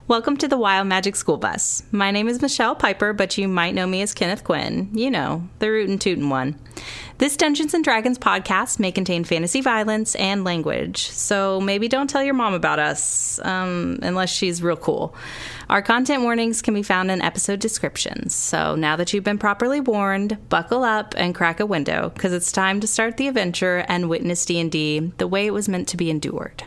Welcome to the Wild Magic School Bus. My name is Michelle Piper, but you might know me as Kenneth Quinn. You know, the rootin' tootin' one. This Dungeons & Dragons podcast may contain fantasy violence and language, so maybe don't tell your mom about us, unless she's real cool. Our content warnings can be found in episode descriptions, so now that you've been properly warned, buckle up and crack a window, because it's time to start the adventure and witness D&D the way it was meant to be endured.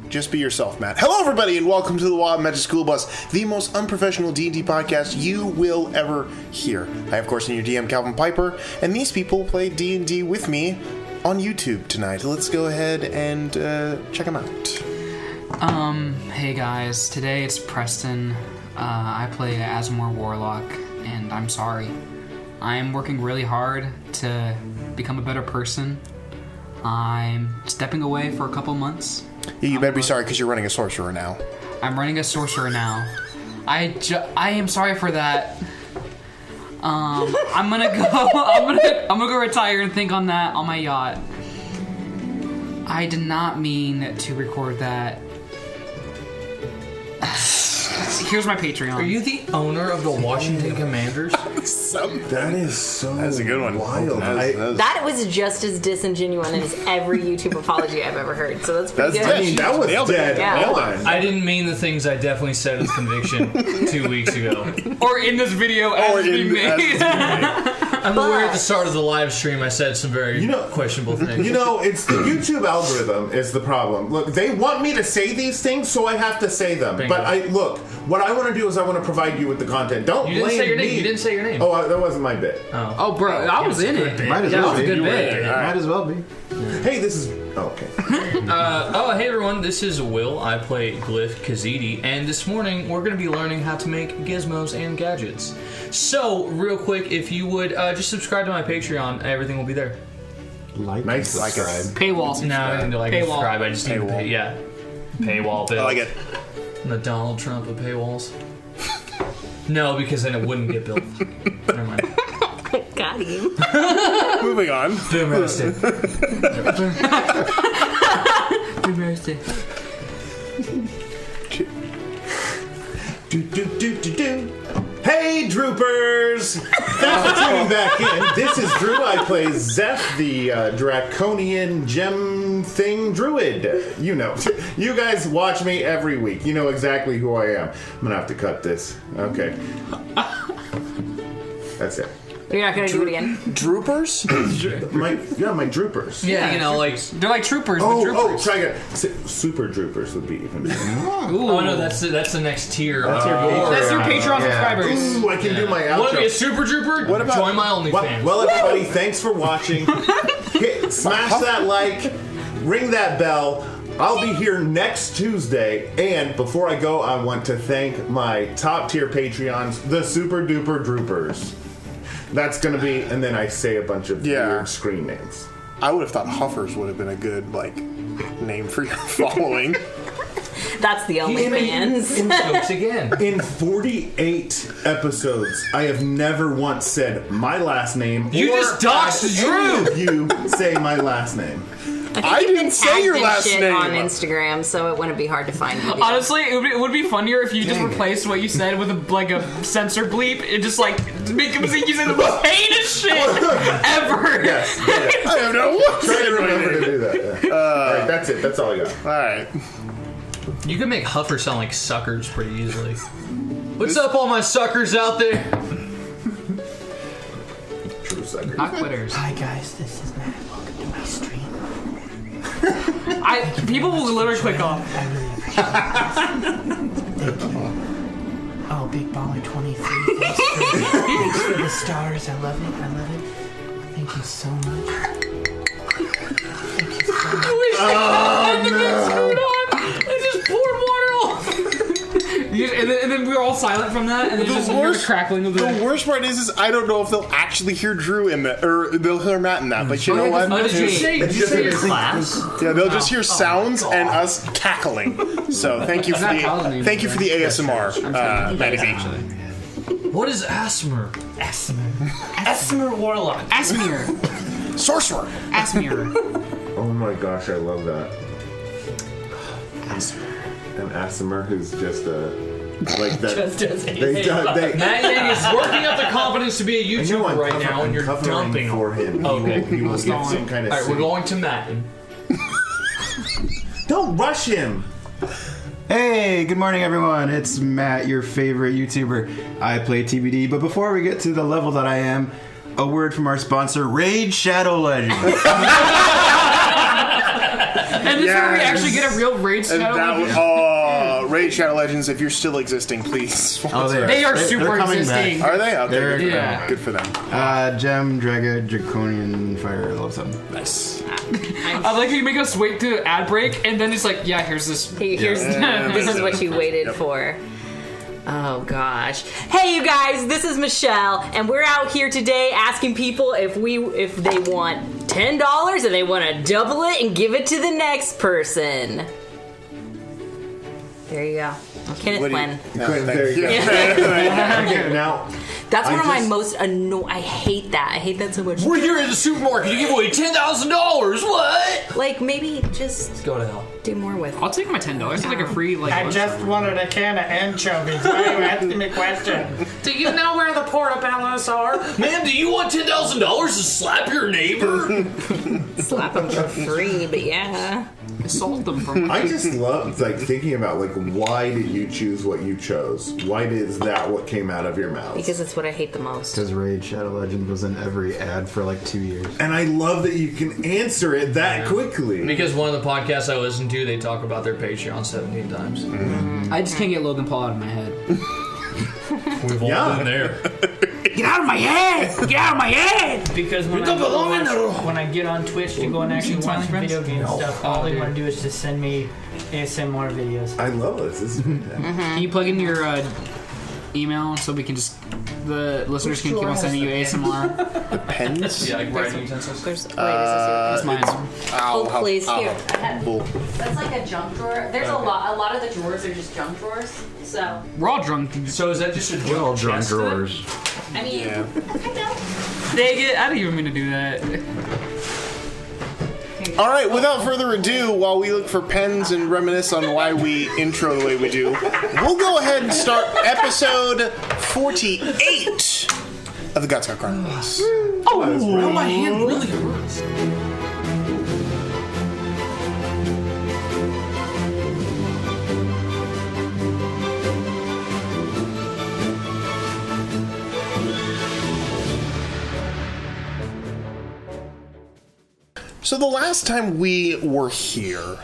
Just be yourself, Matt. Hello, everybody, and welcome to the Moav Magic School Bus, the most unprofessional D&D podcast you will ever hear. I, of course, am your DM, Calvin Piper, and these people play D&D with me on YouTube tonight. Let's go ahead and check them out. Hey guys, today it's Preston. I play Asmore Warlock, and I'm sorry. I'm working really hard to become a better person. I'm stepping away for a couple months. Yeah, you better be sorry because you're running a sorcerer now. I'm running a sorcerer now. I am sorry for that. I'm gonna go retire and think on that on my yacht. I did not mean to record that. Here's my Patreon. Are you the owner of the Washington Commanders? That is so That's a good one. Wild. That was just as disingenuous as every YouTube apology I've ever heard, so that's pretty good. I mean, that was dead. Yeah. I didn't mean the things I definitely said with conviction 2 weeks ago. Or in this video as being made. I'm aware at the start of the live stream I said some very questionable things. You know, it's the YouTube algorithm is the problem. Look, they want me to say these things, so I have to say them. Bingo. But what I want to do is I want to provide you with the content. Don't you blame didn't say your me. name. You didn't say your name. Oh, that wasn't my bit. Oh, bro, I was in it. Might as well be. Good bit. Might as well be. Hey, this is... okay. Hey everyone, this is Will. I play Glyph Kazidi, and this morning we're going to be learning how to make gizmos and gadgets. So, real quick, if you would just subscribe to my Patreon, everything will be there. Subscribe. Paywall. No, I didn't do like Paywall. subscribe. I just need to pay. Yeah, paywall. Bill. I like it. The Donald Trump of paywalls. No, because then it wouldn't get built. Never mind. Got him. Moving on. Boom roasted. Boom roasted. Hey, Droopers! Thanks for tuning back in. This is Drew. I play Zeph, the draconian gem thing druid. You know. You guys watch me every week. You know exactly who I am. I'm gonna have to cut this. Okay. That's it. You're not gonna do it again. Droopers? my droopers. Yeah, you know, like they're like troopers. Oh, try again. Super droopers would be even better. Oh no, that's the next tier. That's your Patreon subscribers. Ooh, I can do my outro. Want to be a super drooper? What about join my OnlyFans? Well, everybody, thanks for watching. Smash that like, ring that bell. I'll be here next Tuesday, and before I go, I want to thank my top tier Patreons, the Super Duper Droopers. That's gonna be, and then I say a bunch of weird screen names. I would have thought Huffers would have been a good, name for your following. That's the only fans. Jokes again. In 48 episodes, I have never once said my last name. You just doxed Drew! Any of you say my last name. I didn't say your last name on Instagram, so it wouldn't be hard to find you. Honestly, it would be funnier if you just replaced what you said with a censor bleep. It just make it seem you said the most heinous shit ever. Yes. I have no one. Try to remember to do that. Yeah. All right, that's it. That's all I got. All right. You can make Huffer sound like suckers pretty easily. What's up, all my suckers out there? True suckers. Not quitters. Hi guys, this is Matt. Welcome to my stream. People will literally click off. I really appreciate it. Thank you. Oh, Big Baller 23. Thanks for the stars. I love it. Thank you so much. Thank you so much. I just poured water off. And and then we were all silent from that, and then just hear the crackling of The worst part is I don't know if they'll actually hear Drew in that, or they'll hear Matt in that. But you know what? Did you say your class? Yeah, they'll just hear sounds and us cackling. So thank you for the ASMR, Matty B. What is Asmer? Asmer Warlock. Asmir. Sorcerer. Asmir. Oh my gosh, I love that. An Asimer who's just a like that. Matt Yang is working up the confidence to be a YouTuber right now, and you're dumping for him. Okay, he will get some kind of. All right, we're going to Matt. Don't rush him. Hey, good morning, everyone. It's Matt, your favorite YouTuber. I play TBD, but before we get to the level that I am, a word from our sponsor, Raid Shadow Legends. And this is where we actually get a real Raid Shadow Legends. Raid Shadow Legends, if you're still existing, please sponsor. They are super existing. Are they? Okay, Yeah. good for them. Gem, Dragon, Draconian, Fire, love them. Nice. I like how you make us wait to ad break, and then it's like, yeah, here's this. Here's this is what you waited for. Oh gosh. Hey you guys, this is Michelle, and we're out here today asking people if they want $10 and they want to double it and give it to the next person. There you go. Kenneth Quinn. There you go. Now, That's one of my most annoying. I hate that. I hate that so much. We're here at the supermarket to give away $10,000. What? Like, maybe just Go to hell. do more with it. I'll take my $10. It's like a free I lunch. just wanted a can of anchovies. Why are you asking me questions? Do you know where the portobellos are? Ma'am, do you want $10,000 to slap your neighbor? Slap them for free, but yeah. Sold them from. I just love like thinking about like why did you choose what you chose? Why is that what came out of your mouth? Because it's what I hate the most. Because Raid Shadow Legends was in every ad for like 2 years. And I love that you can answer it that quickly. Because one of the podcasts I listen to, they talk about their Patreon 17 times. I just can't get Logan Paul out of my head. We've all been there. Get out of my head! Get out of my head! Because when I get on Twitch to go and actually watch video game stuff, all they want to do is just send me ASMR videos. I love this. This is fantastic. Can you plug in your email so we can just the listeners can keep on sending you ASMR? The pens? Yeah, like writing utensils. Wait, is this yours? That's mine. Oh, please, here. Bull. That's like a junk drawer. There's a lot of the drawers are just junk drawers. So, We're all drunk. So is that just a We're all drunk chest then? drawers. I mean, Yeah. Dang it! I didn't even mean to do that. All right, without further ado, while we look for pens and reminisce on why we intro the way we do, we'll go ahead and start episode 48 of the Gutscout Chronicles. Oh, my hand really hurts. So the last time we were here,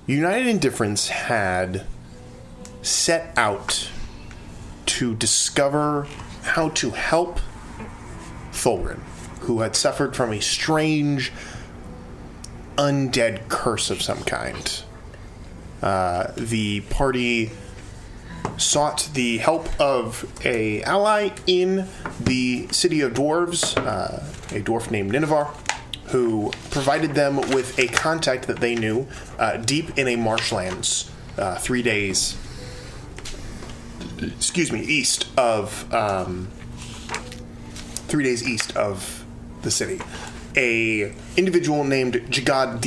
United Indifference had set out to discover how to help Thulgrin, who had suffered from a strange undead curse of some kind. The party sought the help of an ally in the city of dwarves, a dwarf named Nineveh, who provided them with a contact that they knew deep in a marshlands, 3 days, east of 3 days east of the city. A individual named Jagod,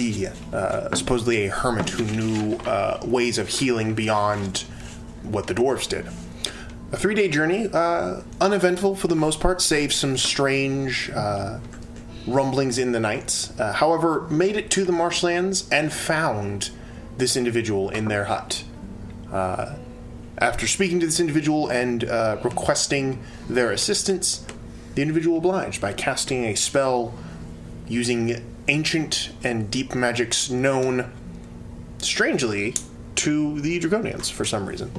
supposedly a hermit who knew ways of healing beyond what the dwarves did. A 3-day journey, uneventful for the most part, save some strange rumblings in the nights. However, made it to the marshlands and found this individual in their hut. After speaking to this individual and requesting their assistance, the individual obliged by casting a spell using ancient and deep magics known, strangely, to the Dragonians for some reason.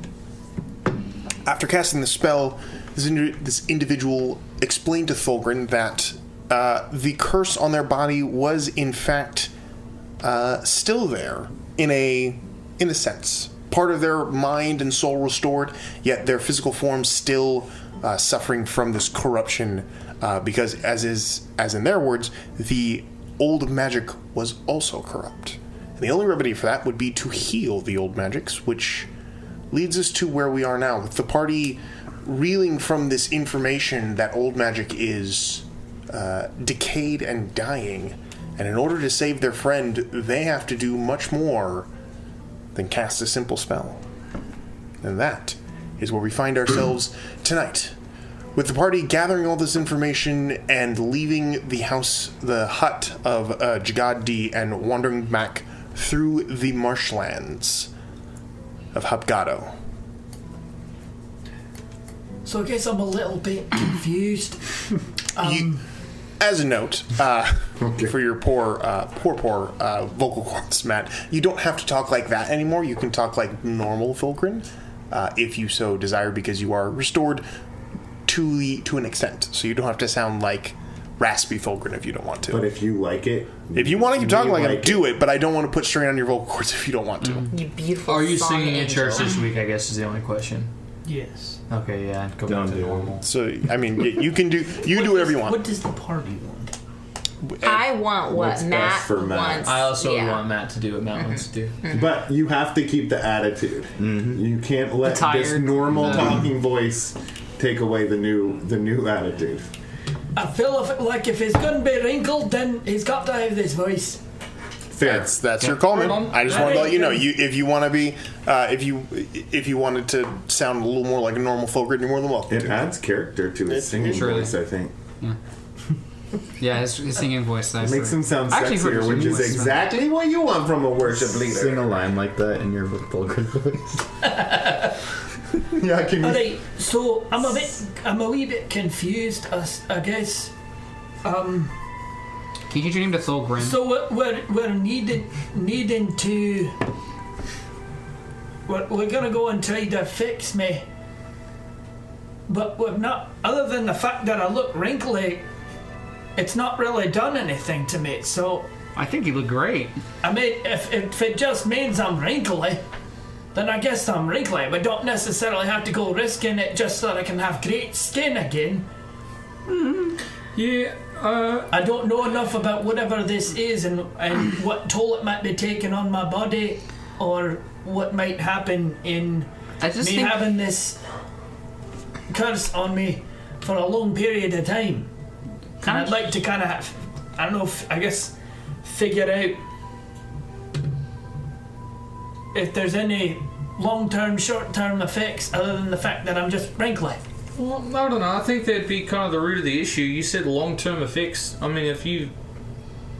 After casting the spell, this individual explained to Thulgrin that the curse on their body was, in fact, still there, in a sense. part of their mind and soul restored, yet their physical form still suffering from this corruption, because as in their words, the old magic was also corrupt. And the only remedy for that would be to heal the old magics, which leads us to where we are now, with the party reeling from this information that old magic is decayed and dying. And in order to save their friend, they have to do much more than cast a simple spell. And that is where we find ourselves tonight, with the party gathering all this information and leaving the hut of Jagod and wandering back through the marshlands of Hapgado. So I guess I'm a little bit confused. As a note, for your poor vocal cords, Matt, you don't have to talk like that anymore. You can talk like normal Fulgrin, if you so desire, because you are restored to an extent. So you don't have to sound like raspy Fulgrin if you don't want to. But if you like it, if you want to keep talking like it, do it. But I don't want to put strain on your vocal cords if you don't want to. You beautiful. Are you song singing in angel. church this week? I guess is the only question. Yes. Okay, yeah, go back to normal. So I mean, you can do whatever you want. What does the party want? I want what What's Matt best for Matt. wants. I also yeah. want Matt to do what Matt wants to do. but you have to keep the attitude. You can't let this tired, normal talking voice take away the new attitude. I feel like if he's going to be wrinkled, then he's got to have this voice. Fair. That's your call, man. I just wanted to let you know. Alright. If you want to be, if you wanted to sound a little more like a normal Fulgrin, you're more than welcome. It adds character to his singing Surely. voice, I think. Yeah, his singing voice. It makes him sound Actually, for sexier, his which is voice, exactly what you want from a worship leader. Sing a line like that in your Fulgrin voice. Yeah, can you? Alright, so I'm a wee bit confused, I guess. Can you change your name to Thulgrim? So we're needing to. We're gonna go and try to fix me, but we've not. Other than the fact that I look wrinkly, it's not really done anything to me. So I think you look great. I mean, if it just means I'm wrinkly, then I guess I'm wrinkly. But don't necessarily have to go risking it just so that I can have great skin again. Yeah. I don't know enough about whatever this is and what toll it might be taking on my body, or what might happen in I just me think having this curse on me for a long period of time. And I'd like to kind of, I don't know, I guess, figure out if there's any long-term, short-term effects other than the fact that I'm just wrinkly. Well, I don't know. I think that'd be kind of the root of the issue. You said long-term effects. I mean, if you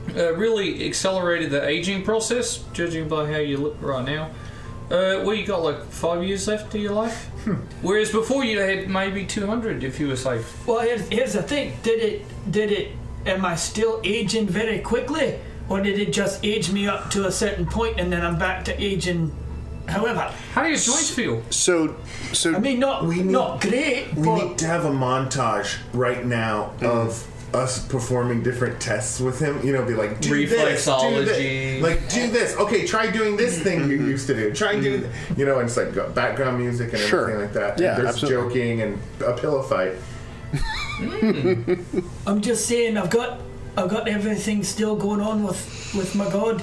really accelerated the aging process, judging by how you look right now, you got like 5 years left of your life. Whereas before you had maybe 200 if you were safe. Well, here's the thing. Am I still aging very quickly? Or did it just age me up to a certain point and then I'm back to aging however? How do your joints feel? So I mean, not great, We but need to have a montage right now of us performing different tests with him. You know, be like, do this, do Reflexology. this. Like, do this. Okay, try doing this thing you used to do. Try doing, you know, and it's like background music and Sure. everything like that. Yeah, There's absolutely. joking and a pillow fight. I'm just saying I've got everything still going on with my god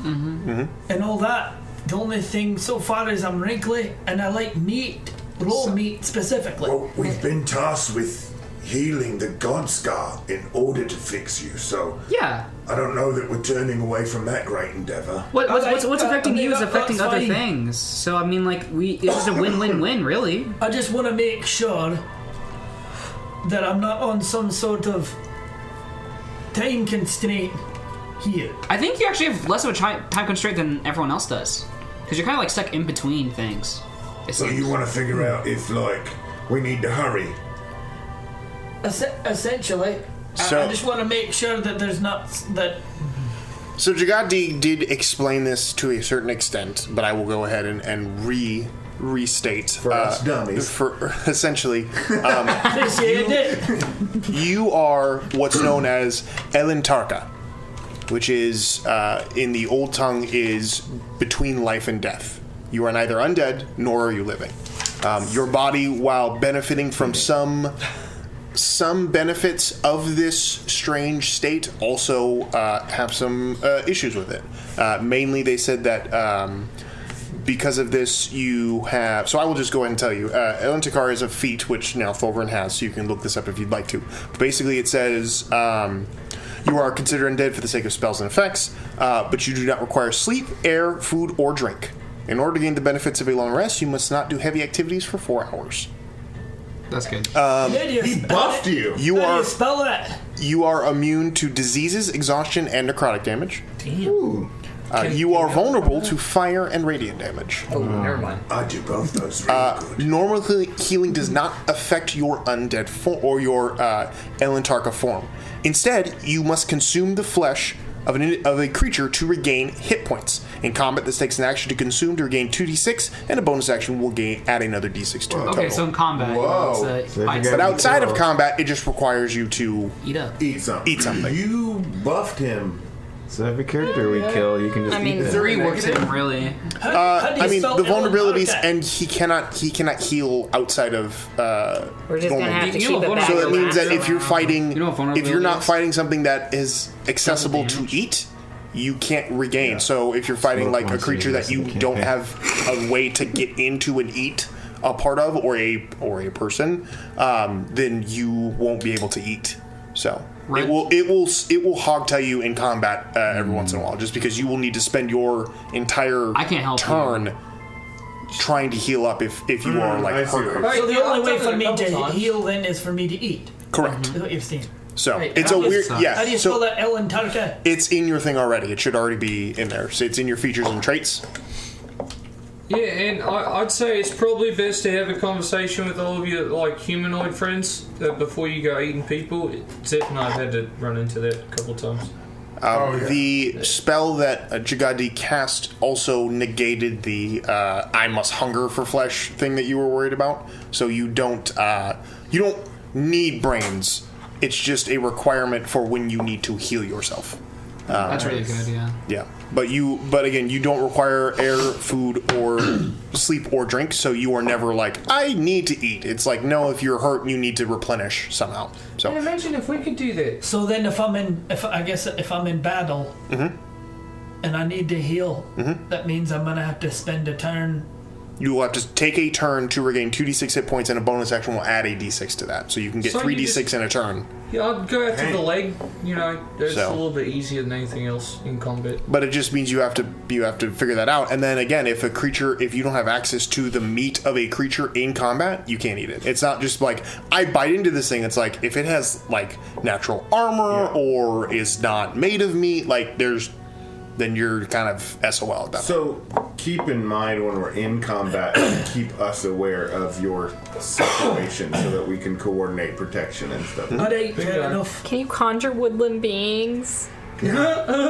and all that. The only thing so far is I'm wrinkly and I like meat, raw meat specifically. Well, we've been tasked with healing the God Scar in order to fix you, so yeah. I don't know that we're turning away from that great endeavor. What's Okay, affecting I mean, you is affecting that's other fine. things. So I mean, like it's just a win-win-win, really. I just want to make sure that I'm not on some sort of time constraint here. I think you actually have less of a time constraint than everyone else does, because you're kind of like stuck in between things. It So seems. you want to figure out if, like, we need to hurry. Essentially, So- I just want to make sure that there's not that. So Jagod did explain this to a certain extent, but I will go ahead and restate For us dummies. For essentially, Appreciate it. you are what's known as Elintarka, which is in the old tongue is between life and death. You are neither undead nor are you living. Your body, while benefiting from some benefits of this strange state, also have some issues with it. Mainly, they said that because of this, you have... So I will just go ahead and tell you. Elentikar is a feat, which now Thorgren has, so you can look this up if you'd like to. But basically, it says... you are considered undead for the sake of spells and effects, but you do not require sleep, air, food, or drink. In order to gain the benefits of a long rest, you must not do heavy activities for 4 hours. That's good. He buffed you. You How do are you spell that? you are immune to diseases, exhaustion, and necrotic damage. Ooh. You are vulnerable to fire and radiant damage. Oh, never mind. I do both those really good. Normal healing does not affect your undead form or your Elentarka form. Instead, you must consume the flesh of a creature to regain hit points. In combat, this takes an action to consume to regain 2d6, and a bonus action will add another d6 to it. Okay, so in combat, Whoa. it's So if you But got- outside of combat, it just requires you to... eat up. Eat something. Eat something. You buffed him. So every character we kill, you can just I mean, eat them. 3 works him, really. How do you I mean, spell the vulnerabilities, Elentarka? and he cannot heal outside of We're just normal. gonna have to You keep know, it back. So it to means that that. if you're fighting, You know what if you're vulnerability not is? fighting something that is accessible to damage. eat, you can't regain. So if you're fighting Smoke like a monster creature that is you in the don't campaign. have a way to get into and eat a part of, or a person, then you won't be able to eat. So Right. it will hogtie you in combat every once in a while, just because you will need to spend your entire I can't help turn trying to heal up if you are I like see. hurt. So the Yeah, only I've way done for it a me couple to times. heal then is for me to eat. Correct. Is what you're saying. So Right, it's a how does- weird, yeah. How do you spell So that Elentarka? it's in your thing already. It should already be in there. So it's in your features and traits. Yeah, and I'd say it's probably best to have a conversation with all of your like humanoid friends before you go eating people. Zep and I've had to run into that a couple of times. The spell that Jagod cast also negated the "I must hunger for flesh" thing that you were worried about. So you don't need brains. It's just a requirement for when you need to heal yourself. That's really good, yeah. Yeah, but again, you don't require air, food, or sleep or drink. So you are never like, I need to eat. It's like, no, if you're hurt, you need to replenish somehow. And So imagine if we could do that. So then if I'm in battle and I need to heal, that means I'm gonna have to spend a turn. you will have to take a turn to regain 2d6 hit points, and a bonus action will add a d6 to that. So you can get So you 3d6 just- in a turn. Yeah, I'd go after the leg. You know, it's So. a little bit easier than anything else in combat. But it just means you have to figure that out. And then again, if you don't have access to the meat of a creature in combat, you can't eat it. It's not just like, I bite into this thing. It's like, if it has like natural armor or is not made of meat, like then you're kind of SOL at that point. So keep in mind when we're in combat, keep us aware of your situation so that we can coordinate protection and stuff. Alright, fair enough. Can you conjure woodland beings?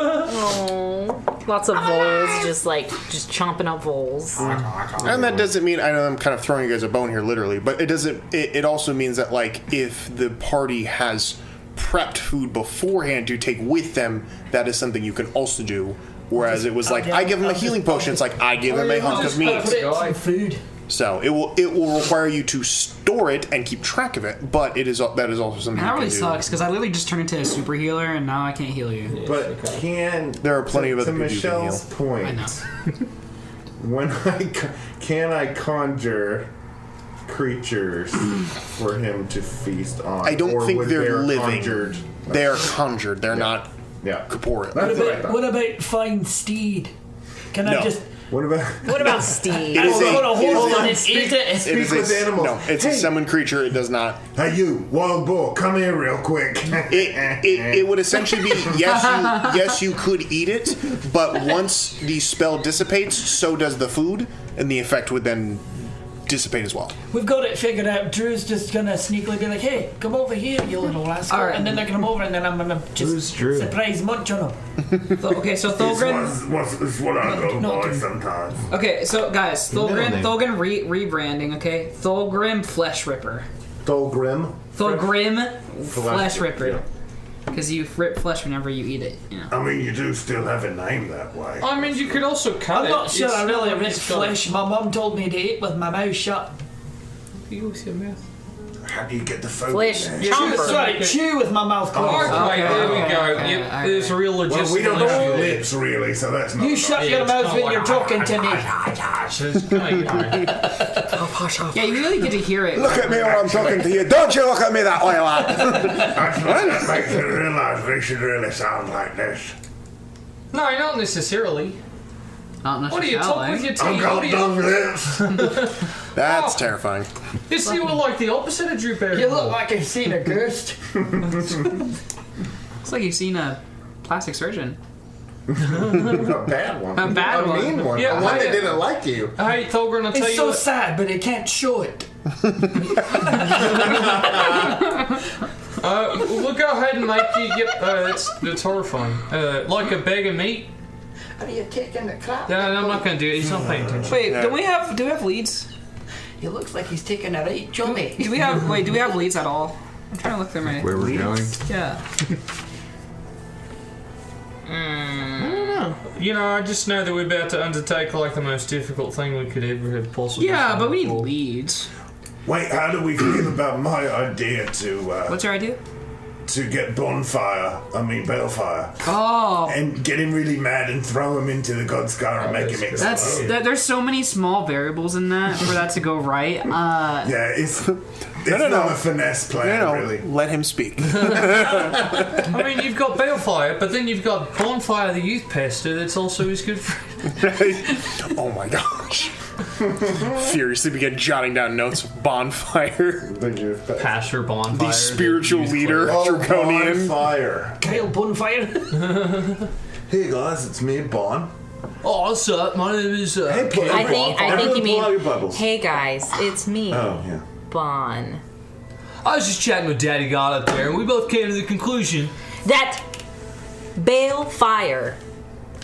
Oh, lots of voles, just chomping up voles. And that doesn't mean, I know I'm kind of throwing you guys a bone here literally, but it also means that like if the party has prepped food beforehand to take with them, that is something you can also do. Whereas it was like, I give him a healing potion, it's like, I give him a hunk of meat. Some food. So it will require you to store it and keep track of it, but that is also something That you can really do. sucks, because I literally just turned into a super healer, and now I can't heal you. But There are plenty of other to people you can Michelle's heal. point, I know. when I conjure creatures for him to feast on? I don't or think would they're they living. conjured? They are conjured. They're not Yeah. corporeal. That's what I thought. What about fine steed? Can No. I just What about? What about Steve? It is hold on, it is hold a- on, and eat it. it Speak is with animals. No, it's a Hey. summoned creature. It does not. Hey, you wild bull, come here real quick. It would essentially be yes you could eat it, but once the spell dissipates, so does the food, and the effect would then dissipate as well. We've got it figured out. Drew's just gonna sneakily be like, "Hey, come over here, you little rascal," Alright. and then they're gonna come over, and then I'm gonna Who's just Drew? surprise munch on them. Okay, so Thulgrin. It's what I go No, by dude. sometimes. Okay, so guys, middle Thulgrin name. rebranding. Okay, Thulgrim Flesh Ripper. Thulgrim. Thulgrim Flesh Ripper. Yeah. Because you rip flesh whenever you eat it. You know. I mean, you do still have a name that way. I mean, you could also cut I'm it. not sure It's I really not like rip it's got- flesh. My mum told me to eat with my mouth shut. You with your mouth. How do you get the food Flesh in there? chomper. Sorry, chew with my mouth closed. Alright, there we go. okay, Yep, alright. there's a real Well, logistical we don't have issue. lips, really, so that's not... You shut your it's mouth kinda when like- you're talking to me. It's kinda, Yeah, you really get to hear it. Look at me when I'm talking to you. Don't you look at me that way, lad. That's what makes me realise we should really sound like this. No, not necessarily. Not What do you talk with your teeth? I've What got do you... dumb lips. That's Oh. terrifying. You see, we're like the opposite of Drew Barrymore. You look like you've seen a ghost. Looks like you've seen a plastic surgeon. A bad one. A bad A one. mean one. Yeah, a one I- that didn't like you. Hey, Thorgrim, I'll tell It's you so what. sad, but he can't show it. We'll go ahead and make you. Yep, that's horrifying. Like a bag of meat. Are you taking the crap? No, I'm not gonna do it. He's not paying attention. Wait, do we have leads? He looks like he's taking a right journey. Do we have leads at all? I'm trying to look through my. Where we're going? Yeah. You know, I just know that we're about to undertake like the most difficult thing we could ever have possibly. Yeah, done but we need before. leads. Wait, how do we feel about my idea What's your idea? to get Balefire, Oh, and get him really mad and throw him into the God Scar and make him explode? there's so many small variables in that for that to go right. Yeah, it's no. not a finesse plan, No, really. let him speak. I mean, you've got Balefire, but then you've got Bonfire, the youth pastor. That's also his good friend. Oh my gosh. Furiously begin jotting down notes. Bonfire. Pastor Bonfire, The spiritual youth leader. cleric. Draconian. Bonfire. Kyle Bonfire. Hey guys, it's me, Bon. Oh, what's up? My name is. Hey, Kid. I think you Pull out your mean. bubbles. Hey guys, it's me, Oh, yeah. Bon. I was just chatting with Daddy God up there, and we both came to the conclusion. That Balefire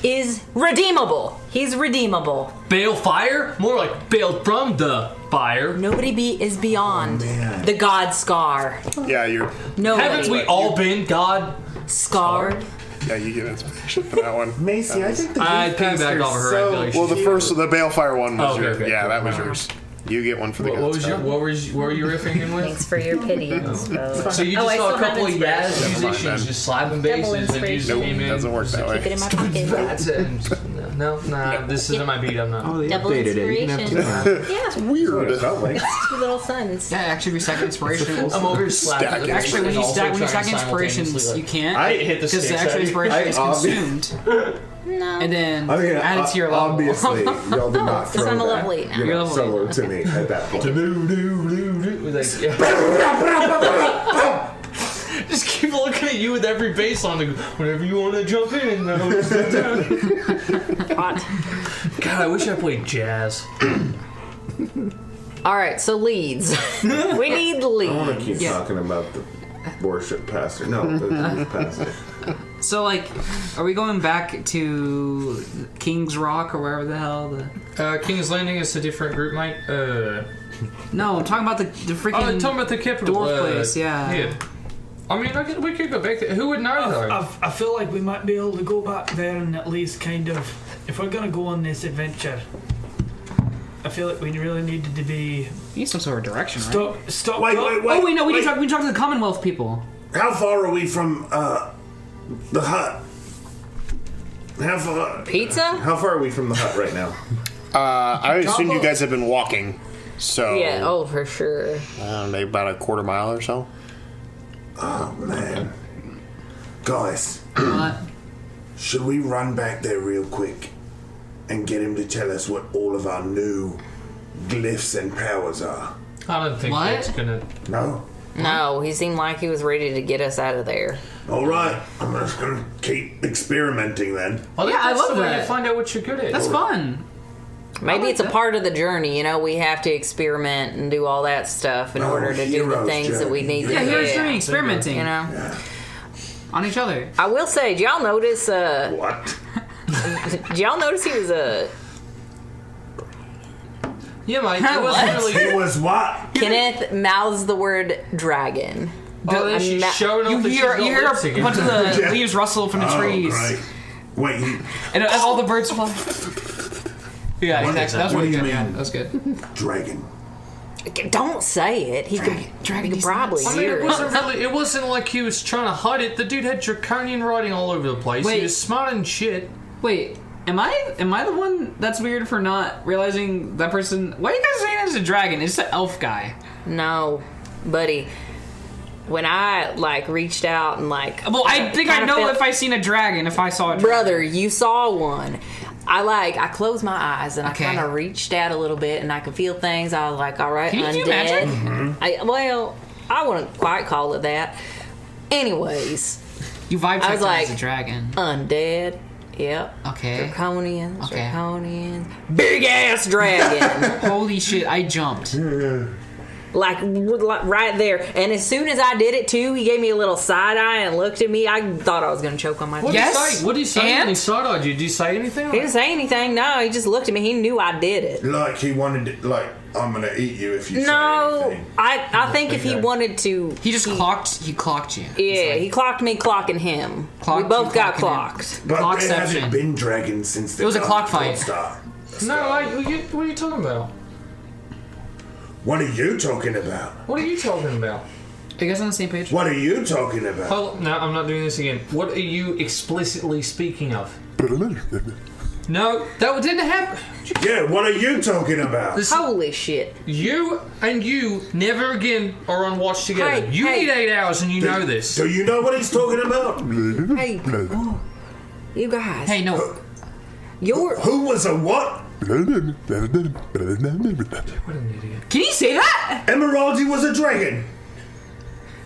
is redeemable. He's redeemable. Balefire? More like bailed from the fire. Nobody is beyond man. the God Scar. Yeah, you're. Nobody. Haven't we all been God? Scarred? Yeah, you get inspiration for that one. Macy, I think the I youth piggybacked pastor's off of her. I so feel like Well, the cute. first, the Balefire one was Oh, okay, yours. okay, Yeah, cool. that was yours. You get one for the What God's was your, Scar. what were you riffing in with? Thanks for your pity. So you just I saw a still couple have of Yaz inspiration. musicians then. just slapping Double basses and you just inspiration. Nope, came in. doesn't work that Keep it way. in my pocket. That's it. No, nah, this isn't my beat. I'm not. Oh, they Double updated it. You can have inspiration. two. Yeah, Weird. two little sons. yeah, actually, your second inspiration. I'm over here slapping. Stack it. Actually, when you Also stack trying inspirations, simultaneously, you can't. I hit the because the sticks actual at you. inspiration is consumed No. and then I mean, added to your level. obviously, y'all did not throw I'm a that, level 8 now. you You're know, level solo to me at that point. Like, yeah. Just keep looking at you with every bass on. Whenever you want to jump in and Hot. God, I wish I played jazz. All right, so leads. We need I want to leads. keep talking about the worship pastor. No, the youth pastor. So, like, are we going back to King's Rock or wherever the hell the? King's Landing is a different group, mate. No, I'm talking about the freaking. I'm talking about the capital. dwarf place, yeah. Yeah. I mean, we could go back there. Who would know, though? I feel like we might be able to go back there and at least kind of, if we're gonna go on this adventure, I feel like we really needed to be You need some sort of direction, right? stop. Wait, Oh wait, no, we can talk to the Commonwealth people. How far are we from the hut? How far? Pizza? How far are we from the hut right now? I assume you guys have been walking. So. Yeah, oh, for sure. Maybe about a quarter mile or so. Oh man, guys, What? should we run back there real quick and get him to tell us what all of our new glyphs and powers are? I don't think What? that's gonna. No. No, he seemed like he was ready to get us out of there. All right, I'm just gonna keep experimenting then. I think Yeah, I that's love the way that. to find out what you're good at. That's fun. Maybe like it's a that. part of the journey, you know, we have to experiment and do all that stuff in Oh, order to do the hero's things that we journey. need to Yeah, do. here's doing experimenting You know? on each other. I will say, did y'all notice, What? did y'all notice he was Yeah, mate. It wasn't What? really. It was what? Kenneth mouths the word dragon. She's showing off You that hear she's got lipstick a bunch of the leaves rustle from the trees. Great. Wait, And as all the birds fly. Yeah, What- exactly. That was what really do you good. Yeah, mean? that was good. dragon. Don't say it. He could probably I mean, hear it it. wasn't really. It wasn't like he was trying to hide it. The dude had draconian writing all over the place. Wait. He was smart and shit. Wait, am I the one that's weird for not realizing that person? Why are you guys saying it's a dragon? It's an elf guy. No, buddy. When I reached out and Well, I think I know if I seen a dragon. If I saw a dragon. brother, you saw one. I closed my eyes and Okay. I kind of reached out a little bit and I could feel things. I was like, all right, Can you do undead. magic? I wouldn't quite call it that. Anyways, You vibe I was checked like- as a dragon. undead. Yep. Okay. Draconians. Okay. Draconians. Big ass dragon. Holy shit! I jumped. like right there. And as soon as I did it too, he gave me a little side eye and looked at me. I thought I was going to choke on my teeth. Yes. What did he say And? when he side-eyed you? Did he say anything? He didn't say anything. No, he just looked at me. He knew I did it. Like he wanted it, like, I'm gonna eat you if you No, say anything. I think if he Okay. wanted to, He just clocked. He clocked you. yeah, he clocked me, clocking him. Clocked we both you, got clocking him. clocked. But there Clockception. hasn't been dragons since the It was a clock fight. Star. No, what are you talking about? What are you talking about? What are you talking about? Are you guys on the same page? What are you talking about? Hold on, no, I'm not doing this again. What are you explicitly speaking of? No, that didn't happen. Yeah, what are you talking about? Holy shit. You and you never again are on watch together. Hey, you hey. need 8 hours and you know this. Do you know what he's talking about? Hey, you guys. Hey, no. You're. Who was a what? What an idiot. Can you say that? Emeraldi was a dragon.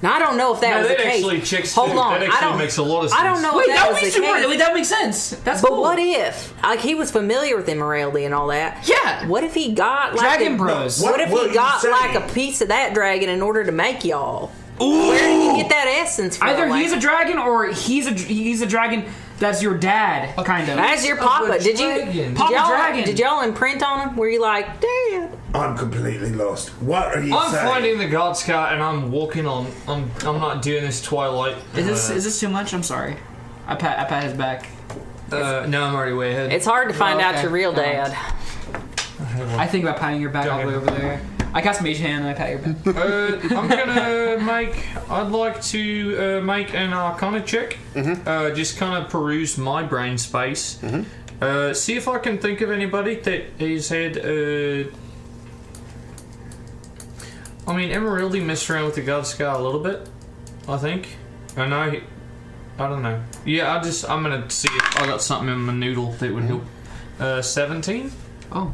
Now, I don't know if that No, was that the case. actually checks Hold too. on. That actually I don't, makes a lot of I don't sense. know Wait, if that that was makes the you case. Wait, that makes sense. That's But cool. what if, he was familiar with Emeraldi and all that? Yeah. What if he got Dragon a, Bros. What if What he you got saying? a piece of that dragon in order to make y'all? Where did he get that essence from? Either Like, he's a dragon or he's a dragon that's your dad, kind of. As your papa. a Did you? dragon. Did Papa y'all, dragon. Did y'all imprint on him? Were you like, Dad? I'm completely lost. What are you I'm saying? finding the God Scar and I'm walking on. I'm not doing this Twilight. Is this too much? I'm sorry. I pat his back. No, I'm already way ahead. It's hard to find out okay. your real dad. I think about patting your back all the way over there. I cast Mage Hand and I pat your back. I'm gonna I'd like to make an Arcana check. Just kind of peruse my brain space. See if I can think of anybody that has had. I mean, Emeraldi messed around with the God Scar a little bit. I think. I know. I don't know. Yeah, I'm gonna see if I got something in my noodle that would help. 17. Oh.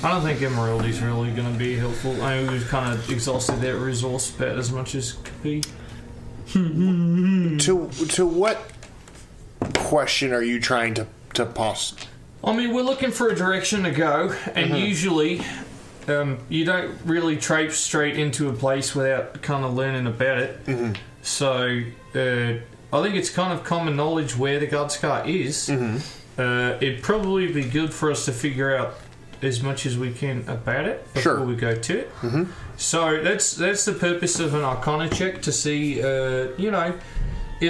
I don't think Emeraldi's really going to be helpful. I mean, we've kind of exhausted that resource about as much as could be. To what question are you trying to pose? I mean, we're looking for a direction to go, and usually you don't really traipse straight into a place without kind of learning about it. So I think it's kind of common knowledge where the God Scar is. It'd probably be good for us to figure out as much as we can about it before we go to it. So that's the purpose of an Arcana check, to see, if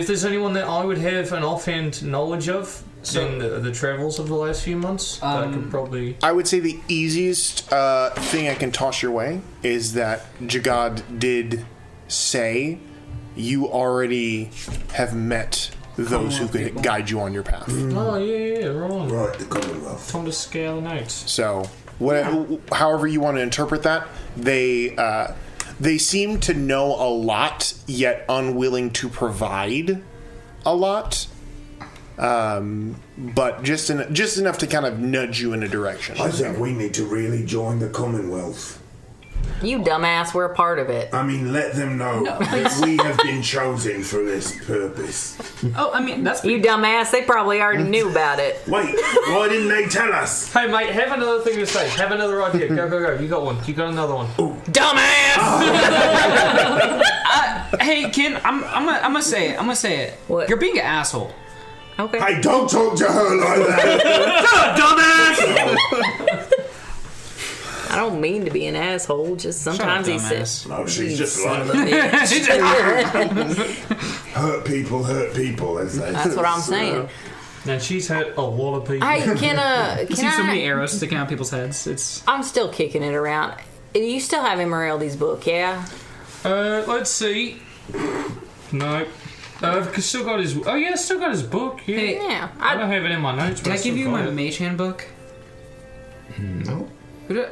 there's anyone that I would have an offhand knowledge of in the travels of the last few months. That I could probably... I would say the easiest thing I can toss your way is that Jagod did say you already have met those who could guide you on your path. Oh, yeah, right. Right, the Commonwealth. Time to scale the notes. So, however you want to interpret that, they seem to know a lot, yet unwilling to provide a lot. But just enough to kind of nudge you in a direction. I think we need to really join the Commonwealth. You dumbass, we're a part of it. I mean, let them know that we have been chosen for this purpose. Oh, I mean, that's... You dumbass, they probably already knew about it. Wait, why didn't they tell us? Hey, mate, have another thing to say. Have another idea. Go. You got one. You got another one. Dumbass! Hey, Ken, I'm gonna say it. What? You're being an asshole. Okay. Hey, don't talk to her like that. I don't mean to be an asshole. Just sometimes he says. No, she's just Son like of a bitch. hurt people. That's what I'm saying. And she's hurt a lot of people. Hey, can You see so many arrows sticking out of people's heads. It's I'm still kicking it around. You still have Emeraldy's book, yeah? Let's see. No. I've still got his. Oh yeah, still got his book. Yeah. Hey, Yeah. I don't have it in my notes. did I give you my Mage Hand book? No. Who did?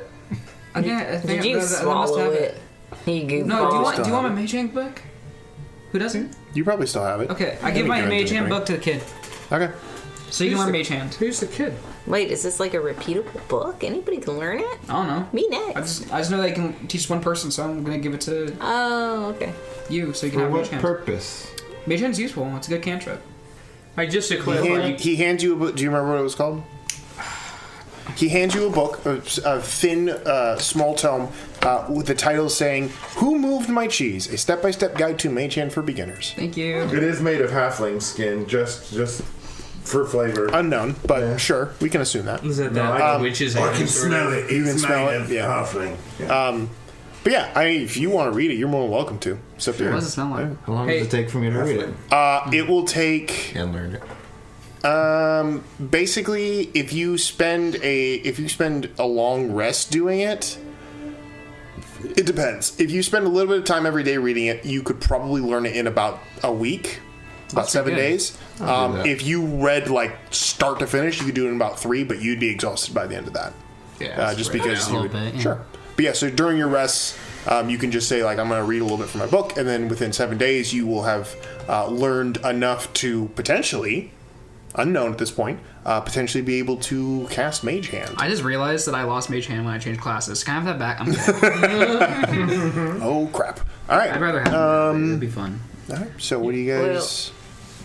I think Did you I must swallow have it? You goofball. No, do you want my Mage Hand book? Who doesn't? You probably still have it. Okay, I give my Mage Hand book to the kid, Okay. so you can learn Mage Hand. Who's the kid? Wait, is this like a repeatable book? Anybody can learn it? I don't know. Me next. I just know that I can teach one person, so I'm gonna give it to Oh, okay. you, so you can For have what Mage Hand. purpose? Mage Hand's useful. It's a good cantrip. Hey, just to clarify, He hands you a book. Do you remember what it was called? He hands you a book, a thin, small tome, with the title saying, "Who Moved My Cheese? A Step-by-Step Guide to Mage Hand for Beginners." Thank you. It is made of halfling skin, just for flavor. Unknown, but sure, we can assume that. is that No, I- witch's I hand? can smell it. You can It's smell made it? of Yeah. halfling. Yeah. But yeah, if you want to read it, you're more than welcome to. It's up to What you. does it smell like? How long Hey. does it take for me to read it? It will take. And learn it. Basically, if you spend a long rest doing it, it depends. If you spend a little bit of time every day reading it, you could probably learn it in about a week, about 7 good. days. I'll do that. If you read like start to finish, you could do it in about 3, but you'd be exhausted by the end of that. Yeah. Just because A you little would, bit, yeah. sure. But yeah, so during your rests, you can just say like I'm going to read a little bit from my book, and then within 7 days, you will have learned enough to potentially, unknown at this point, potentially be able to cast Mage Hand. I just realized that I lost Mage Hand when I changed classes. Can I have that back? I'm kidding. Oh crap! All right, I'd rather have it. It'd be fun. all right. So what do you guys?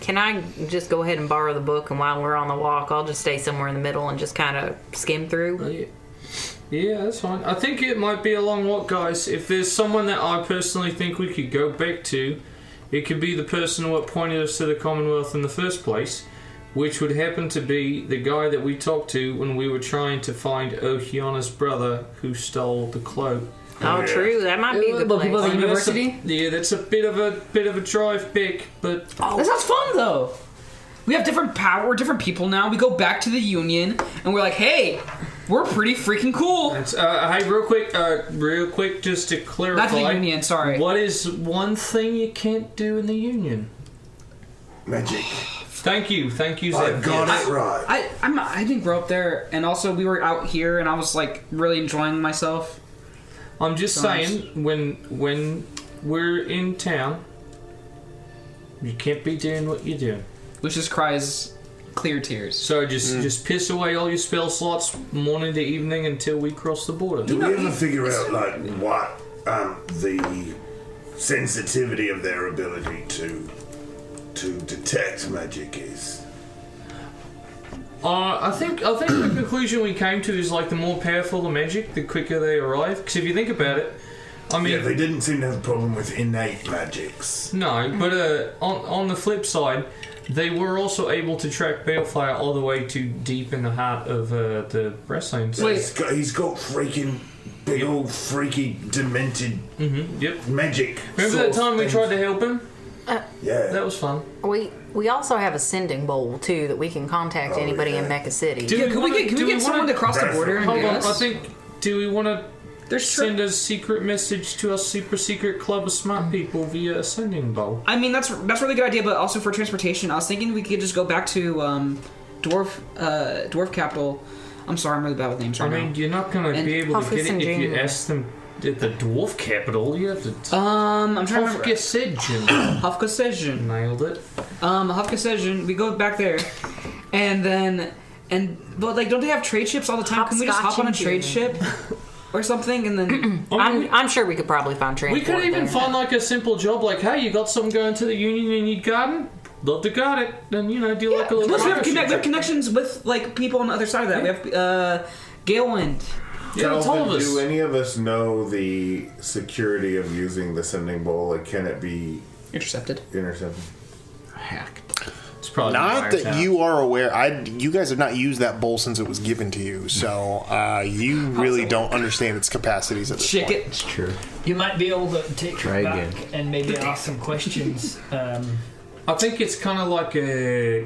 Can I just go ahead and borrow the book, and while we're on the walk, I'll just stay somewhere in the middle and just kind of skim through? Yeah, that's fine. I think it might be a long walk, guys. If there's someone that I personally think we could go back to, it could be the person who pointed us to the Commonwealth in the first place, which would happen to be the guy that we talked to when we were trying to find Ohiana's brother who stole the cloak. Oh, true. That might be a good The people place. at the university? That's a bit of a drive back, but That sounds fun, though. We have different power, we're different people now. We go back to the Union, and we're like, hey, we're pretty freaking cool. it's, hey, real quick, just to clarify. Not the Union, sorry. What is one thing you can't do in the Union? Magic. Thank you, I Zeb. got Yes. it right. I didn't grow up there, and also we were out here, and I was like really enjoying myself. I'm just Nice. saying, when we're in town, you can't be doing what you're doing. Lucius cries clear tears. So just piss away all your spell slots morning to evening until we cross the border. Do we ever figure out like what the sensitivity of their ability to detect magic is? I think the conclusion we came to is like the more powerful the magic, the quicker they arrive. Because if you think about it, I mean, Yeah, they didn't seem to have a problem with innate magics. no, but on the flip side, they were also able to track Balefire all the way to deep in the heart of the Breastlands. Wait. He's got freaking big old freaky demented Yep. magic. Remember that time we tried to help him? Yeah. That was fun. We also have a sending bowl, too, that we can contact anybody in Mecca City. Do Yeah, we can wanna- we do we get someone wanna- to cross the border and Hold do on, this? I think. Do we want to There's send a secret message to our super secret club of smart people via a sending bowl? I mean, that's a really good idea, but also for transportation, I was thinking we could just go back to dwarf capital. I'm sorry, I'm really bad with names I right mean, you're not going to And be able to get it if you Junior. ask them at the dwarf capital. You have to. now. I'm trying to remember. Hofgesegen. Hofgesegen. Nailed it. Hofgesegen. We go back there, and but like, don't they have trade ships all the time? Can we just hop on a trade ship or something, and then? I'm sure we could probably find We transport could even there. find like a simple job, like, hey, you got something going to the Union and you garden? Love to guard it. Then do like a little. Plus, we have partnership. connections with like people on the other side of that. We have Galewind. Yeah, it's all of Calvin, us. do any of us know the security of using the sending bowl? Like, can it be Intercepted. intercepted? Hacked. It's probably Not that wiretapped. you are aware. You guys have not used that bowl since it was given to you, so you really don't understand its capacities at this Check point. it. It's true. You might be able to take Try it back again. and maybe ask some questions. I think it's kind of like a,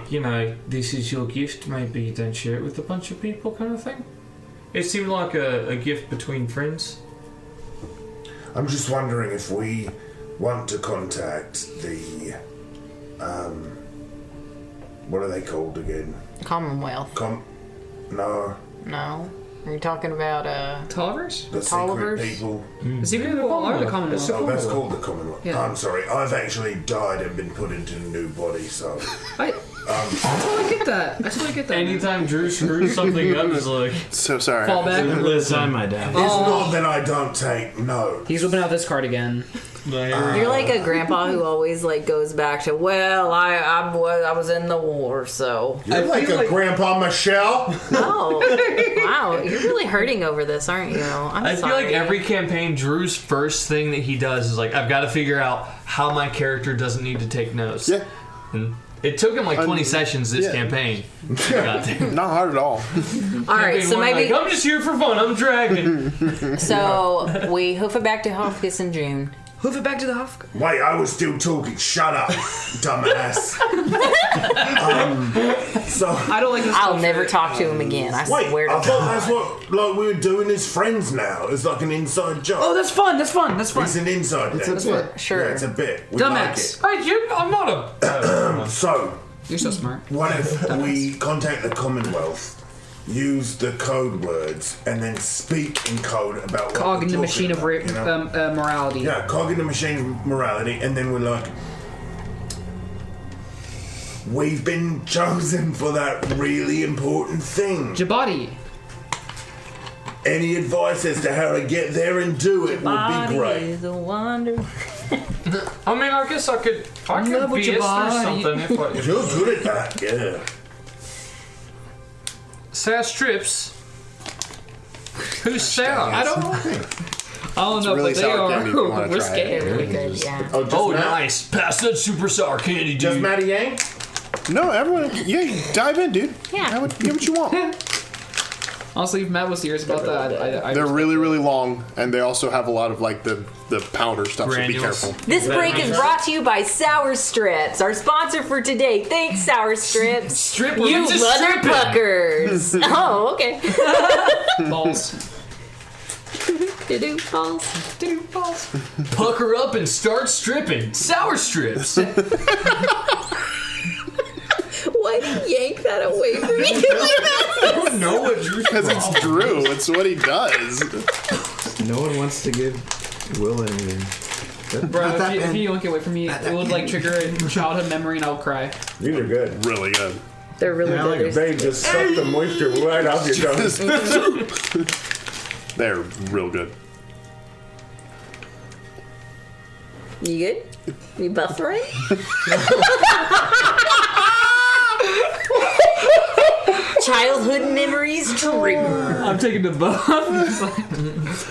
this is your gift, maybe you don't share it with a bunch of people kind of thing. It seemed like a gift between friends. I'm just wondering if we want to contact the, what are they called again? Commonwealth. No, No. Are you talking about Tollivers? the Tollivers? secret people. Is it the Commonwealth? Oh, that's called the Commonwealth. Yeah. I'm sorry, I've actually died and been put into a new body, so... I totally get that. I totally get that. Anytime Drew screws something up, it's like... So sorry. Fall back. Listen, my dad. It's not that I don't take no. He's whipping out this card again. You're like a grandpa who always like goes back to, well, I was in the war, so. You're like a Grandpa Michelle. Oh, wow, you're really hurting over this, aren't you? I feel like every campaign, Drew's first thing that he does is like, I've got to figure out how my character doesn't need to take notes. Yeah. And it took him like 20 sessions this campaign. Got there. Not hard at all. All right, so maybe I'm just here for fun. I'm dragging. so we hoof it back to Hofkus in June. Hoof it back to the Hof. Wait, I was still talking. Shut up, dumbass. So I don't like this. I'll never talk to him again. I wait, swear to I thought God. that's what like we were doing as friends now. It's like an inside job. Oh, that's fun. That's fun. That's fun. It's an inside. It's thing. a bit. Sure. Yeah, it's a bit. We Dumbass. Hey, I'm not a... So, You're so smart. what if we contact the Commonwealth, use the code words, and then speak in code about what Cog we're in the talking machine of about, you know? morality. Yeah, cog in the machine of morality, and then we're like, we've been chosen for that really important thing. Jabadi. Any advice as to how to get there and do it would be Body great. is a wonder. I mean, I guess I could love what BS you or buy. something if I... You're good at that, yeah. Sour strips. Who's sour? I don't know. I don't know, really but they sour are. candy if you wanna We're try it. scared. Really good, yeah. Oh, just Oh, Matt? nice. Pass that super sour candy, dude. Just Matty Yang? No, everyone. Yeah, you dive in, dude. Yeah. Get what you want. Honestly, if Matt was serious about that, I They're really, really long, and they also have a lot of like the powder stuff. So be Granules. careful. This break is brought to you by Sour Strips, our sponsor for today. Thanks, Sour Strips. Stripper, You just mother stripping. puckers. Oh, okay. balls. Do-do, balls. Dude, balls. Pucker up and start stripping. Sour strips. Why do you yank that away from me? I don't know what Drew's Because it's Drew. It's what he does. No one wants to give Will anything. Bro, if you yank it away from me, it would like trigger a childhood memory and I'll cry. These are good. Really good. They're really Yeah, like good. they just suck the moisture right off your tongue. They're real good. You good? You buffering? Childhood memories trigger. I'm taking the buff.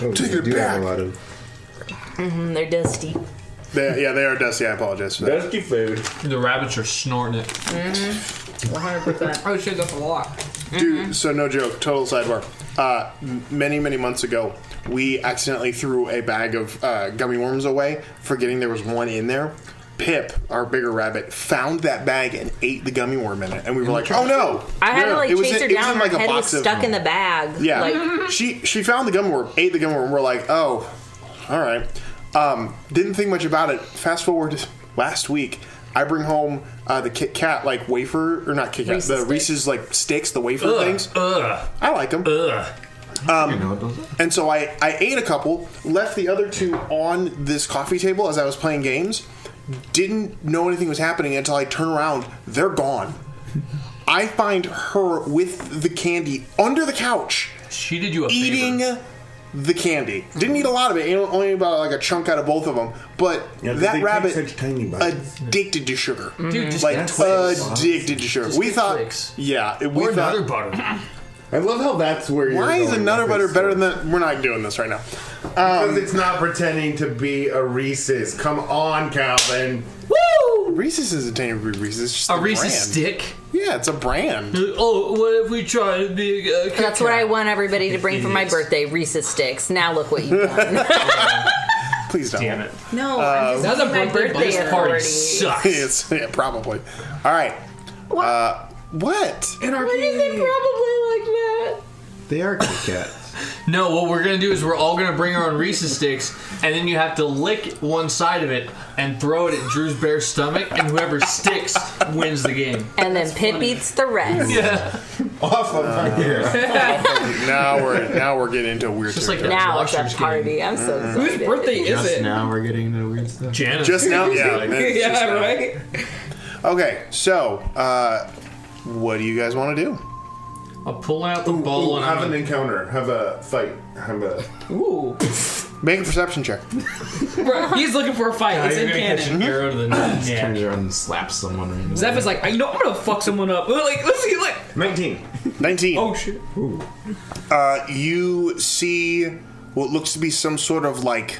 Oh, Take you it do have back. a lot of. They're dusty. They are dusty. I apologize for that. Dusty food. The rabbits are snorting it. 100%. Oh shit, that's a lot. Dude, so no joke, total sidebar. Many months ago, we accidentally threw a bag of gummy worms away, forgetting there was one in there. Pip, our bigger rabbit, found that bag and ate the gummy worm in it, and we were like, "Oh no!" I had to like It was chase in- her it was down. in, Her like, a head was box of- stuck in the bag. Yeah, Like, she found the gummy worm, ate the gummy worm. We're like, "Oh, all right." Didn't think much about it. Fast forward to last week. I bring home the Kit Kat like wafer, or not Kit Kat, Reese's the sticks. Reese's like sticks, the wafer things. I like them. And so I ate a couple, left the other two on this coffee table as I was playing games. Didn't know anything was happening until I turn around. They're gone. I find her with the candy under the couch, She did you a eating favor. the candy. Didn't eat a lot of it. Only about like a chunk out of both of them. But Yeah, that they rabbit take such tiny bites. addicted to sugar. Dude, just Like get addicted to sugar. We get thought, Twix. yeah, we or thought. Nutter butter. I love how that's where you're Why is a going Nutter with Butter this better story. than? We're not doing this right now. Because it's not pretending to be a Reese's. Come on, Calvin. woo! Reese's isn't technically Reese's. It's just A a Reese's brand. stick? Yeah, it's a brand. Oh, what if we try to be a Kit That's what Kat? I want everybody to bring for my birthday, Reese's Sticks. Now look what you've done. Please don't. Damn it. No, I'm just That's a using my birthday birthday This party authority. sucks. Yeah, probably. All right. What? Why is it probably like that? They are Kit Kats. No, what we're gonna do is we're all gonna bring our own Reese's sticks, and then you have to lick one side of it and throw it at Drew's bare stomach, and whoever sticks wins the game. And then Pit beats the rest. Yeah. Off of my ear. Now we're getting into a weird Just like territory. that. Now it's a Washers party. I'm so excited. Whose birthday is Just it? now we're getting into weird stuff. Janice. Just now? Yeah. it's just Yeah, now. right? Okay, so, what do you guys want to do? I'll pull out the bowl and have I'm an gonna... encounter. Have a fight. Have a. Ooh. Make a perception check. Bro, he's looking for a fight. It's You're in gonna catch canon. an arrow to the neck. Yeah. Turns around and slaps someone right in the Zeph is like, you know, I'm gonna fuck someone up. Like, let's see, like. 19. 19. Oh shit. You see what looks to be some sort of like,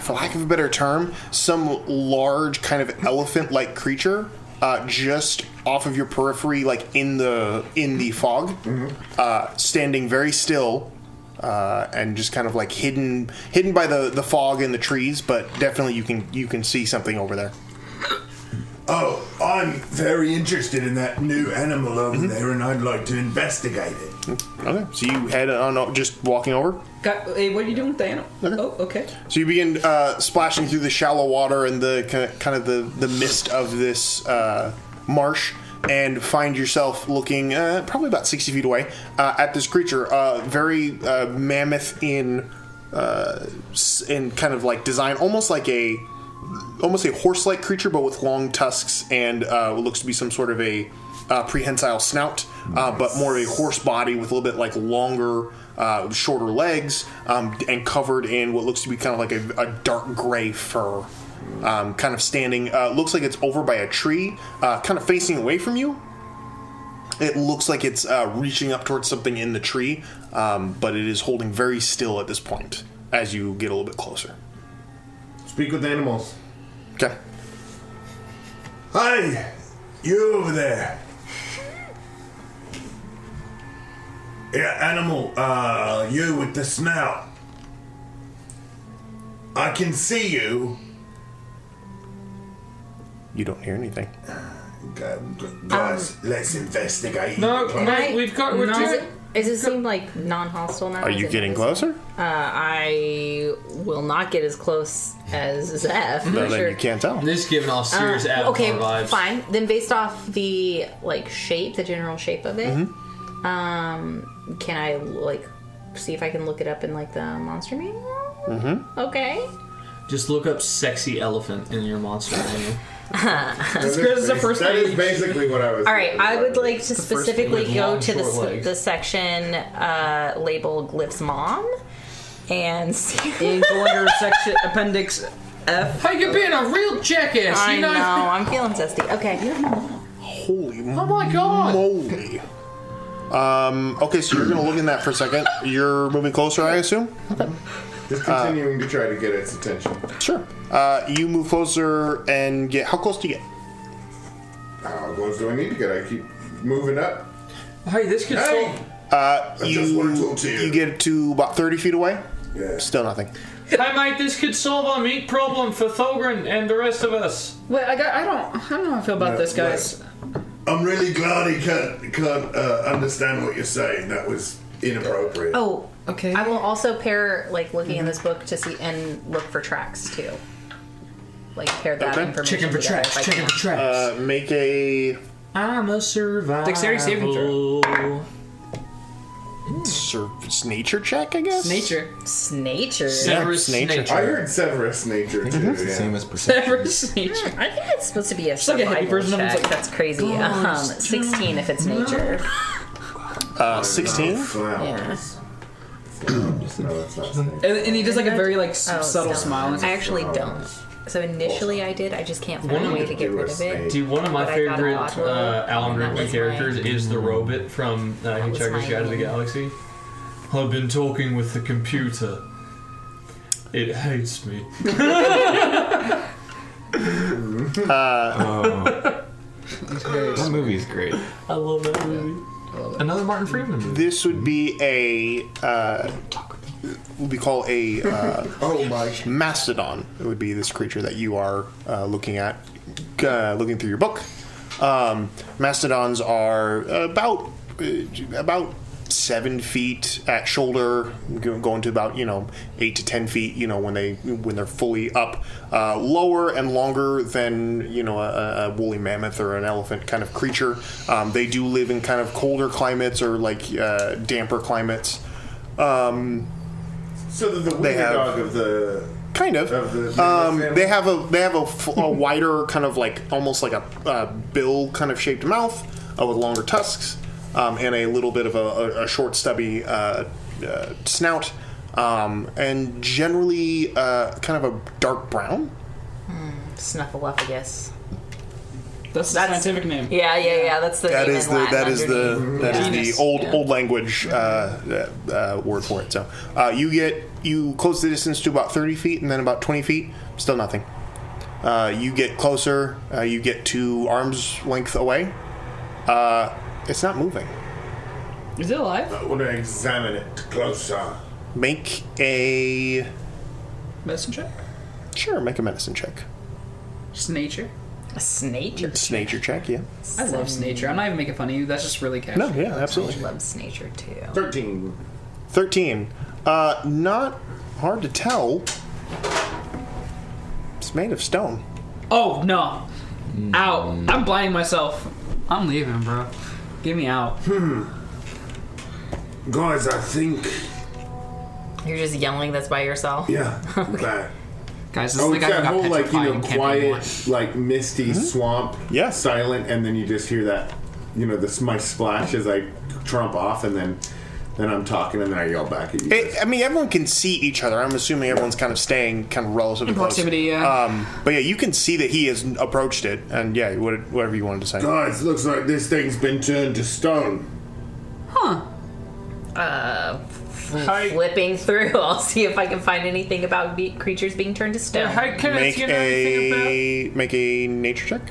for lack of a better term, some large kind of elephant-like creature just off of your periphery, like in the fog, standing very still and just kind of like hidden by the fog and the trees, but definitely you can see something over there. Oh, I'm very interested in that new animal over there, and I'd like to investigate it. Okay, so you head on, just walking over. Hey, what are you doing with the animal? Okay. Oh, okay. So you begin splashing through the shallow water and the kind of the mist of this marsh, and find yourself looking probably about 60 feet away at this creature, very mammoth in kind of like design, almost a horse-like creature, but with long tusks and what looks to be some sort of a prehensile snout, but more of a horse body with a little bit like longer, shorter legs, and covered in what looks to be kind of like a dark gray fur. Kind of standing, looks like it's over by a tree, kind of facing away from you. It looks like it's reaching up towards something in the tree, but it is holding very still at this point as you get a little bit closer. Speak with animals. Okay. Hi, you over there. Yeah, animal, you with the snout. I can see you. You don't hear anything. Guys, let's investigate. No, I- we've got... We're Does it seem like non-hostile now? Are Is you it getting invisible? closer? I will not get as close as Zeph. No, for then sure. you can't tell. This is giving off serious Avatar Okay, vibes. fine. Then based off the like shape, the general shape of it, can I like see if I can look it up in like the monster manual? Mm-hmm. Okay. Just look up sexy elephant in your monster menu. That's good as the first That is page. basically what I was. All right, I would like to specifically with go long, to short legs. the section labeled Glyph's mom and see. And go under section appendix F. Hey, you're being a real jackass. I You know, know. I'm feeling testy. Okay. Holy Oh my god. moly. Okay, so you're going to look in that for a second. You're moving closer, I assume? Just continuing to try to get its attention. Sure. You move closer and get... How close do you get? How close do I need to get? I keep moving up. Hey, this could Hey! solve. I just want to talk to you. You get to about 30 feet away? Yeah. Still nothing. Hey, mate, this could solve our meat problem for Thogren and the rest of us. Wait, I don't know how I feel about this, guys. I'm really glad he can't understand what you're saying. That was inappropriate. Oh, Okay. I will also pair like looking in this book to see and look for tracks too. Like pair that Okay. information. Checking for together if I tracks. Checking can. for tracks. Make a I'm a survivor. Dexterity saving throw. nature check, I guess? Nature. Nature. Severus Yeah, nature. nature. I heard Severus nature too. It's the Yeah. same as perception. Severus nature. I think it's supposed to be a like a hippie survival version of it. It's check. like, That's crazy. 16 if it's nature. 16? Flowers. No, that's not. And he does like a very like subtle still. smile. And I actually don't. So initially I did. I just can't One find a of way the to get rid of it. Dude, one of my But I got a favorite lot of Alan and that Rickman was characters my- is the Robot from was Hitchhiker's my Guide to the name. Galaxy. I've been talking with the computer. It hates me. That movie's great. I love that movie. Another Martin Freeman movie. This would be what we call a mastodon. It would be this creature that you are looking at, looking through your book. Mastodons are about 7 feet at shoulder, going to about 8 to 10 feet. When they're fully up, lower and longer than a woolly mammoth or an elephant kind of creature. They do live in kind of colder climates or like damper climates. So the wiener dog of the kind of. They have a wider kind of like almost like a bill kind of shaped mouth with longer tusks. And a little bit of a short, stubby snout, and generally kind of a dark brown. Snuffleupagus. That's the scientific name. Yeah. That's the name in Latin that is the old language word for it. So you close the distance to about 30 feet, and then about 20 feet, still nothing. You get closer. You get to arm's length away. It's not moving. Is it alive? I want to examine it closer. Make a... Medicine check? Sure, make a medicine check. Just nature? A snake? It's nature check, yeah. I love nature. I'm not even making fun of you. That's just really casual. No, yeah, absolutely. Loves nature too. 13. 13. Not hard to tell. It's made of stone. Oh, no. Out. I'm blinding myself. I'm leaving, bro. Get me out. Guys, I think... You're just yelling this by yourself? Yeah. That. Guys, this is the it's guy who that got whole petrified and can't be born. quiet, misty swamp. Yeah. Silent, and then you just hear that, my splash as I trump off, and then I'm talking, and then I yell back at you. Everyone can see each other. I'm assuming everyone's kind of staying kind of relatively In proximity, close. yeah. But yeah, you can see that he has approached it, and yeah, whatever you wanted to say. Guys, looks like this thing's been turned to stone. Huh. Flipping through, I'll see if I can find anything about creatures being turned to stone. Make a nature check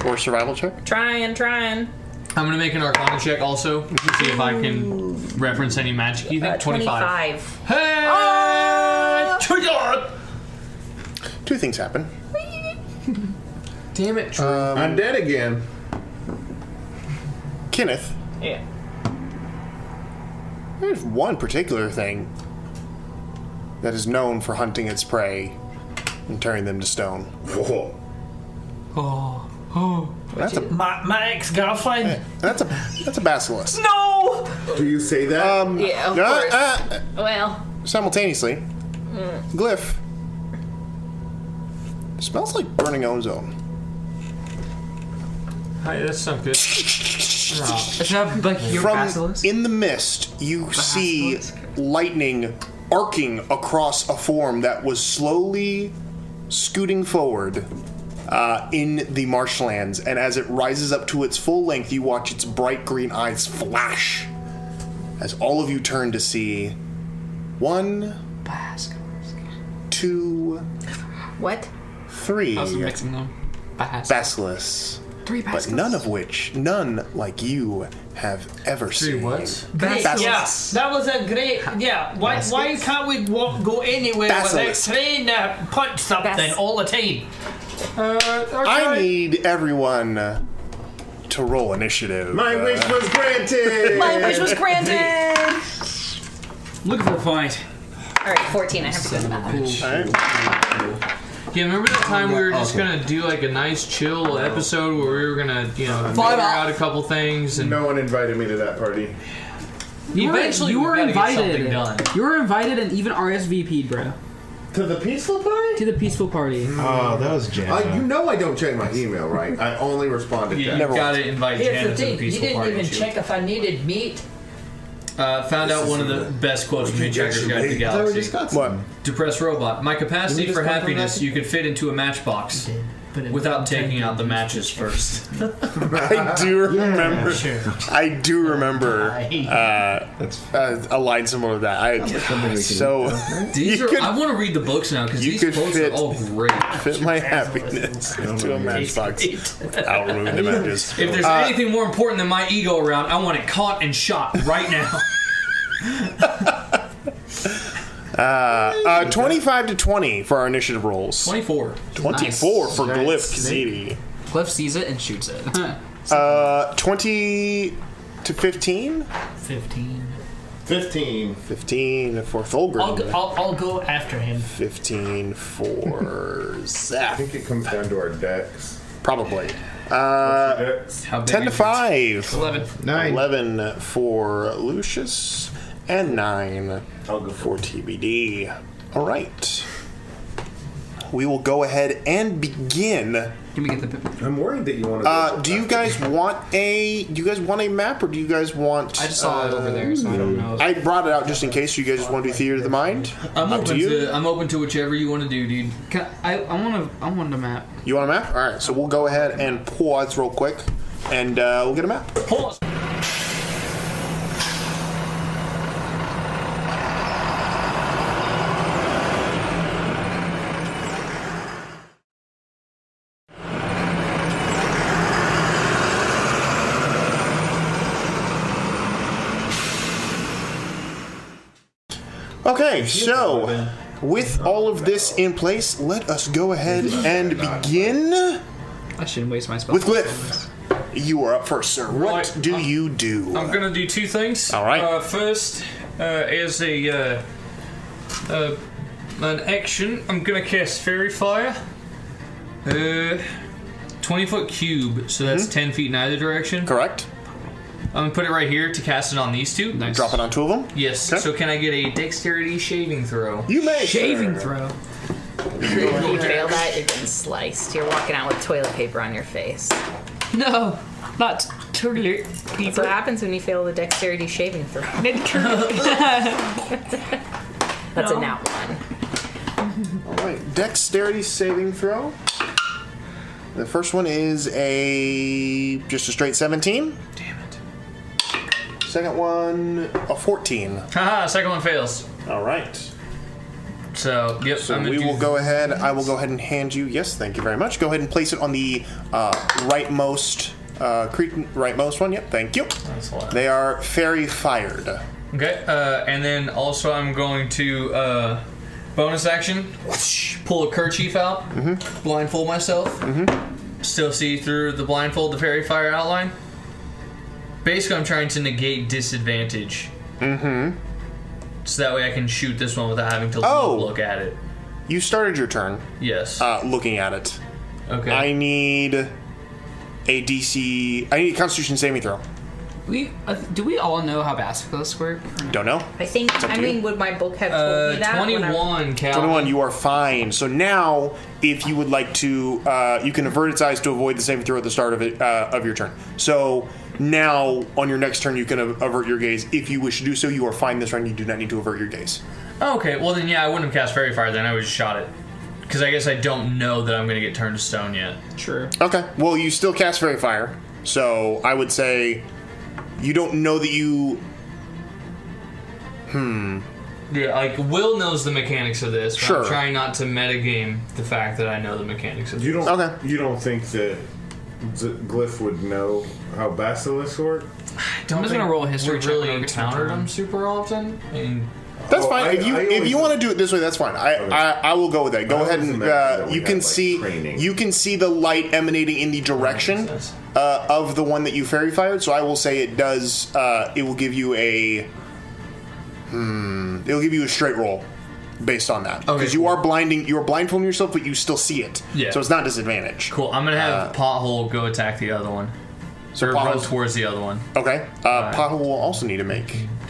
or survival check. Trying. I'm gonna make an Arcana check also to see if I can reference any magic. You think 25? Hey! Two things happen. Damn it! True. I'm dead again. Kenneth, Yeah. there's one particular thing that is known for hunting its prey and turning them to stone. Whoa. That's a My ex-girlfriend. that's a basilisk. No! Do you say that? Yeah, of course. Well, Simultaneously, Glyph smells like burning ozone. Hi, that's not good. It's not like your From basilisk? in the mist, you see lightning arcing across a form that was slowly scooting forward in the marshlands, and as it rises up to its full length, you watch its bright green eyes flash as all of you turn to see 1, 2, what? 3 I was mixing them. basilisks. 3 But basilisks. none like you have ever seen. What? Basilisks. Yeah, that was a great. Yeah, why can't we go anywhere Basilisk. without trying to punch something all the time? I need everyone to roll initiative. My wish was granted! My wish was granted! Look for a fight. Alright, 14. I have to go to that. Alright. Yeah, remember that time we were just gonna do like a nice chill episode where we were gonna, figure out a couple things and No one invited me to that party. eventually you were we gotta get invited. something done. You were invited and even RSVP'd, bro. To the peaceful party? To the peaceful party. Oh, that was jam. You know I don't check my email, right? I only respond to You text. gotta invite Here's Jana the to the thing, you peaceful didn't party. even too. check if I needed meat. Found out one of the best quotes from Hitchhiker's Guide to the I thought we Galaxy. just got some. What? Depressed robot. My capacity Didn't we for just come from happiness that? you could fit into a matchbox. Without taking out the matches first. I do remember. Sure. I do remember a line similar to that. I want to read the books now because these quotes are all great. Fit my happiness into a matchbox. I'll remove the matches. If there's anything more important than my ego around, I want it caught and shot right now. 25 to 20 for our initiative rolls. 24. 24 for Glyph Kazidi. Cliff sees it and shoots it. 20 to 15? 15. 15. 15 for Thulgrim. I'll go after him. 15 for I Zeph. think it comes down to our decks. Probably. Decks. How big 10 to is it? 5. 11. 9. 11 for Lucius. And 9 I'll go for TBD. All right. We will go ahead and begin. Let me get the. I'm worried that you want to. Do you guys want a map, or do you guys want? I just saw it over there, so I don't know. I brought it out just in case you guys just want to do theater of the mind. I'm Up to you. open to whichever you want to do, dude. I want a map. You want a map? All right. So we'll go ahead and pause real quick, and we'll get a map. Pause. Okay, so with all of this in place, let us go ahead and begin I shouldn't waste my spell. with Glyph. You are up first, sir. What Right. do you do? I'm gonna do two things. All right. First, as an action, I'm gonna cast Fairy Fire. 20-foot cube, so that's 10 feet in either direction. Correct. I'm gonna put it right here to cast it on these two. Nice. Drop it on two of them. Yes. Okay. So can I get a dexterity shaving throw? You may. Shaving sir. throw. If you fail that, you're getting sliced. You're walking out with toilet paper on your face. No, not toilet That's paper. what happens when you fail the dexterity shaving throw. That's a nat one. All right. Dexterity saving throw. The first one is just a straight 17. Damn it. Second one, a 14. Haha, second one fails. All right. So, yep. So I'm gonna we do will go ahead. I will go ahead and hand you. Yes, thank you very much. Go ahead and place it on the rightmost one. Yep, thank you. That's a lot. They are fairy fired. Okay, and then also I'm going to bonus action, whoosh, pull a kerchief out, blindfold myself, still see through the blindfold the fairy fire outline. Basically, I'm trying to negate disadvantage. So that way I can shoot this one without having to look at it. You started your turn Yes. looking at it. Okay. I need a Constitution saving throw. Do we all know how basketballs work? Don't know. I think, up to you. would my book have told me that? when I- 21, Cal. 21, you are fine. So now, if you would like to, you can avert its eyes to avoid the saving throw at the start of your turn. So now, on your next turn, you can avert your gaze. If you wish to do so, you are fine this round. You do not need to avert your gaze. Okay, well then, yeah, I wouldn't have cast Fairy Fire then. I would just shot it. Because I guess I don't know that I'm going to get turned to stone yet. True. Okay. Well, you still cast Fairy Fire. So I would say you don't know that you... Yeah, like, Will knows the mechanics of this, but Sure. I'm trying not to metagame the fact that I know the mechanics of this. You don't. Okay. You don't think that Glyph would know how basilisks work? I'm just gonna roll a history we've check really when I get to my encountered turn. them super often. I mean, That's Oh, fine. I If you always- want to do it this way, that's fine. I will go with that. Go I ahead always and imagine that we you had, can like, see training. you can see the light emanating in the direction sense. of the one that you fairy fired. So I will say it does. It will give you a. It'll give you a straight roll based on that because Okay, you cool. are blinding. You are blindfolding yourself, but you still see it. Yeah. So it's not disadvantage. cool. I'm going to have Pothole go attack the other one. So Or run Pothole's- towards the other one. Okay. Pothole will also need to make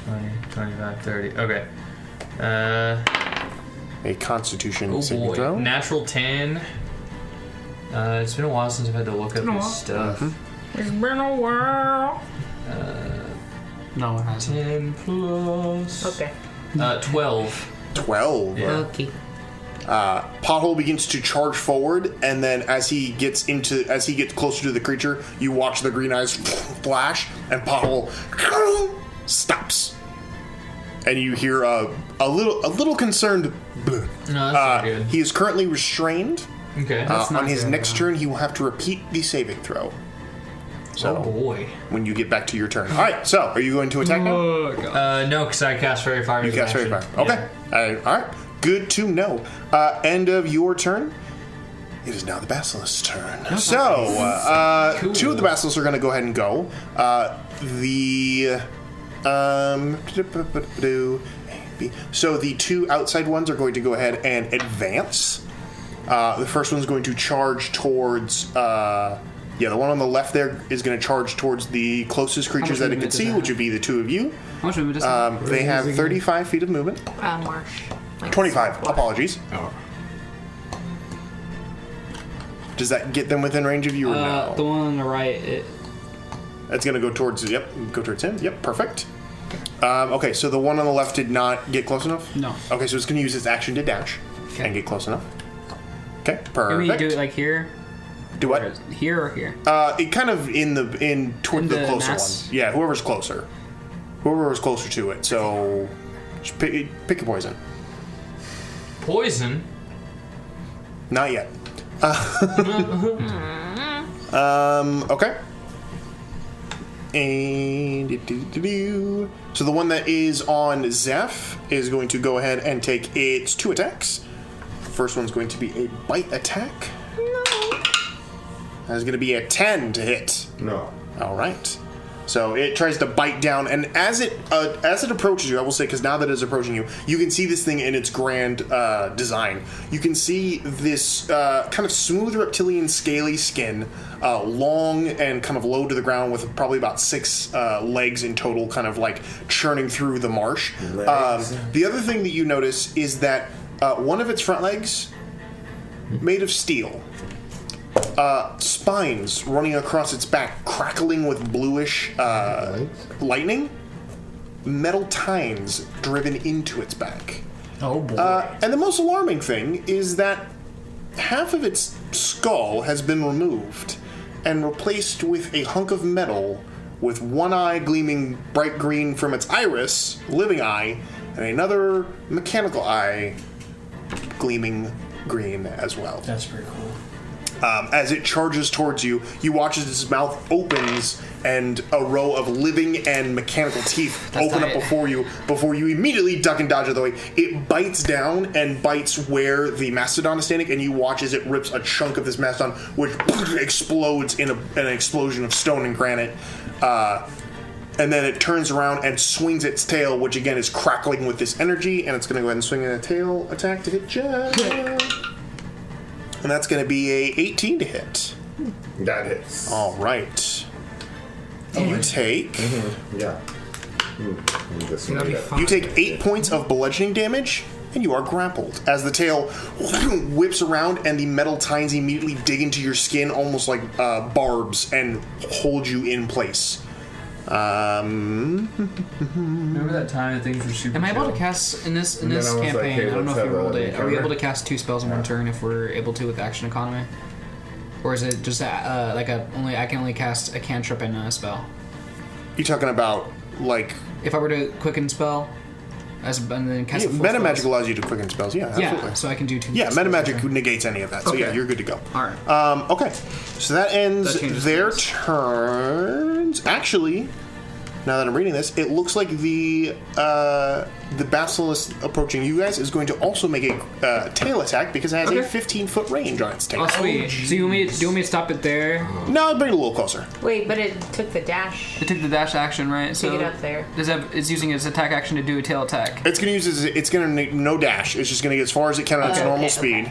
20, 25, 30. Okay. a Constitution Oh saving boy. throw. Natural 10. It's been a while since I've had to look up this stuff. It's been a while. No, it hasn't. 10 plus. Okay. 12. 12. Yeah. Okay. Pothole begins to charge forward, and then as he gets closer to the creature, you watch the green eyes flash, and Pothole stops, and you hear a little concerned. No, that's not good. He is currently restrained. Okay. On his next turn, he will have to repeat the saving throw. So, oh boy. When you get back to your turn. All right. So, are you going to attack now? No, because I cast Fairy Fire. You cast Fairy Fire. Okay. Yeah. All right. Good to know. End of your turn. It is now the Basilisk's turn. So, cool. 2 of the Basilisks are going to go ahead and go. So the 2 outside ones are going to go ahead and advance. The first one's going to charge towards. The one on the left there is going to charge towards the closest creatures that it can see, which would be the 2 of you. How much movement does that? They have 35 feet of movement. Marsh. 25. Apologies. Oh. Does that get them within range of you or no? The one on the right. That's going to go towards. Yep. Go towards him. Yep. Perfect. Okay. So the one on the left did not get close enough. No. Okay. So it's going to use its action to dash and get close enough. Okay. Perfect. Can we do it like here? Do what? Here or here? It kind of toward the closer mass? one. Yeah, whoever's closer. Whoever was closer to it. So, just pick a poison. Poison? Not yet. Okay. And so the one that is on Zeph is going to go ahead and take its 2 attacks. First one's going to be a bite attack. That's going to be a 10 to hit. No. All right. So it tries to bite down, and as it approaches you, I will say, because now that it's approaching you, you can see this thing in its grand design. You can see this kind of smooth reptilian scaly skin, long and kind of low to the ground, with probably about 6 legs in total, kind of like churning through the marsh. The other thing that you notice is that one of its front legs, made of steel. Spines running across its back, crackling with bluish lightning. Metal tines driven into its back. Oh boy. And the most alarming thing is that half of its skull has been removed and replaced with a hunk of metal with one eye gleaming bright green from its iris, living eye, and another mechanical eye gleaming green as well. That's pretty cool. As it charges towards you, you watch as its mouth opens and a row of living and mechanical teeth open up before you immediately duck and dodge out of the way. It bites down and bites where the mastodon is standing, and you watch as it rips a chunk of this mastodon, which explodes in an explosion of stone and granite. And then it turns around and swings its tail, which again is crackling with this energy, and it's going to go ahead and swing in a tail attack to hit you. And that's going to be a 18 to hit. That hits. All right. You take... Yeah. You take 8 points of bludgeoning damage, and you are grappled. As the tail whips around and the metal tines immediately dig into your skin almost like barbs and hold you in place. Remember that time that things were super Am I able chill? to cast in this then I was like, campaign? hey, I don't know let's if you have rolled a it. Are we encounter? able to cast 2 spells in one turn if we're able to with action economy, or is it just I can only cast a cantrip and a spell? You talking about, like... If I were to quicken spell, and then cast the full meta magic spells? allows you to quicken spells, yeah, absolutely. Yeah, so I can do 2. Yeah, spells meta per magic turn. negates any of that, so yeah, Okay. you're good to go. All right. Okay, so that ends That changes their things. turns. Actually, now that I'm reading this, it looks like the basilisk approaching you guys is going to also make a tail attack because it has a 15-foot range on its tail. Oh, sweet. So do you want me to stop it there? No, bring it a little closer. Wait, but it took the dash It took the dash action, right? to So get up there. it's using its attack action to do a tail attack. It's going to use no dash. It's just going to get as far as it can on its normal speed.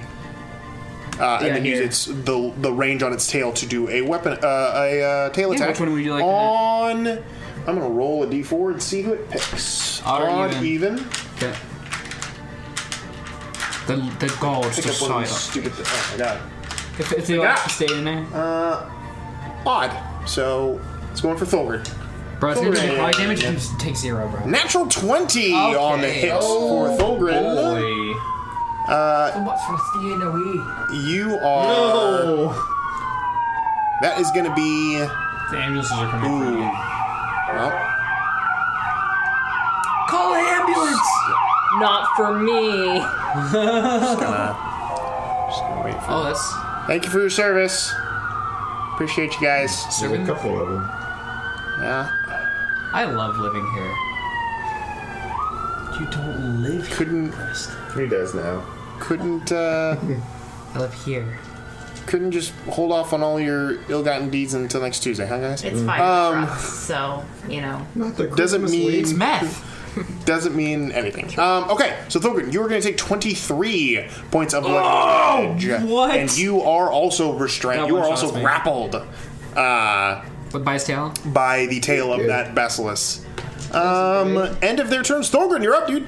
And then here. use the range on its tail to do a tail attack. which one would you like to on? I'm gonna roll a d4 and see who it picks. Odd or Odd, even? even. Okay. The gauge, Pick the up one of these side. stupid. Oh my god. If they like to stay in there. Odd. So it's going for Thulgrid. Bro, it's gonna do Thulgrid. high damage, you can just take 0, bro. Natural 20 on the Okay. hit for Thulgrid. Boy. So much for staying away. You are. No. That is going to be. The ambulances are coming for you. Well, Call an ambulance! Not for me. just gonna wait for. Oh, that's Thank you for your service. Appreciate you guys. There's a couple of them. Yeah. I love living here. You don't live here. Couldn't. He does now. Couldn't. I live here. Couldn't just hold off on all your ill-gotten deeds until next Tuesday, huh, guys? It's fire trucks, so, you know. Not the Doesn't Christmas mean- week. It's meth. Doesn't mean anything. Okay, so Thorgrim, you are going to take 23 points of damage. what? And you are also restrained. That You are one-shots also me. grappled With by his tail. by the tail of that basilisk. End of their turns. Thorgrim, you're up, dude.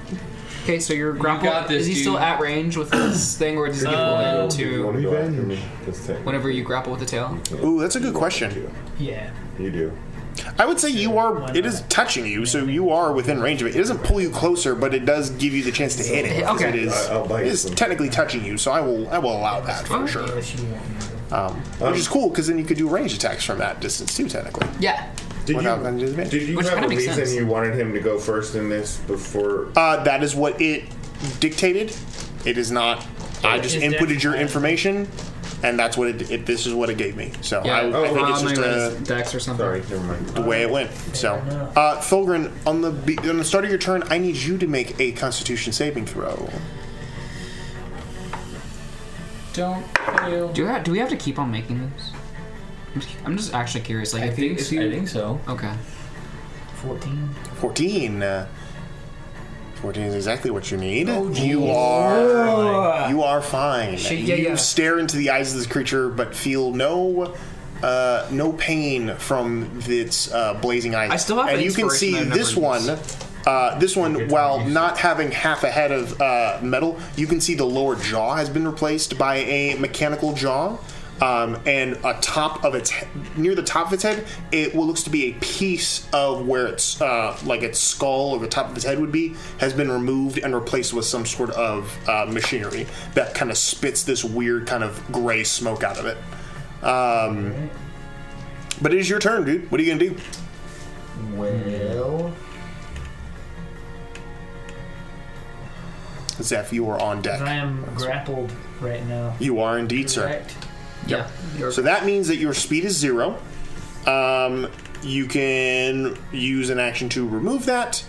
Okay, so you're grappled. got this, Is he dude. still at range with this thing, or does he get pulled You want into to go after me? Just take- whenever you grapple with the tail? Ooh, that's a good question. Yeah. You do. I would say you are. It is touching you, so you are within range of it. It doesn't pull you closer, but it does give you the chance to hit it. because Okay. It is, I'll bite it is some. technically touching you, so I will allow that for sure. Unless you want me to. Which is cool because then you could do range attacks from that distance too, technically. Yeah. Did Without having to admit. you Which have kinda a makes reason sense. you wanted him to go first in this before? That is what it dictated. It is not. I just His inputted dex your plan. information, and that's what it. This is what it gave me. So Yeah. I think it's just Dex or something. Sorry, never mind. the way it went. So, Thulgrin, on the start of your turn, I need you to make a Constitution saving throw. Don't fail. Do we have to keep on making this? I'm just actually curious. Like, I if you, think so. Okay. 14. 14. 14 is exactly what you need. Oh, You are fine. Yeah, you yeah. stare into the eyes of this creature, but feel no pain from its blazing eyes. I still have and an you can see inspiration I've this never one. This one, while not having half a head of metal, you can see the lower jaw has been replaced by a mechanical jaw. And near the top of its head, what looks to be a piece of where its like its skull or the top of its head would be, has been removed and replaced with some sort of machinery that kind of spits this weird kind of gray smoke out of it. But it is your turn, dude. What are you gonna do? Well, Zeph, you are on deck. I am grappled right now. You are indeed, sir. Correct. Yeah. So that means that your speed is 0. You can use an action to remove that.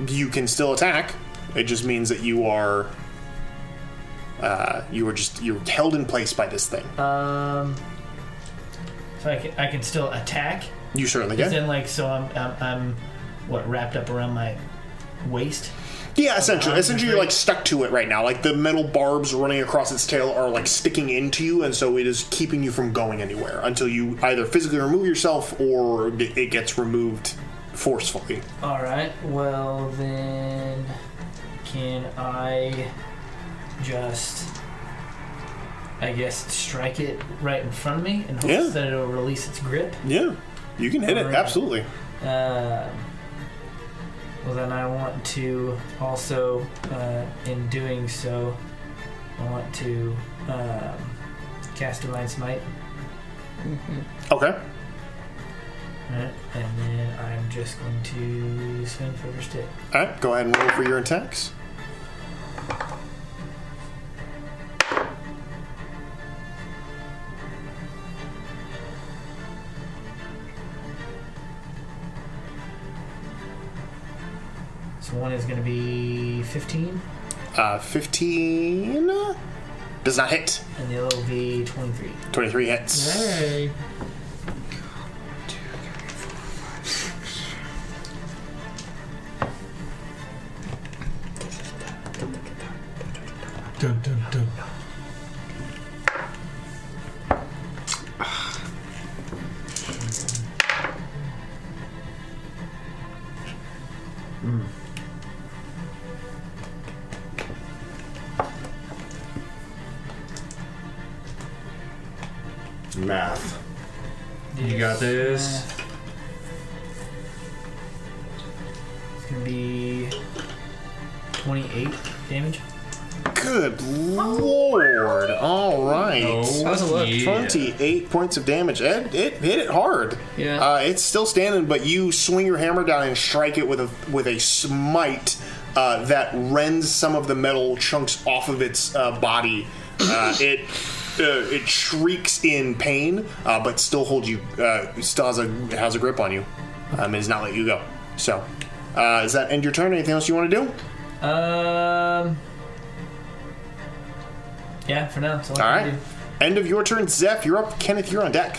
You can still attack. It just means that you are you're held in place by this thing. So I can still attack. You certainly Is can. in like so I'm what wrapped up around my waist. Yeah, essentially you're like stuck to it right now. Like the metal barbs running across its tail are like sticking into you, and so it is keeping you from going anywhere until you either physically remove yourself or it gets removed forcefully. All right. Well then, can I just, I guess, strike it right in front of me and hope Yeah. that it'll release its grip? Yeah, you can hit it, Alright. absolutely. Well, then I want to also, in doing so, I want to cast Divine Smite. Okay. Right? And then I'm just going to swing for first hit. Alright, go ahead and roll for your attacks. So one is going to be 15, 15 does not hit. and the other will be 23. 23 hits. Hey. Dun, dun, dun. Math. You got this. It's going to be 28 damage. Good lord. All right. That was a look. 28 points of damage. It hit it hard. Yeah. It's still standing, but you swing your hammer down and strike it with a smite that rends some of the metal chunks off of its body. It shrieks in pain, but still holds you. Still has a grip on you. It does not let you go. So, does that end your turn? Anything else you want to do? Yeah, for now. That's all All I right. can do. End of your turn, Zeph. You're up. Kenneth, you're on deck.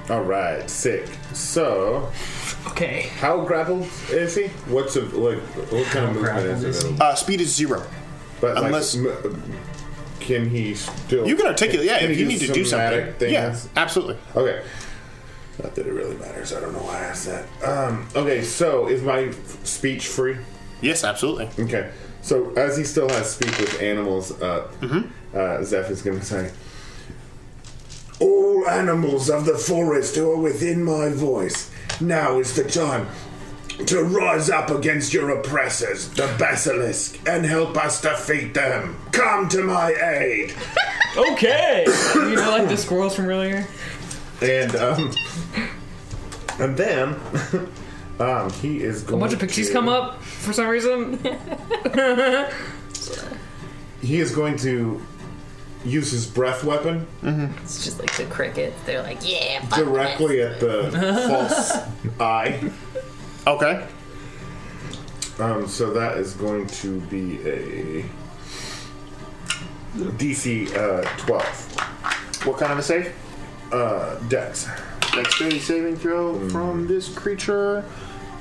All right, sick. So, Okay. how grappled is he? What kind of movement is it? Speed is 0. But unless- can he still? You can articulate. Yeah, can if he you need to do something. somatic things? Yeah, absolutely. Okay. Not that it really matters. I don't know why I asked that. Okay, so is my speech free? Yes, absolutely. Okay. So as he still has speak with animals, Zeph is going to say, "All animals of the forest who are within my voice, now is the time to rise up against your oppressors, the basilisk, and help us defeat them. Come to my aid." Okay. You know, like the squirrels from earlier. And then he is going. A bunch of pixies to- come up for some reason. He is going to use his breath weapon It's just like the crickets. They're like, yeah, fuck directly at the false eye. Okay. So that is going to be a DC 12. What kind of a save? Dex. Dexterity saving throw from this creature.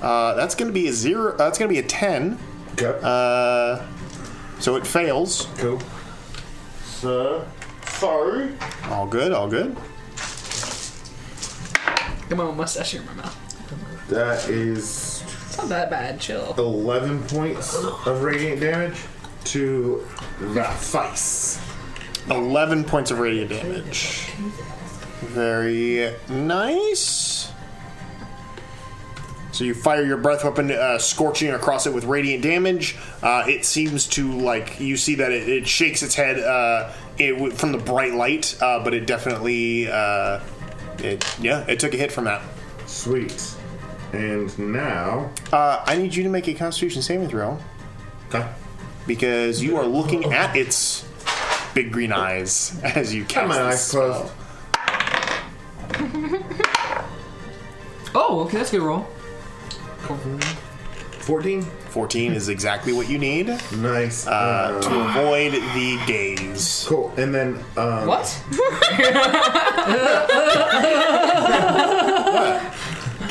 That's going to be a 0. That's going to be a 10. Okay. So it fails. Cool. So, sorry. All good. All good. Come on, mustache in my mouth. That is It's not that bad. Chill. 11 points of radiant damage to the face. 11 points of radiant damage. Very nice. So you fire your breath weapon, scorching across it with radiant damage. It seems to, like, you see that it shakes its head from the bright light, but it definitely, it took a hit from that. Sweet. And now... I need you to make a Constitution saving throw. Okay. Because you are looking at its big green eyes as you cast my this eyes spell. closed. Oh, okay, that's a good roll. 14? 14 is exactly what you need to Nice. avoid the gaze. Cool. And then... What?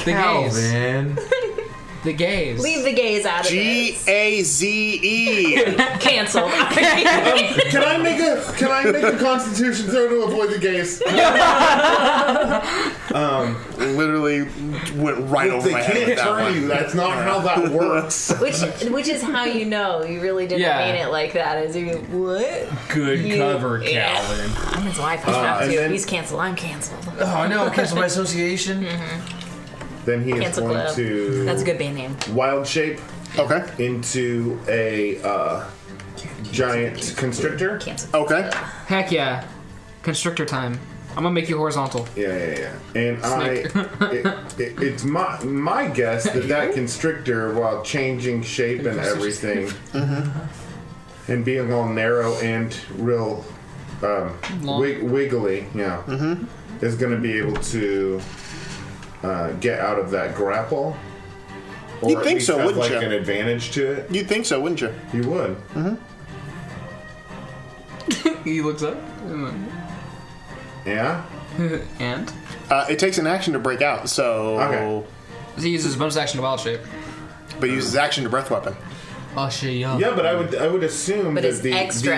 The gaze. Man. The gaze. Leave the gays out of this. Gaze. Canceled. Can I make a Constitution throw to avoid the gaze? Literally went right over They my head can't with that turn one. you. That's not how that works. Which is how you know you really didn't Yeah. mean it like that. Is you what? Good cover, Yeah. Calvin. I'm his wife. He's out and too. then- He's canceled. I'm canceled. Oh no, cancel by association. Then he is Cancel going club. to That's a good band name. wild shape Okay. into a giant constrictor. Cancel. Okay. Heck yeah. Constrictor time. I'm gonna make you horizontal. Yeah. And Snake. it's my guess that constrictor, while changing shape and everything, and being all narrow and real wiggly, is going to be able to get out of that grapple. Or You'd at think least so, have, wouldn't like you? an advantage to it. You'd think so, wouldn't you? You would. He looks up. Yeah. And? It takes an action to break out, so. Okay. He uses bonus action to wild shape. But he uses action to breath weapon. Oh shit, yeah. Yeah, but I would assume But that it's the extra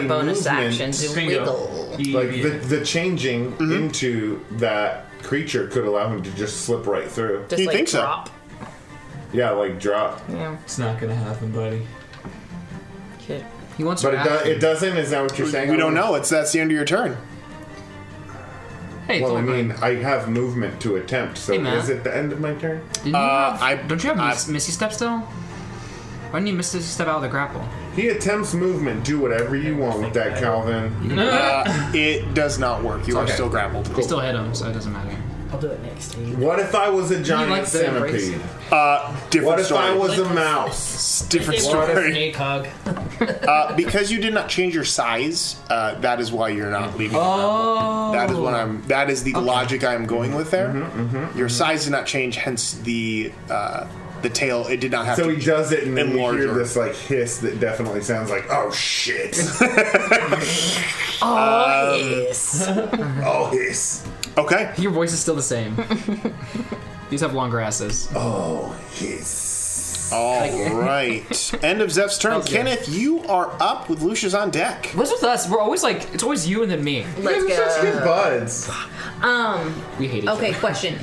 the bonus movement, action to Bingo. wiggle. like the changing into that creature could allow him to just slip right through. Just You like think so? drop. Yeah, like drop. Yeah. It's not gonna happen, buddy. Shit. He wants But your action. it doesn't. Is that what you're saying? We don't know. That's the end of your turn. Hey, Well, I Thornton. mean, I have movement to attempt. So Hey, man. is it the end of my turn? Didn't you have, don't you have I- Missy Step still? Why didn't you miss a step out of the grapple? He attempts movement. Do whatever you want with that, Calvin. It does not work. You are Okay. still grappled. You still hit him, so it doesn't matter. I'll do it next time. What if I was a giant like the embrace? centipede? Different What if story. I was a mouse? Different What a story. snake hug. Because you did not change your size, that is why you're not leaving. Oh. That is what I'm. That is the logic I'm going with there. Your size did not change, hence the tail. It did not have So to. he does it, and then you enlarge hear her. this like hiss that definitely sounds like, "Oh shit!" Oh, yes. Oh hiss! Okay. Your voice is still the same. These have longer S's. Oh hiss! All right. End of Zeph's turn. Okay. Kenneth, you are up with Lucius on deck. What's with us? We're always like, it's always you and then me. Let's You're such good go. buds. We hate each other. Okay, question.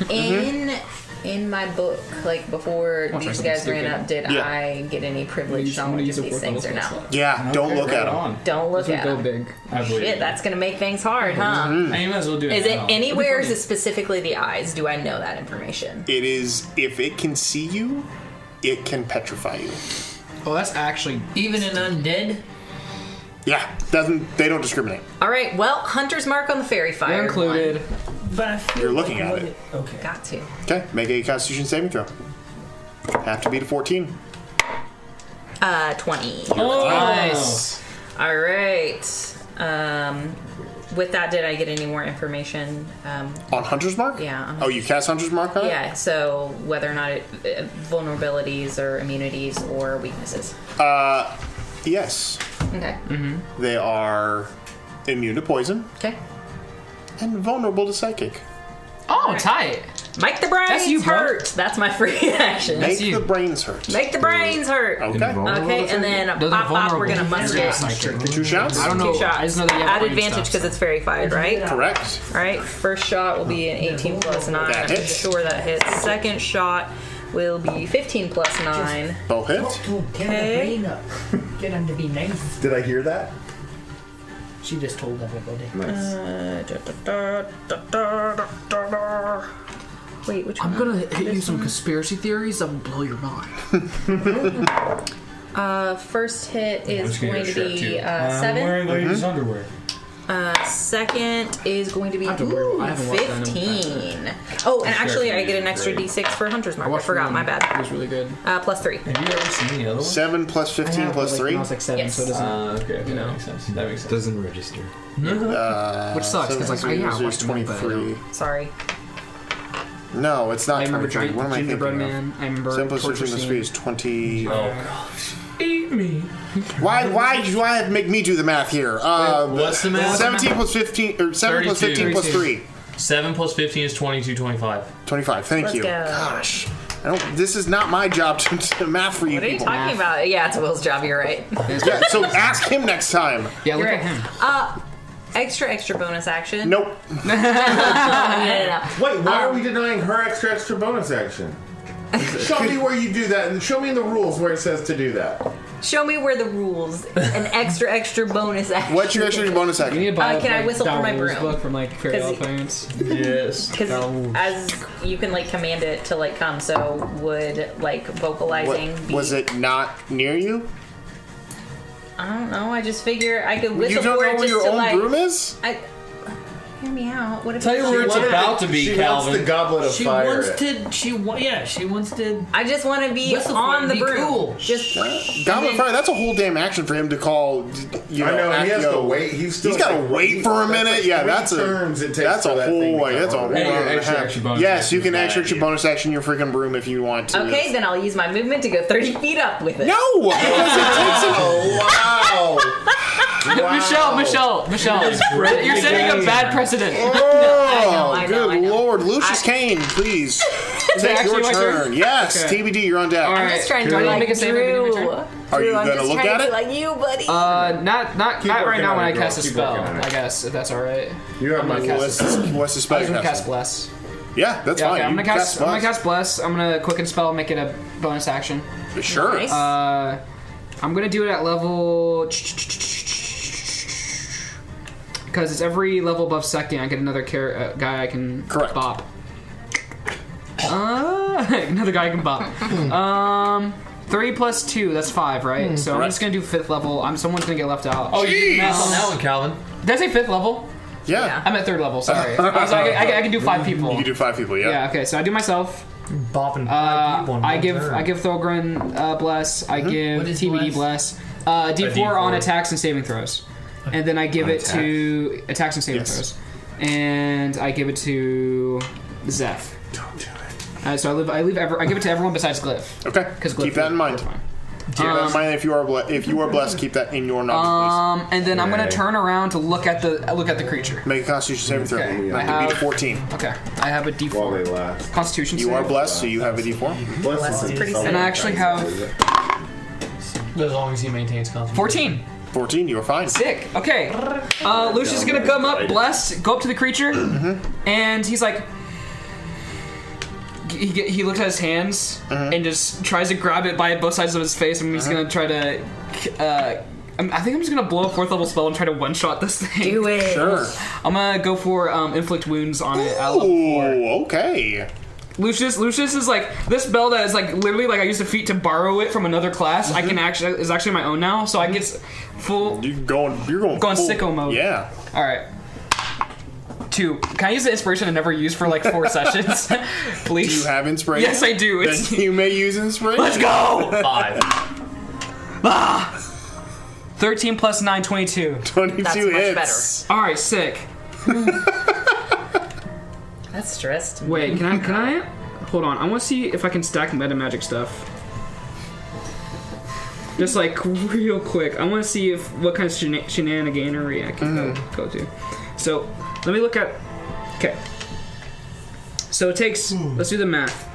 In my book, like before I'll try these something guys ran stupid. up, did Yeah. I get any privileged I'm gonna knowledge use of a these things or no? Yeah. Don't look at him. Don't look This at would go them. big. I believe Shit, it. that's gonna make things hard, huh? I mean, you might as well do it Is it now. anywhere? Is it specifically the eyes? Do I know that information? It is. If it can see you, it can petrify you. Oh, that's actually. Even an undead? Yeah. They don't discriminate. All right. Well, Hunter's Mark on the fairy fire. You're included. But I feel You're looking like at what it. Okay. Got to. Okay. Make a Constitution saving throw. Have to beat a 14. 20. Oh, Nice. All right. With that, did I get any more information? On Hunter's Mark? Yeah. Oh, you cast Hunter's Mark on it? Yeah. So whether or not vulnerabilities or immunities or weaknesses. Yes. Okay. They are immune to poison Okay. and vulnerable to psychic. Oh, tight. Make the brains That's you, bro. hurt. That's my free action. Make you. the brains hurt. Make the brains hurt. Okay. Okay, and then Those are pop, we're gonna vulnerable. musket. 2 shots? I don't know. Two shots. I just know that you have At brain advantage stuff, because it's fairy fired, right? Correct. All right. First shot will be an 18 plus 9. That I'm hits. sure that hits. Second shot will be 15 plus 9. Both hit. Okay. Get him to be nice. Did I hear that? She just told everybody. Nice. Wait, which I'm one? gonna hit you some conspiracy theories that will blow your mind. First hit is just gonna going get to a shirt, be too. I'm 7. wearing ladies' underwear. Second is going to be have to worry about- I haven't watched that in a 15. Oh, and actually, I get an extra d6 for Hunter's Mark. I forgot, my It bad. was really good. Plus 3. Have you ever seen the other one? 7 plus 15 plus Like, 3. when I was like 7, Yes. so it doesn't. Okay, You know. that makes sense. That makes sense. Doesn't register. Which sucks because like, yeah, I there's watched the movie, but I don't- 23. Sorry. No, it's not I remember 23. What am I thinking Gingerbread of? Man. I remember 7 plus Torture 15 plus Scene. 3 is 20. Oh, eat me. Why do I have to make me do the math here? What's the math? 17 plus 15, or 7 plus 32. 15 plus 3. 7 plus 15 is 22, 25. 25. Thank Let's you. go. Gosh. This is not my job to math for you What are you people. talking about? Yeah, it's Will's job, you're right. Yeah, so ask him next time. Yeah, look You're at right. him. Extra bonus action. Nope. No. Wait, why are we denying her extra bonus action? Show me where you do that, and show me in the rules where it says to do that. Show me where the rules. An extra bonus action. What's your extra bonus You action? need to buy can I whistle for my rules broom? book from like Fairy 'Cause Tale Parents. Yes. Because as you can like command it to like come, so would like vocalizing be? Was it not near you? I don't know. I just figure I could You whistle don't for know it where just your to own like. broom is? Hear me out. What if Tell you where it's wanted about to be, She Calvin. wants the goblet of She fire. wants to. She wants to. I just want to be Whistle for on it, the be broom. cool. Just Goblet of Fire, that's a whole damn action for him to call, you know, I know, and he has to Accio. wait. He's still He's got to like, wait for a that's minute. like Yeah, 3 that's turns it takes that's for a that thing to whole come that's a over. whole Hey, round and a extra half. bonus Yes, action you can is a bad extra idea. bonus action your freaking broom if you want to. okay. Then I'll use my movement to go 30 feet up with it. No, because it takes him. Oh, wow. Michelle, you're setting a bad precedent. Oh, I know, good I know. lord, Lucius Kane, please take actually your my turn? turn. Yes, Okay. TBD, you're on deck. All I'm right. just trying Do to I be need to like make a save at the Drew. beginning of my turn? Are you Drew, I'm gonna just look trying at to it? be like you, buddy. Not working right now on when it, I girl. cast a Keep spell. working on it. I guess if that's all right. You have my What's the spell I was you're gonna cast casting? Bless. Yeah, that's Yeah, fine. okay, I'm You gonna cast Bless. Bless. I'm gonna quicken spell, make it a bonus action. Sure. Nice. I'm gonna do it at level because it's every level above second. I get another guy I can Correct. bop. Another guy I can bop. 3 plus 2, that's 5, right? So I'm just gonna do 5th level. Someone's gonna get left out. Oh, you did the math on that one, Calvin. Did I say 5th level? Yeah. I'm at 3rd level, sorry. I can do 5 people. You can do 5 people, yeah. Yeah, okay, so I do myself. Bopping 5 people. I give Thorgrin bless. I give What is TBD bless. D4 on attacks and saving throws. And then I give it to attacks and saving throws. And I give it to Zeph. Don't do it. So I give it to everyone besides Glyph. Okay. Keep that in mind. Keep that in mind. If you are blessed, keep that in your knowledge, please. And then I'm gonna turn around to look at the creature. Make a Constitution saving throw. Okay. I have beat a 14. Okay. I have a D4. While they last. Constitution. You are save. blessed, so you have a D4. Bless is pretty And I actually have As long as he maintains concentration. 14. 14. You are fine. Sick. Okay. Lucius is gonna come up, blessed, go up to the creature, and he's like. He looks at his hands and just tries to grab it by both sides of his face, and he's gonna try to. I think I'm just gonna blow a 4th level spell and try to one-shot this thing. Do it. Sure. I'm gonna go for inflict wounds on it at level 4. Oh, okay. Lucius is like this spell that is like literally like I used a feat to borrow it from another class. I can actually is actually my own now, so I get full. You're going full sicko mode. Yeah. All right. 2. Can I use the inspiration I never used for like 4 sessions? Please. Do you have inspiration? Yes, I do. Then you may use inspiration. Let's go. 5. 13 plus 9, 22. 22 That's much hits. All right, sick. That's stressed. Wait, can I? Hold on. I want to see if I can stack meta magic stuff. Just like real quick. I want to see what kind of shenaniganery I can go to. So let me look at. Okay. So it takes. Let's do the math.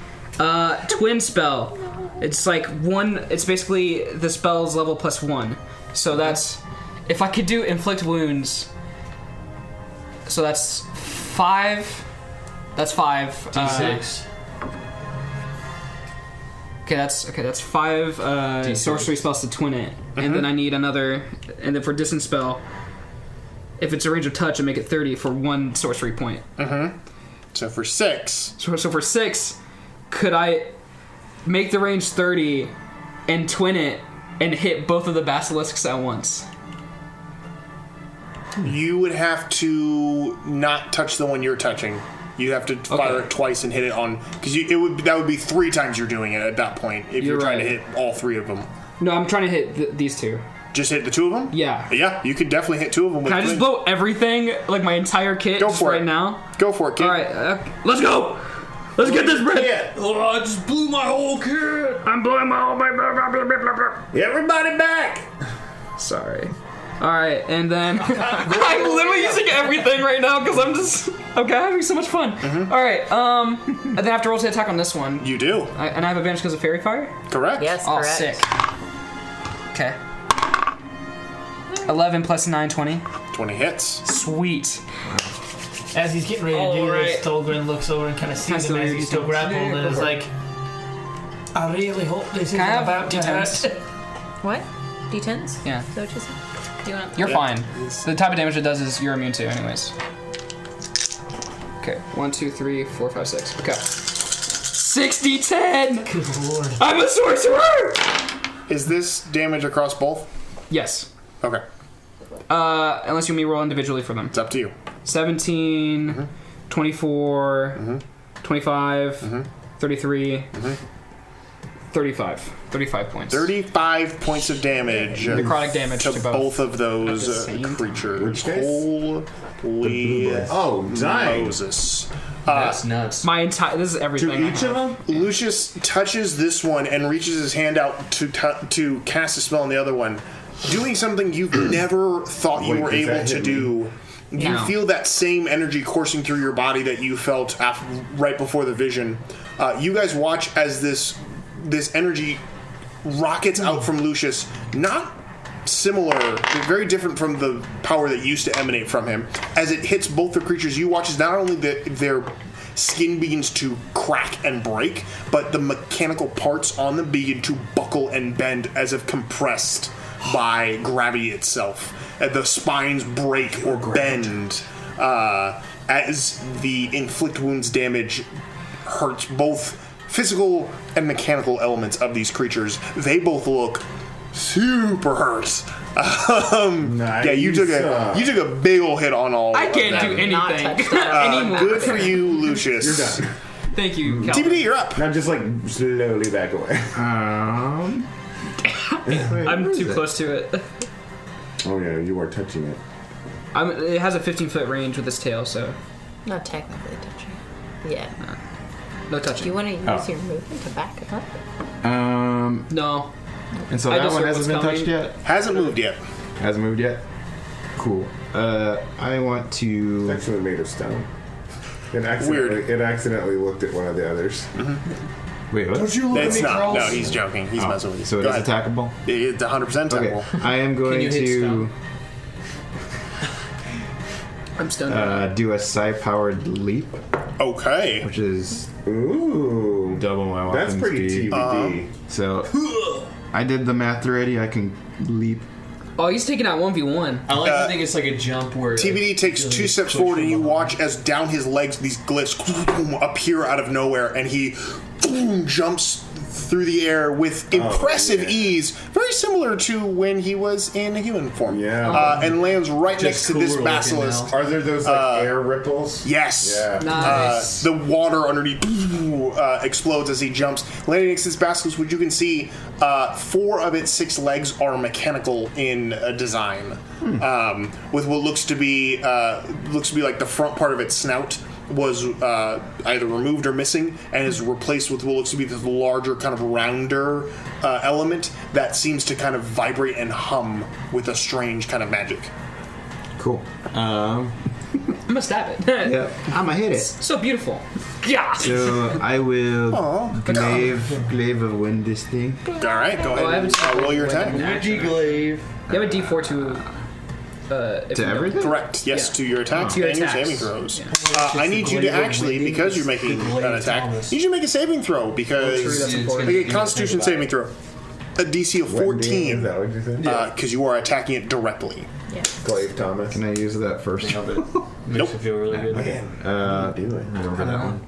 Twin spell. It's like 1. It's basically the spell's level plus 1. So that's. If I could do inflict wounds. So that's 5. That's 5. D6. Okay, that's 5 sorcery spells to twin it, and then I need another. And then for distance spell, if it's a range of touch, I make it 30 for 1 sorcery point. So for 6. So for 6, could I make the range 30 and twin it and hit both of the basilisks at once? You would have to not touch the one you're touching. You have to fire it twice and hit it on because that would be 3 times you're doing it at that point if you're trying to hit all 3 of them. No, I'm trying to hit these 2. Just hit the 2 of them? Yeah. Yeah, you could definitely hit 2 of them. Can I just blow everything, like my entire kit, Go for right it. now? Go for it, kid. All right, let's go. Let's get this bread. Yeah. Oh, I just blew my whole kit. I'm blowing my whole. Everybody back! Sorry. All right, and then I'm literally using everything right now because I'm having so much fun. All right, and then I have to roll to attack on this one. You do. And I have advantage because of fairy fire. Correct. Yes, Oh, correct. sick. Okay. 11 plus 9, 20. 20 hits. Sweet. As he's getting ready to do Alright. this, Tolgrin looks over and kind of sees him as he's still grappled and is like, I really hope this isn't I have about to D10s? hurt. What? D10s? Yeah. Is that what you said? Do you want? You're Yeah. fine. The type of damage it does is you're immune to, anyways. Okay, 1, 2, 3, 4, 5, 6. Okay. 60, 10! Good lord. I'm a sorcerer! Is this damage across both? Yes. Okay. Unless you may roll individually for them. It's up to you. 17, 24, 25, 33, 35. 35 points. 35 points of damage. Necrotic damage to to both of At the those same time. creatures. Which case? Holy Oh, dang. Moses. That's nuts. My entire. This is everything. To I each have. of them? Lucius touches this one and reaches his hand out to cast a spell on the other one, doing something you've never thought you Wait, were does able that to hit do. You No. feel that same energy coursing through your body that you felt right before the vision. You guys watch as this energy rockets out from Lucius, not similar, very different from the power that used to emanate from him. As it hits both the creatures, you watch as not only their skin begins to crack and break, but the mechanical parts on them begin to buckle and bend as if compressed by gravity itself. The spines break or bend as the inflict wounds damage hurts both physical and mechanical elements of these creatures, they both look super hurt. Nice. Yeah, you took a big ol' hit on all. I can't of do them. Not anything touch that anymore. Good for you, Lucius. You're done. Thank you, Calvin. TBD, you're up. Now just like slowly back away. I'm too close to it. Oh yeah, you are touching it. It has a 15-foot range with its tail, so Not technically touching. Yeah. no Do touching. you want to use your movement to back it up? No. And so I that just one heard hasn't been what's touched coming. yet? Hasn't moved yet. Hasn't moved yet? Cool. I want It's to... actually made of stone. It accidentally looked at one of the others. Wait, what? Don't you look It's at me, not. Carl? No, he's joking. He's messing with you. So it Go is ahead. attackable? It's 100% Okay. attackable. I am going you hit to stone? I'm stoned. do a psi-powered leap, Okay. which is Ooh, double my that's weapon pretty speed. TBD. So I did the math already. I can leap. Oh, he's taking out 1v1. I like to think it's like a jump where TBD takes 2 steps forward, and you watch as down his legs these glyphs appear out of nowhere, and he jumps through the air with impressive ease, very similar to when he was in human form. Yeah. And lands right Just next to this cooler looking basilisk. now. Are there those like air ripples? Yes. Yeah. Nice. The water underneath explodes as he jumps, landing next to this basilisk, which you can see 4 of its 6 legs are mechanical in design, with what looks to be like the front part of its snout was either removed or missing, and is replaced with what looks to be this larger, kind of rounder element that seems to kind of vibrate and hum with a strange kind of magic. Cool. I'm gonna stab it. Yeah, I'm gonna hit it. So beautiful. Yeah. So I will glaive of wind this thing. All right, go I ahead haven't and roll your attack. You have a D4 to. If To you don't- everything? Correct. Yes, Yeah. to your attacks To your and your attacks. saving throws. Yeah. I need you to actually, because you're making an attack, you should make a saving throw True, because that's important. make a Constitution saving throw. A DC of Is 14 that what you said? because you are attacking it directly. Yeah. Glaive Thomas. Can I use that first? Makes Nope. you feel really good. Do it. Over that one.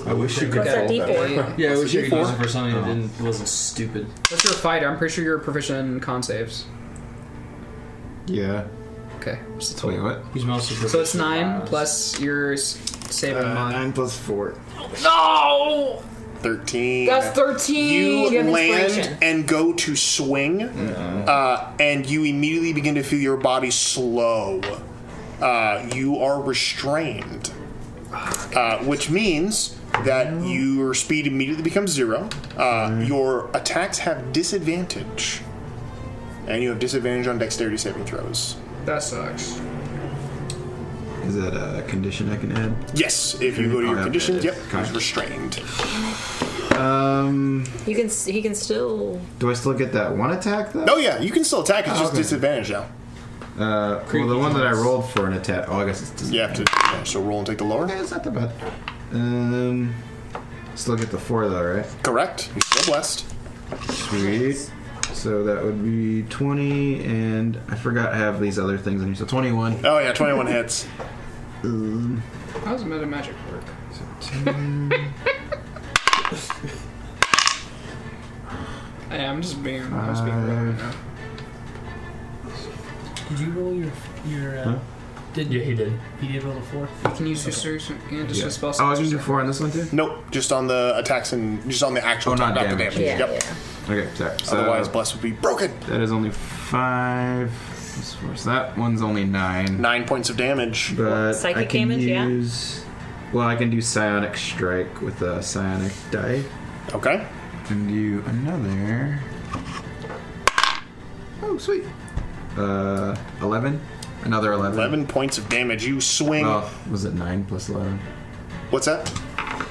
I wish you could What's that, fold D4? Yeah, I wish I could use D4. it for something that wasn't stupid. What's your fighter? I'm pretty sure you're proficient in con saves. Yeah. Okay. What's the Wait, total? what? He's mostly So it's 9 plus your saving mod. 9 plus 4. No! 13. That's 13! You have land inspiration. and go to swing, and you immediately begin to feel your body slow. You are restrained, which means that your speed immediately becomes 0. Your attacks have disadvantage, and you have disadvantage on dexterity saving throws. That sucks. Is that a condition I can add? Yes, if you go to Oh, your yeah, conditions, yeah, yep, okay. he's restrained. He can still. Do I still get that one attack though? Oh yeah, you can still attack, it's just okay. disadvantage now. Well, the one that I rolled for an attack. Oh, I guess it's. You have to, yeah, so roll and take the lower. Okay, it's not that bad. Still get the 4 though, right? Correct, you're still blessed. Sweet. So that would be 20, and I forgot I have these other things in here. So 21. Oh yeah, 21 hits. How does meta magic work? Yeah, I'm just being real right now. Did you roll your Did Yeah, he did. He did roll a 4? You can use your search and just a spell. Oh, I was using 4 on this one too? Nope, just on the attacks and just on the actual Oh, not attack, damage. Yeah, Yep. yeah. Okay, sorry. So Otherwise, bless would be broken. that is only 5 plus 4. So that one's only 9. 9 points of damage. But Psychic I can damage, yeah? use. Well, I can do psionic strike with a psionic die. Okay. Can do another. Oh, sweet. 11. Another 11. 11 points of damage. You swing. Well, was it 9 plus 11? What's that?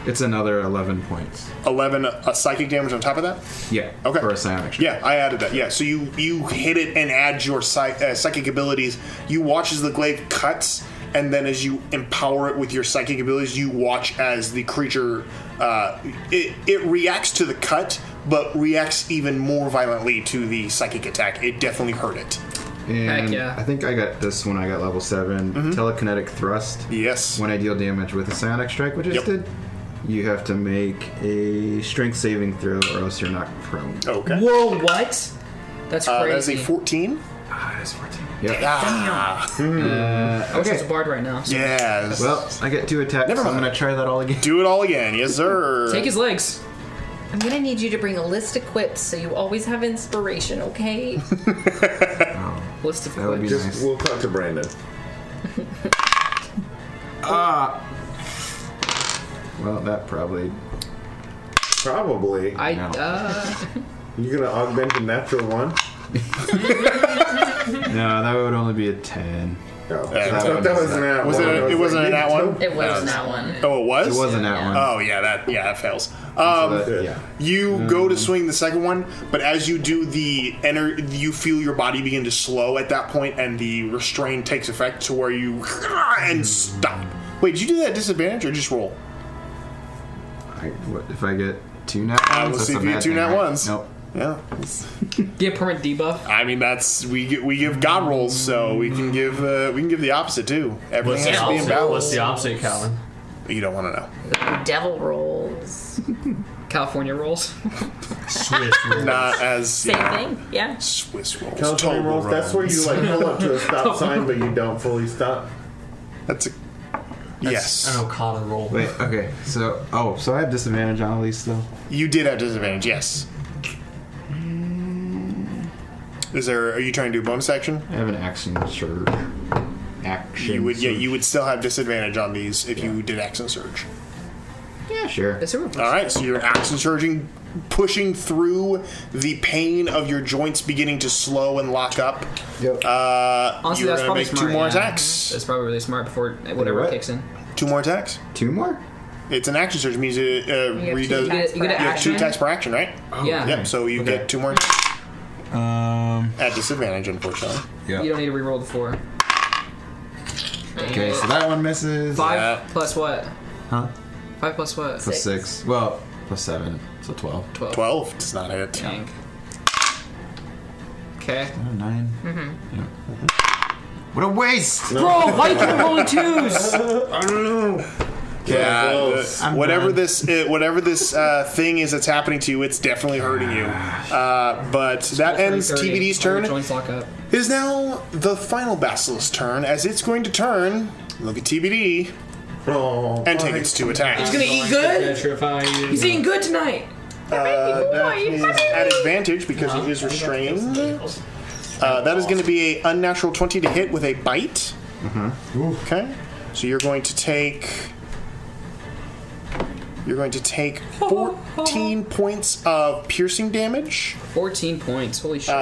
It's another 11 points. 11 psychic damage on top of that? Yeah. Okay. For a psionic strike. Yeah, I added that. Yeah, so you hit it and add your psychic abilities. You watch as the glaive cuts, and then as you empower it with your psychic abilities, you watch as the creature it reacts to the cut, but reacts even more violently to the psychic attack. It definitely hurt it. And Heck yeah. I think I got this when I got level 7. Telekinetic thrust. Yes. When I deal damage with a psionic strike, which I just Yep. did. you have to make a strength saving throw, or else you're knocked prone. Okay. Whoa, what? That's crazy. That's a 14. That's 14. Yep. I wish I was a bard right now. So. Yes. Well, I get 2 attacks. Never So I'm mind. gonna try that all again. Do it all again. Yes, sir. Take his legs. I'm gonna need you to bring a list of quips so you always have inspiration, okay? List of That would be quips. nice. We'll talk to Brandon. Well, that probably. Probably. You're gonna augment a natural 1? No, that would only be a 10. Oh, that that was an at Was one. it? I was It wasn't like, an at one. It was that one. Oh, it was. It wasn't that one. Oh yeah, that fails. So that- yeah. You go to swing the second one, but as you do, you feel your body begin to slow at that point, and the restraint takes effect to where you and stop. Wait, did you do that at disadvantage or just roll? What if I get 2 nat ones? Let's That's see a if you bad get 2 thing, nat right? ones. Nope. Yeah. Get permanent debuff. I mean, that's we give God rolls, so we can give the opposite too. Everything has to be in balance. What's the opposite, Calvin? You don't want to know. Devil rolls. California rolls. Swiss rolls. Not as Same thing, yeah. Swiss rolls. California Total rolls. That's where you like pull up to a stop sign, but you don't fully stop. That's a yes. An Okada roll. Wait, okay. So I have disadvantage on all these still? You did have disadvantage. Yes. Are you trying to do bonus action? I have an action surge. Action You would surge. you would still have disadvantage on these if you did action surge. Yeah, sure. Is there a All right, so you're action surging, pushing through the pain of your joints beginning to slow and lock up. Yep. Honestly, You're that's gonna probably make smart. 2 more yeah. attacks. That's probably really smart before whatever what? kicks in. 2 more attacks. 2 more? It's an action surge. It means it redoes. two attacks You get per an You have 2 action. attacks per action, right? Yeah. Yep. So you Okay. get 2 more at disadvantage, unfortunately. Yeah. You don't need to reroll the 4. Okay, so that one misses. 5 Yeah. plus what? Huh? 5 plus what? Plus 6. Well, plus 7. So 12. 12. 12 does not hit. Dang. Okay. 9. Mm-hmm. Yeah. What a waste! Bro, why you keep rolling 2s? I don't know. Yeah, close. whatever done. this thing is that's happening to you, it's definitely hurting you. But that ends TBD's turn. Joints lock up. It is now the final Basilisk's turn, as it's going to turn. Look at TBD Oh, and take its 2 attacks. He's gonna eat good? Petrify you. He's eating good tonight. That is at advantage because it is restrained. That is going to be a unnatural 20 to hit with a bite. Okay, so you're going to take 14 points of piercing damage 14 points. Holy shit.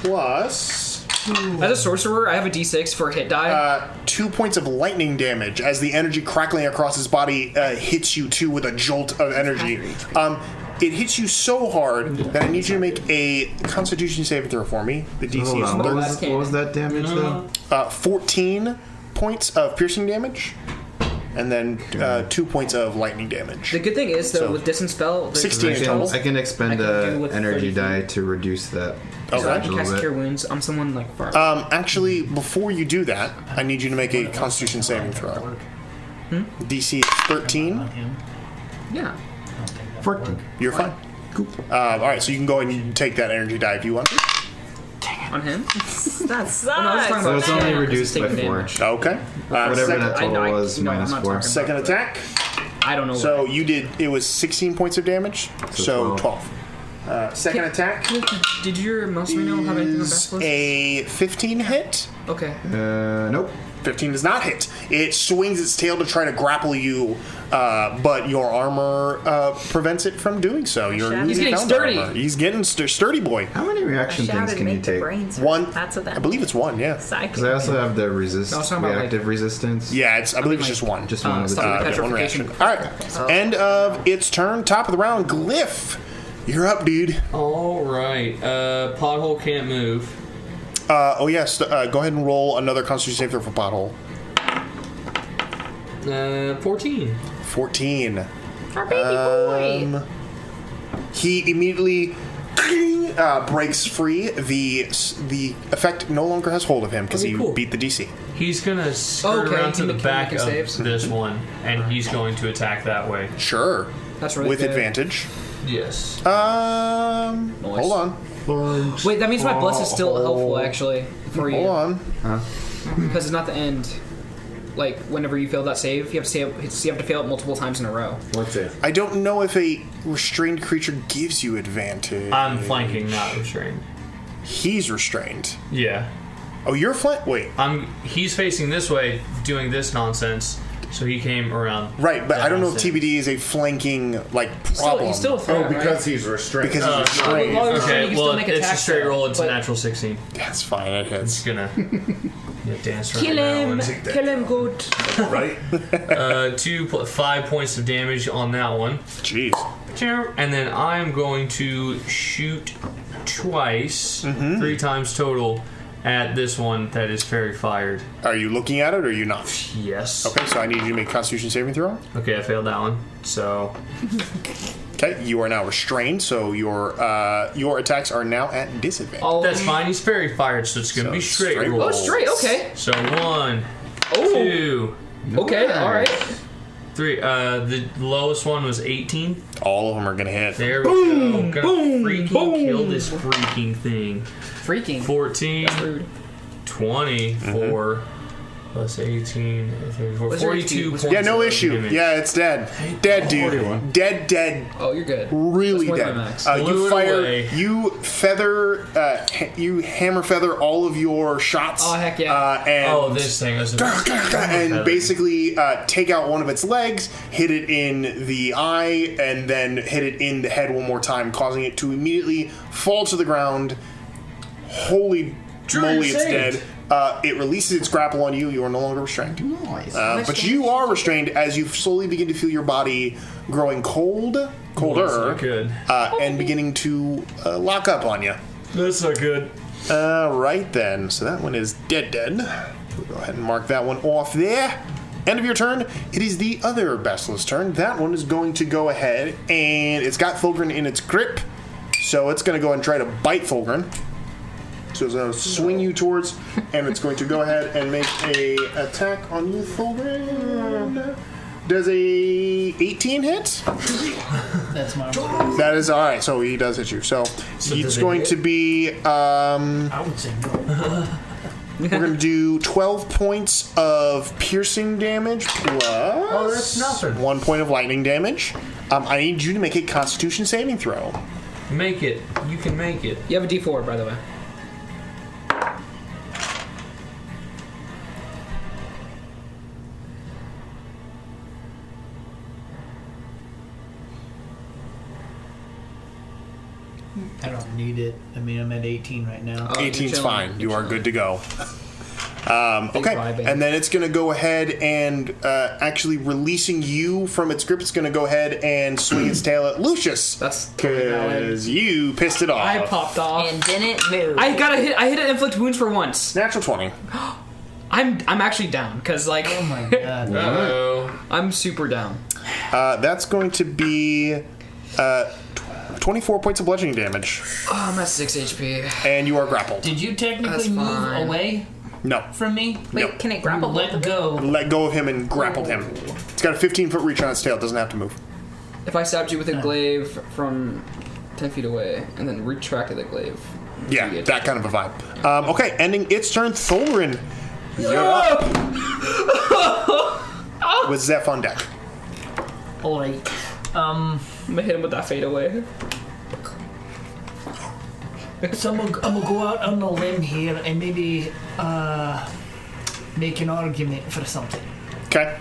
plus As a sorcerer, I have a d6 for a hit die. 2 points of lightning damage as the energy crackling across his body hits you too with a jolt of energy. It hits you so hard that I need you to make a Constitution saving throw for me. The DC Hold is on. Last What was that damage, though? 14 points of piercing damage, and then 2 points of lightning damage. The good thing is, though, So, with distance spell, 16 in total. I can expend I can do a with energy 30 die to reduce that. Okay. I a can little cast bit. Cure Wounds. I'm someone like far. Actually, before you do that, I need you to make a Constitution saving throw. DC is 13. Yeah. 14. You're fine. Cool. All right, so you can go ahead and take that energy die if you want. On him? That sucks. No, I was talking So about it's only damage. reduced by Taking 4. damage. Okay. Whatever Second, that total I- was, you know, I'm minus not 4. talking second attack. I don't know So what. you did. It was 16 points of damage. So 12. Second attack Did your mouse know have anything on is Basilisk? a 15 hit. Okay. Nope. 15 does not hit. It swings its tail to try to grapple you, but your armor prevents it from doing so. You're He's newly getting found sturdy. armor. He's getting sturdy boy. How many reaction things Shouted, can you make the take? brains hurt. One. That's what that I believe it's one. Yeah. Because I also have the I was talking about, reactive resistance. Yeah. It's. I believe it's just one. Just one of the stop two. the Yeah, one petrification. reaction. All right. End of its turn. Top of the round. Glyph. You're up, dude. All right. Pothole can't move. Oh yes. Go ahead and roll another Constitution save throw for Pothole. 14. 14. Our baby boy. He immediately he breaks free. The effect no longer has hold of him because he beat the DC. He's gonna skirt around to the back of this one, and he's going to attack that way. Sure. That's really with good. advantage. Yes. Hold on. Wait, that means my bless is still helpful, actually, for you. Hold on. Because it's not the end. Like, whenever you fail that save, you have to fail it multiple times in a row. Let's see. I don't know if a restrained creature gives you advantage. I'm flanking, not restrained. He's restrained. Yeah. Oh, you're flank. Wait. He's facing this way, doing this nonsense. So he came around. Right, but I don't know if TBD is a flanking problem. He's still a threat, because he's restrained. Because he's restrained. Okay, well, it's a straight roll. It's a natural 16. That's fine. It hits. It's gonna dance around Kill him. Kill him good. Right? 5 points of damage on that one. Jeez. And then I'm going to shoot twice, 3 times total, at this one that is fairy fired. Are you looking at it or are you not? Yes. Okay, so I need you to make a Constitution saving throw. Okay, I failed that one. So. Okay, you are now restrained, so your attacks are now at disadvantage. That's fine. He's fairy fired, so it's gonna be straight roll. Oh, straight. Okay. So 1, 2. Okay. All right. 3. The lowest one was 18. All of them are gonna hit. There we go. Gonna freaking kill this freaking thing. Freaking. 14. That's rude. 24. Plus 18, 34, 42 points. Yeah, no of damage. damage. Yeah, it's dead. Dead, dude. 41. Dead. Oh, you're good. Really dead. You fire. Away. You feather. You hammer feather all of your shots. Oh, heck yeah. And this thing is and basically take out one of its legs, hit it in the eye, and then hit it in the head one more time, causing it to immediately fall to the ground. Holy moly, it's dead. It releases its grapple on you. You are no longer restrained. Nice. But you are restrained as you slowly begin to feel your body growing colder, and beginning to lock up on you. That's not good. Right then. So that one is dead. We'll go ahead and mark that one off there. End of your turn. It is the other Basilisk's turn. That one is going to go ahead, and it's got Fulgrim in its grip. So it's going to go and try to bite Fulgrim. So it's going to swing you towards, and it's going to go ahead and make a attack on you, Fulgrim. Does a 18 hit? That's my That is all right. So he does hit you. So it's going to be. I would say no. We're going to do 12 points of piercing damage plus that's nothing. 1 point of lightning damage. I need you to make a Constitution saving throw. Make it. You can make it. You have a D4, by the way. I don't need it. I mean, I'm at 18 right now. 18's fine. You are good to go. Okay, and then it's going to go ahead and actually releasing you from its grip. It's going to go ahead and swing its tail at Lucius. That's because you pissed it off. I popped off and didn't move. I hit an inflict wounds for once. Natural 20. I'm actually down because Oh my god. Uh-oh. I'm super down. That's going to be 24 points of bludgeoning damage. Oh, I'm at 6 HP. And you are grappled. Did you technically That's move fine. away No. from me? Wait, No. can it grapple? Let go. Let go of him and grappled him. It's got a 15-foot reach on its tail. It doesn't have to move. If I stabbed you with a glaive from 10 feet away and then retracted the glaive. Yeah, that kind of a vibe. Okay, ending its turn. Thulgrin, you're up. With Zeph on deck. Alright. I'm gonna hit him with that fade away. So I'm gonna go out on a limb here and maybe make an argument for something. Okay.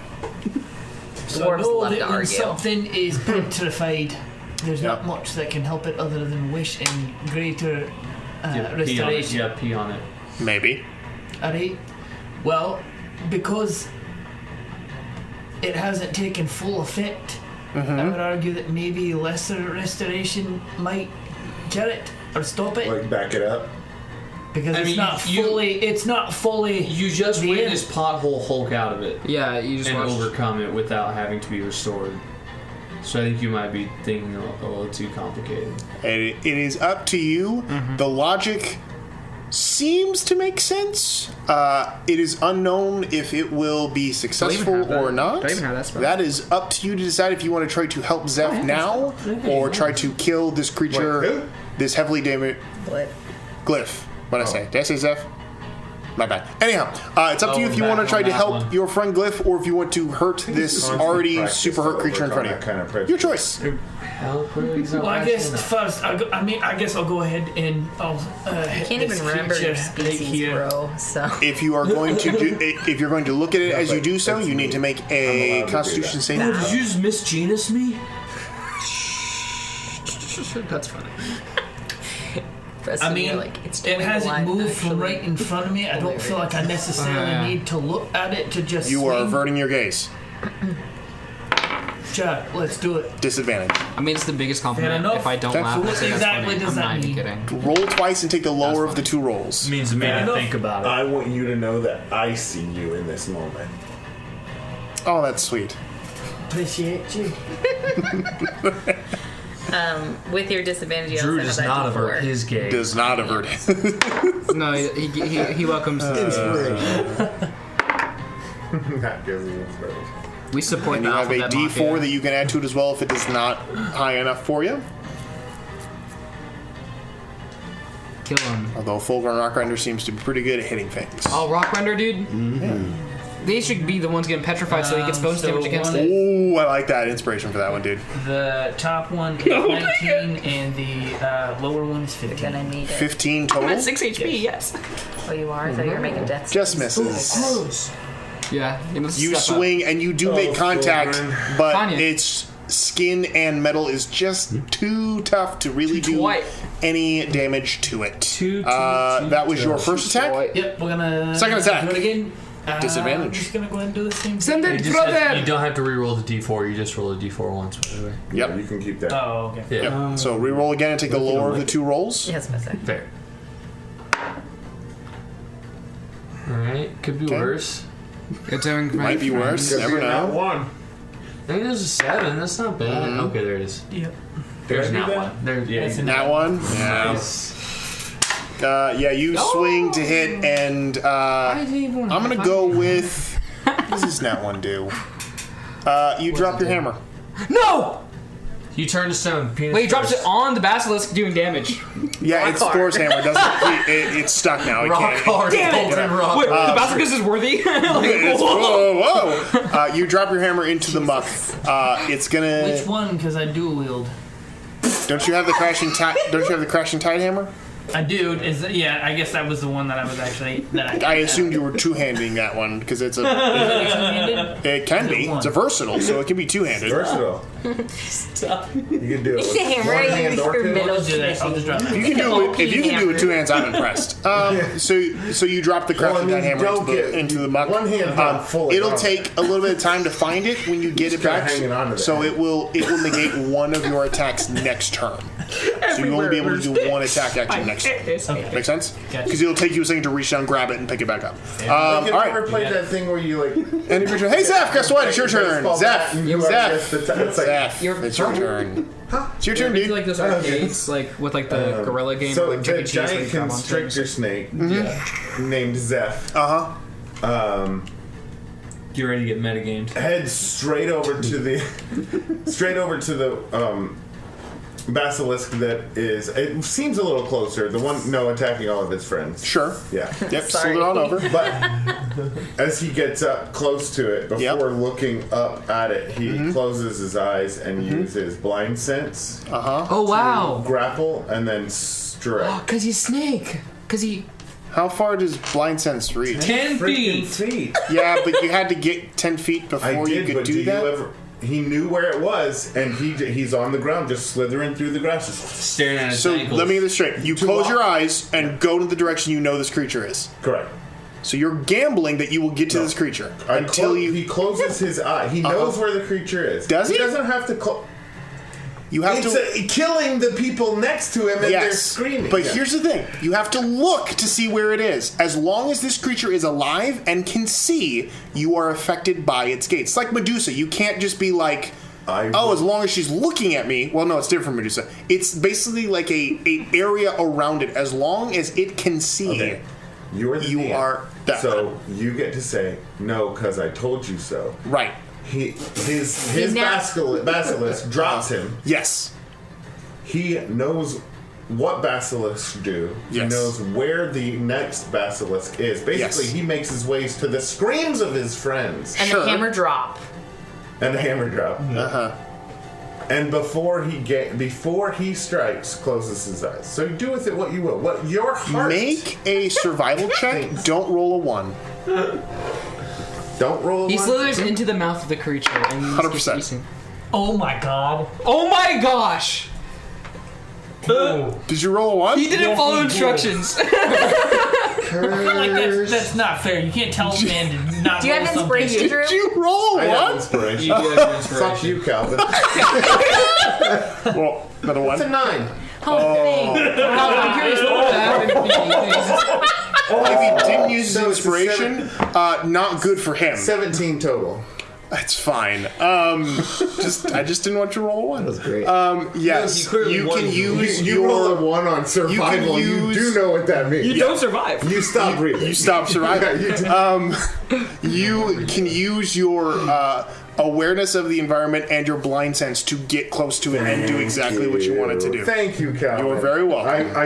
So Dwarves I know love that to when argue. something is petrified, there's Yep. not much that can help it other than wish and greater restoration. Yeah, pee on it. Maybe. Alright? Well, because it hasn't taken full effect, I would argue that maybe lesser restoration might kill it or stop it. Like, back it up. Because I it's mean, not fully. You just the witnessed Pothole Hulk out of it Yeah, you just and watched. overcome it without having to be restored. So I think you might be thinking a little too complicated. It is up to you. The logic seems to make sense. It is unknown if it will be successful or not. Don't even have that spell. That is up to you to decide if you want to try to help Zeph now or try to kill this creature, Wait, who? this heavily damaged Glyph. What did I say? Did I say Zeph? My bad. Anyhow, it's up to you if you want to try to help your friend Glyph or if you want to hurt this already super hurt creature in front of you. Kind of Your choice. Well, I guess first, I guess I'll go ahead and I'll. I can't even remember your species, bro. So If you are going to if you're going to look at it as you do so, you need to make a Constitution saving throw. Did you just misgenus me? That's funny. Preston, you're it hasn't moved from right in front of me. I don't feel like I necessarily need to look at it to just. You are swing. averting your gaze. Sure, let's do it. Disadvantage. I mean, it's the biggest compliment. enough. If I don't Okay. laugh, So I what say that's exactly funny. does I'm that not even mean? kidding. Roll twice and take the lower of the two rolls. It means the man to think about it. I want you to know that I see you in this moment. Oh, that's sweet. Appreciate you. with your disadvantage, you Drew also does have that not D4. avert his gaze. Does not avert it. No, he welcomes. That gives me inspiration. We support And the you have a Alphabet D4 Mafia. that you can add to it as well if it is not high enough for you. Kill him. Although Fulgrim Rockrender seems to be pretty good at hitting things. Oh, Rockrender, dude. They should be the ones getting petrified so he gets bonus so damage against one- it. Oh, I like that inspiration for that one, dude. The top one is 19 and the lower one is 15. Gonna need it. 15 I'm total. at 6 HP, yes. Oh, you are? I thought you were making death. Just saves. misses. Yeah, you must You step up. swing and you do make contact, Fulgrim. but Tanya. its skin and metal is just too tough to really do white. any damage to it. Two, That was your first attack. Yep, we're gonna Second attack. do it again. Disadvantage. I'm just gonna go ahead and do the same. Send You, it, just have, you brother! don't have to re-roll the D4. You just roll the D4 once. By the way. Yep. You can keep that. Oh, okay. Yeah. Yep. So re-roll again and take the If you don't lower of like the two rolls. Yes, Mister. Fair. All right. Could be Okay. worse. You're doing Might be worse. Could Never be that know. one. I think there's a 7. That's not bad. Okay, there it is. Yep. There's I do not that? one. There, yeah. That's That one. Yeah. Yeah. You swing to hit, and I'm gonna go with. What does this nat one do? You drop your hammer. No! You turn to stone. Penis Wait, he drops first. it on the basilisk doing damage. Yeah, it's Thor's hammer. Doesn't it's stuck now. It Rock can't. hard. Damn it! Golden rock. Wait, the basilisk is worthy? It's, whoa! You drop your hammer into the muck. It's gonna. Which one? Because I dual wield. Don't you have the crashing tide? Don't you have the crashing tide hammer? I do. Yeah, I guess that was the one that I was actually. I assumed you were two-handing that one because it's a. Two-handed? It can be. one? It's a versatile, so it can be two-handed. Versatile. Stop. You can do it. It's a hammer. One hand Use or your two. middle I'll just do that. I'll just drop If it. you can do it, if you can do it with two hands, I'm impressed. So you drop the crashing tide hammer into the muck. One hand not fully It'll on. take a little bit of time to find it when you get it kinda back. hanging on to that. So it will negate one of your attacks next turn. So you'll only be able to do one attack action next turn. Make sense? Gotcha. Because it'll take you a second to reach down, grab it, and pick it back up. Have you All ever right. played that thing where you like? Any creature. Hey, Zeph, guess what? It's your turn. Zeph. Zeph. It's like, Zeph. It's your turn. It's your turn, Into dude. like those arcades, like with like the gorilla game, so or like Chuck the E. Cheese, where giant you grab onto constrictor things. snake named Zeph You ready to get metagamed? heads straight over to the basilisk that is. It seems a little closer. The one attacking all of its friends. Sure. Yeah. Yep, Sorry. slid it on over. But as he gets up close to it, before looking up at it, he closes his eyes and uses blind sense, Oh wow! grapple, and then strike. Cause he's snake. Cause he. How far does blind sense reach? 10 Freaking feet. feet. Yeah, but you had to get 10 feet I before you did, could but do that. you ever? He knew where it was, and he's on the ground, just slithering through the grasses. Staring at his So ankles. let me get this straight. You close walk. your eyes and go to the direction you know this creature is. Correct. So you're gambling that you will get to this creature until He closes his eye. He knows where the creature is. Does he? He doesn't have to. You have It's killing the people next to him, and they're screaming. But Yeah. here's the thing. You have to look to see where it is. As long as this creature is alive and can see, you are affected by its gates. It's like Medusa. You can't just be like, as long as she's looking at me. Well, no, it's different from Medusa. It's basically like a area around it. As long as it can see, Okay. You are that. So you get to say no because I told you so. Right. His basilisk drops him. Yes. He knows what basilisks do. He knows where the next basilisk is. Basically, he makes his ways to the screams of his friends. And the hammer drop. And the hammer drop. And before he strikes, closes his eyes. So do with it what you will. What your heart. Make a survival check. Don't roll a 1. Don't roll a 1. He slithers into the mouth of the creature and 100%. Oh my god. Oh my gosh! Did you roll a 1? He didn't follow instructions. I feel like that's not fair. You can't tell a man to not Do you roll have something. inspiration, Drew? Did you roll a I have 1? inspiration. You do have inspiration. Fuck you, Calvin. Well, another 1. It's a 9. I'm curious what would happen If he didn't use his So it's a inspiration, not good for him. 17 total. That's fine. I just didn't want you to roll a 1. That was great. Yes, you can use You roll a your. 1 on survival. You do know what that means. You don't survive. You stop breathing. You stop surviving. You can use your awareness of the environment and your blind sense to get close to it and do exactly what you wanted to do. Thank you, Calvin. You are very welcome.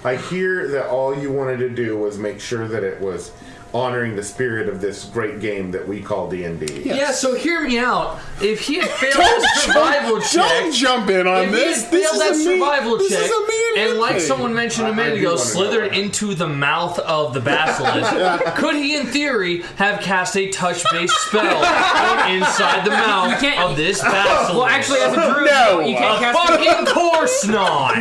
I hear that all you wanted to do was make sure that it was honoring the spirit of this great game that we call D&D. Yeah, so hear me out. If he had failed his survival check, Don't jump in on if this. he had failed that survival This check, is a me and like thing. someone mentioned a minute ago, slithered into the mouth of the basilisk, could he, in theory, have cast a touch-based spell inside the mouth of this basilisk? Well, actually, as a druid, No. you can't cast Fucking course not!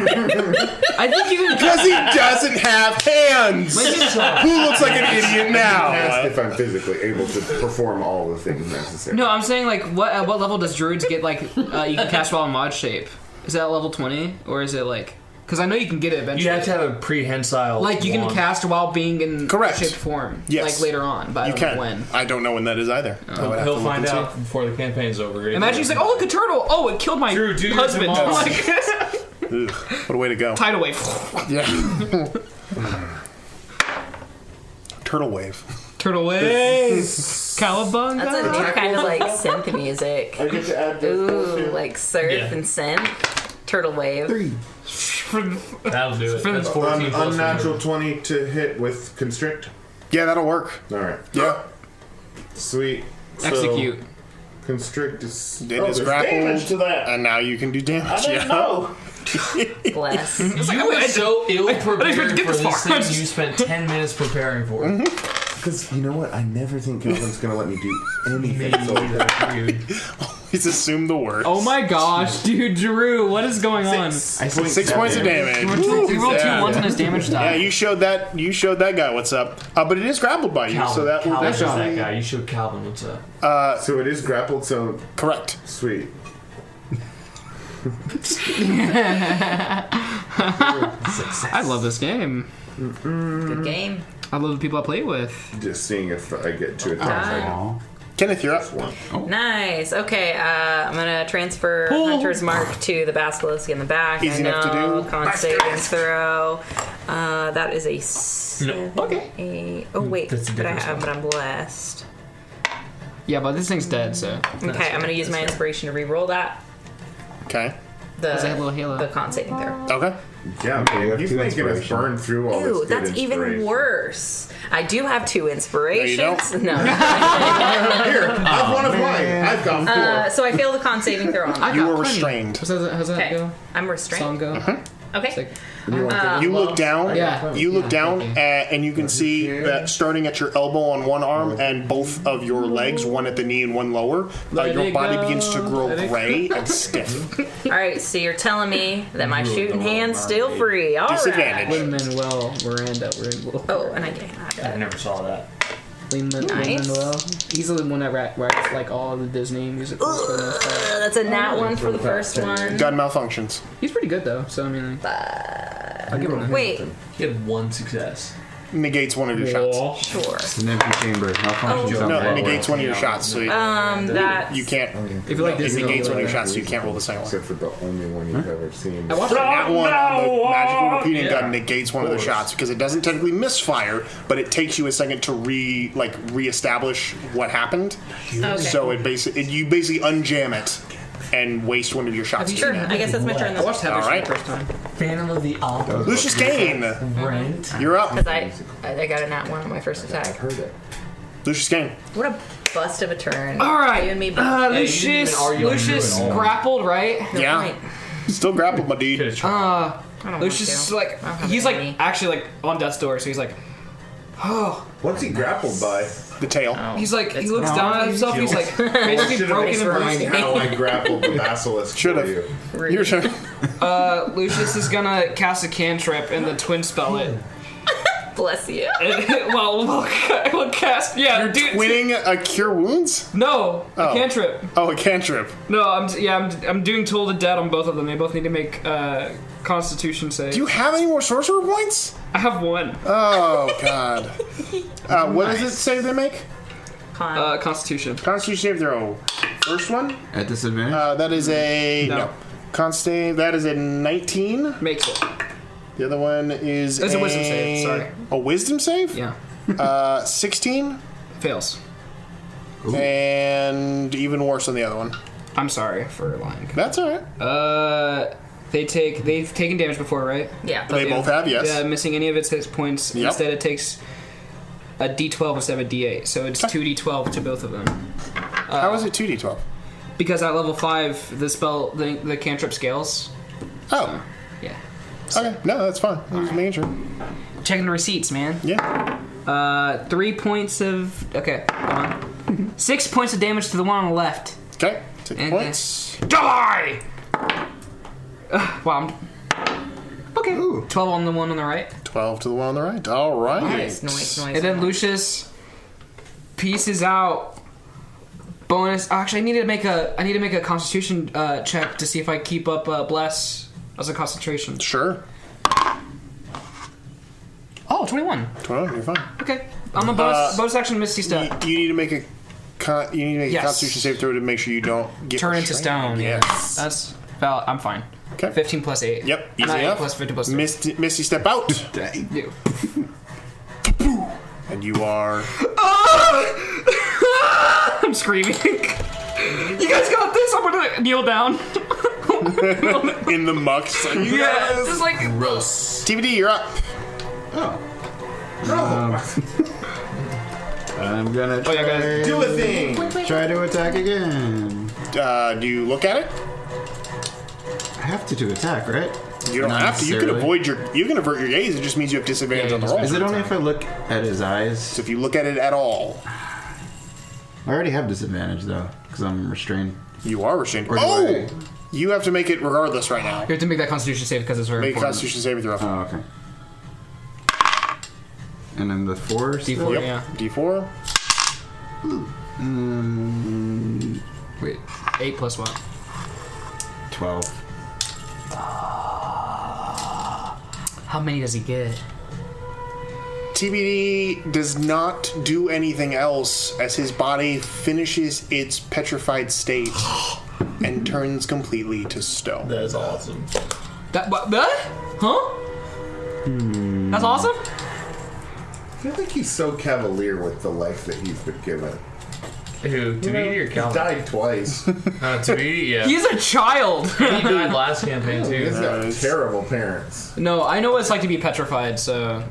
I think you can. Because he doesn't have hands. Who looks like an idiot now? Ask if I'm physically able to perform all the things necessary. No, I'm saying like at what level does druids get like you can cast while in mod shape? Is that level 20 or is it like? Because I know you can get it eventually. You have to have a prehensile. Like you can wand. cast while being in Correct. shaped form. Yes. Like later on, but I You don't know can. when. I don't know when that is either. I would have to He'll look find and see. out before the campaign's over. Imagine he's like, oh look, a turtle. Oh, it killed my Drew, do your husband. mods. Like, Ugh, what a way to go. tidal wave. Yeah. Turtle wave. Turtle wave. Cowabunga. That's a new kind of like synth music. I get to add this. Ooh, like surf and synth. Turtle wave. 3. That'll do it. That's 14 plus Unnatural 20 to hit with constrict. Yeah, that'll work. All right. Yeah. Sweet. So, Execute. Constrict is. It there's is grappled, damage to that. and now you can do damage. I didn't know. Bless. You were so ill prepared to get for this this far. thing you spent 10 minutes preparing for. Because you know what? I never think Calvin's going to let me do anything. He's assumed the worst. Oh my gosh, dude, Drew, what is going on? 6 points of damage. He rolled 2 ones on his damage die. Yeah, you showed that. You showed that guy what's up. But it is grappled by you, so that will Calvin's definitely. that guy. You showed Calvin what's up. So it is grappled, so Correct. sweet. I love this game. Good game. I love the people I play with. Just seeing if I get 2 attacks. Aw. Kenneth, you're up. Nice. Okay, I'm gonna transfer Hunter's Mark to the basilisk in the back. Easy enough to do. Con saving throw. That is a 7. Okay. Oh wait, That's a but different but I'm blessed. Yeah, but this thing's dead, so. Okay, I'm gonna use my inspiration to re-roll that. Okay. Does it have a little halo? The con saving throw. Okay. Yeah, man, he's making us burn through all this Ew, good that's inspiration. even worse. I do have 2 inspirations. No, you No. Here, have one of mine. I've got 4. So I fail the con saving throw on that. You were restrained. How's that Okay, go? I'm restrained. Song go? Okay. Sick. You look down. Yeah. You look down, thank you. and you can see that starting at your elbow on one arm and both of your legs, one at the knee and one lower, your body begins to grow gray and stiff. All right, so you're telling me that my shooting hand's still free. All right. Disadvantage. Lin-Manuel Miranda. Oh, and I get I never saw that. Lin-Manuel. He's the one that writes like all the Disney music. That's a nat 1 for the first one. Gun malfunctions. He's pretty good though, so I mean, like, I'll give him a Wait, He had 1 success. negates one of your shots. Sure. It's an empty chamber. Malfunctions don't No, work. it negates one of your shots, so That's... you can't. If you like this, it negates one of your shots, so you can't roll the second one. Except for the only one you've ever seen. I watched That one on the magical repeating Yeah. gun negates one of the shots because it doesn't technically misfire, but it takes you a second to reestablish what happened. Okay. So you basically unjam it and waste one of your shots. Sure, I guess that's my turn I then. watched Heather's All right. for the first time. Phantom of the Opera. Lucius Kane, Rent. you're up. Because I got a nat 1 on my first attack. Heard it. Lucius Kane. What a bust of a turn. All right. You and me both. Lucius grappled, right? Yeah. Point. Still grappled, my dude. I don't Lucius want is to. like, I don't have he's any. like actually like on death's door, so he's like, oh. What's he grappled by? The tail. He's like, he It's looks down at himself. He's like basically Should've broken and expressed behind. how I grappled the basilisk Should've. for you. Your turn. Lucius is gonna cast a cantrip and the twin spell it. Bless you. We'll cast. Yeah, You're dude. twinning a cure wounds? No, a Oh. cantrip. Oh, a cantrip. No, I'm doing Toll the Dead on both of them. They both need to make Constitution save. Do you have any more sorcerer points? I have one. Oh, God. What does it say they make? Constitution. Constitution save throw. First one? At disadvantage? That is a... No. No. Const that is a 19. Makes it. The other one is It's a wisdom save, sorry. A wisdom save? Yeah. 16. Fails. And even worse on the other one. I'm sorry for lying. That's alright. They've taken damage before, right? Yeah. They both have, yes. Yeah, missing any of its hit points. Yep. Instead, it takes a D12 instead of a D8, so it's 2D12 to both of them. How is it 2d12? Because at level 5, the spell, the cantrip scales. Oh. Yeah. Okay. No, that's fine. I was making sure. Checking the receipts, man. Yeah. 3 points of... Okay, go on. 6 points of damage to the one on the left. Okay. 6 And points. Die! Wow, okay. 12 on the one on the right. 12 to the one on the right. All right. Nice. And then Lucius pieces out. Bonus. Actually, I need to make a Constitution check to see if I keep up Bless as a concentration. Sure. Oh, 21. 12, you're fine. Okay. I'm a bonus action Misty Step. You need to make a Yes. Constitution save throw to make sure you don't get Turn into restrained. stone. Yes. Yeah. That's valid. I'm fine. Okay. 15 plus 8. Yep. Easy Not 8 enough. plus 15 plus 2. Misty step out, Dang. Yeah. and you are. I'm screaming. You guys got this. I'm gonna kneel down. in the muck. So you Yeah. Just like TBD, you're up. I'm gonna Oh, yeah, guys. Do a thing. try to attack again. Do you look at it? I have to attack, right? You don't Not have to. You can necessarily. You can avert your gaze. It just means you have disadvantage Yeah, on the you roll. Is it only if I look at his eyes? So if you look at it at all, I already have disadvantage though, because I'm restrained. you are restrained. Or do Oh! I- You have to make it regardless right now. You have to make that Constitution save because it's very Make a important. Constitution saving throw. Oh, okay. And then the 4 D4, Yep. yeah. D4. Wait, 8 plus what? 12. How many does he get? TBD does not do anything else as his body finishes its petrified state and turns completely to stone. That is awesome. That what? Huh? That's awesome. I feel like he's so cavalier with the life that he's been given. Who? Tabidi or He Calvin? died twice. Tabidi, yeah. He's a child. He died last campaign too. He's got terrible parents. No, I know what it's like to be petrified, so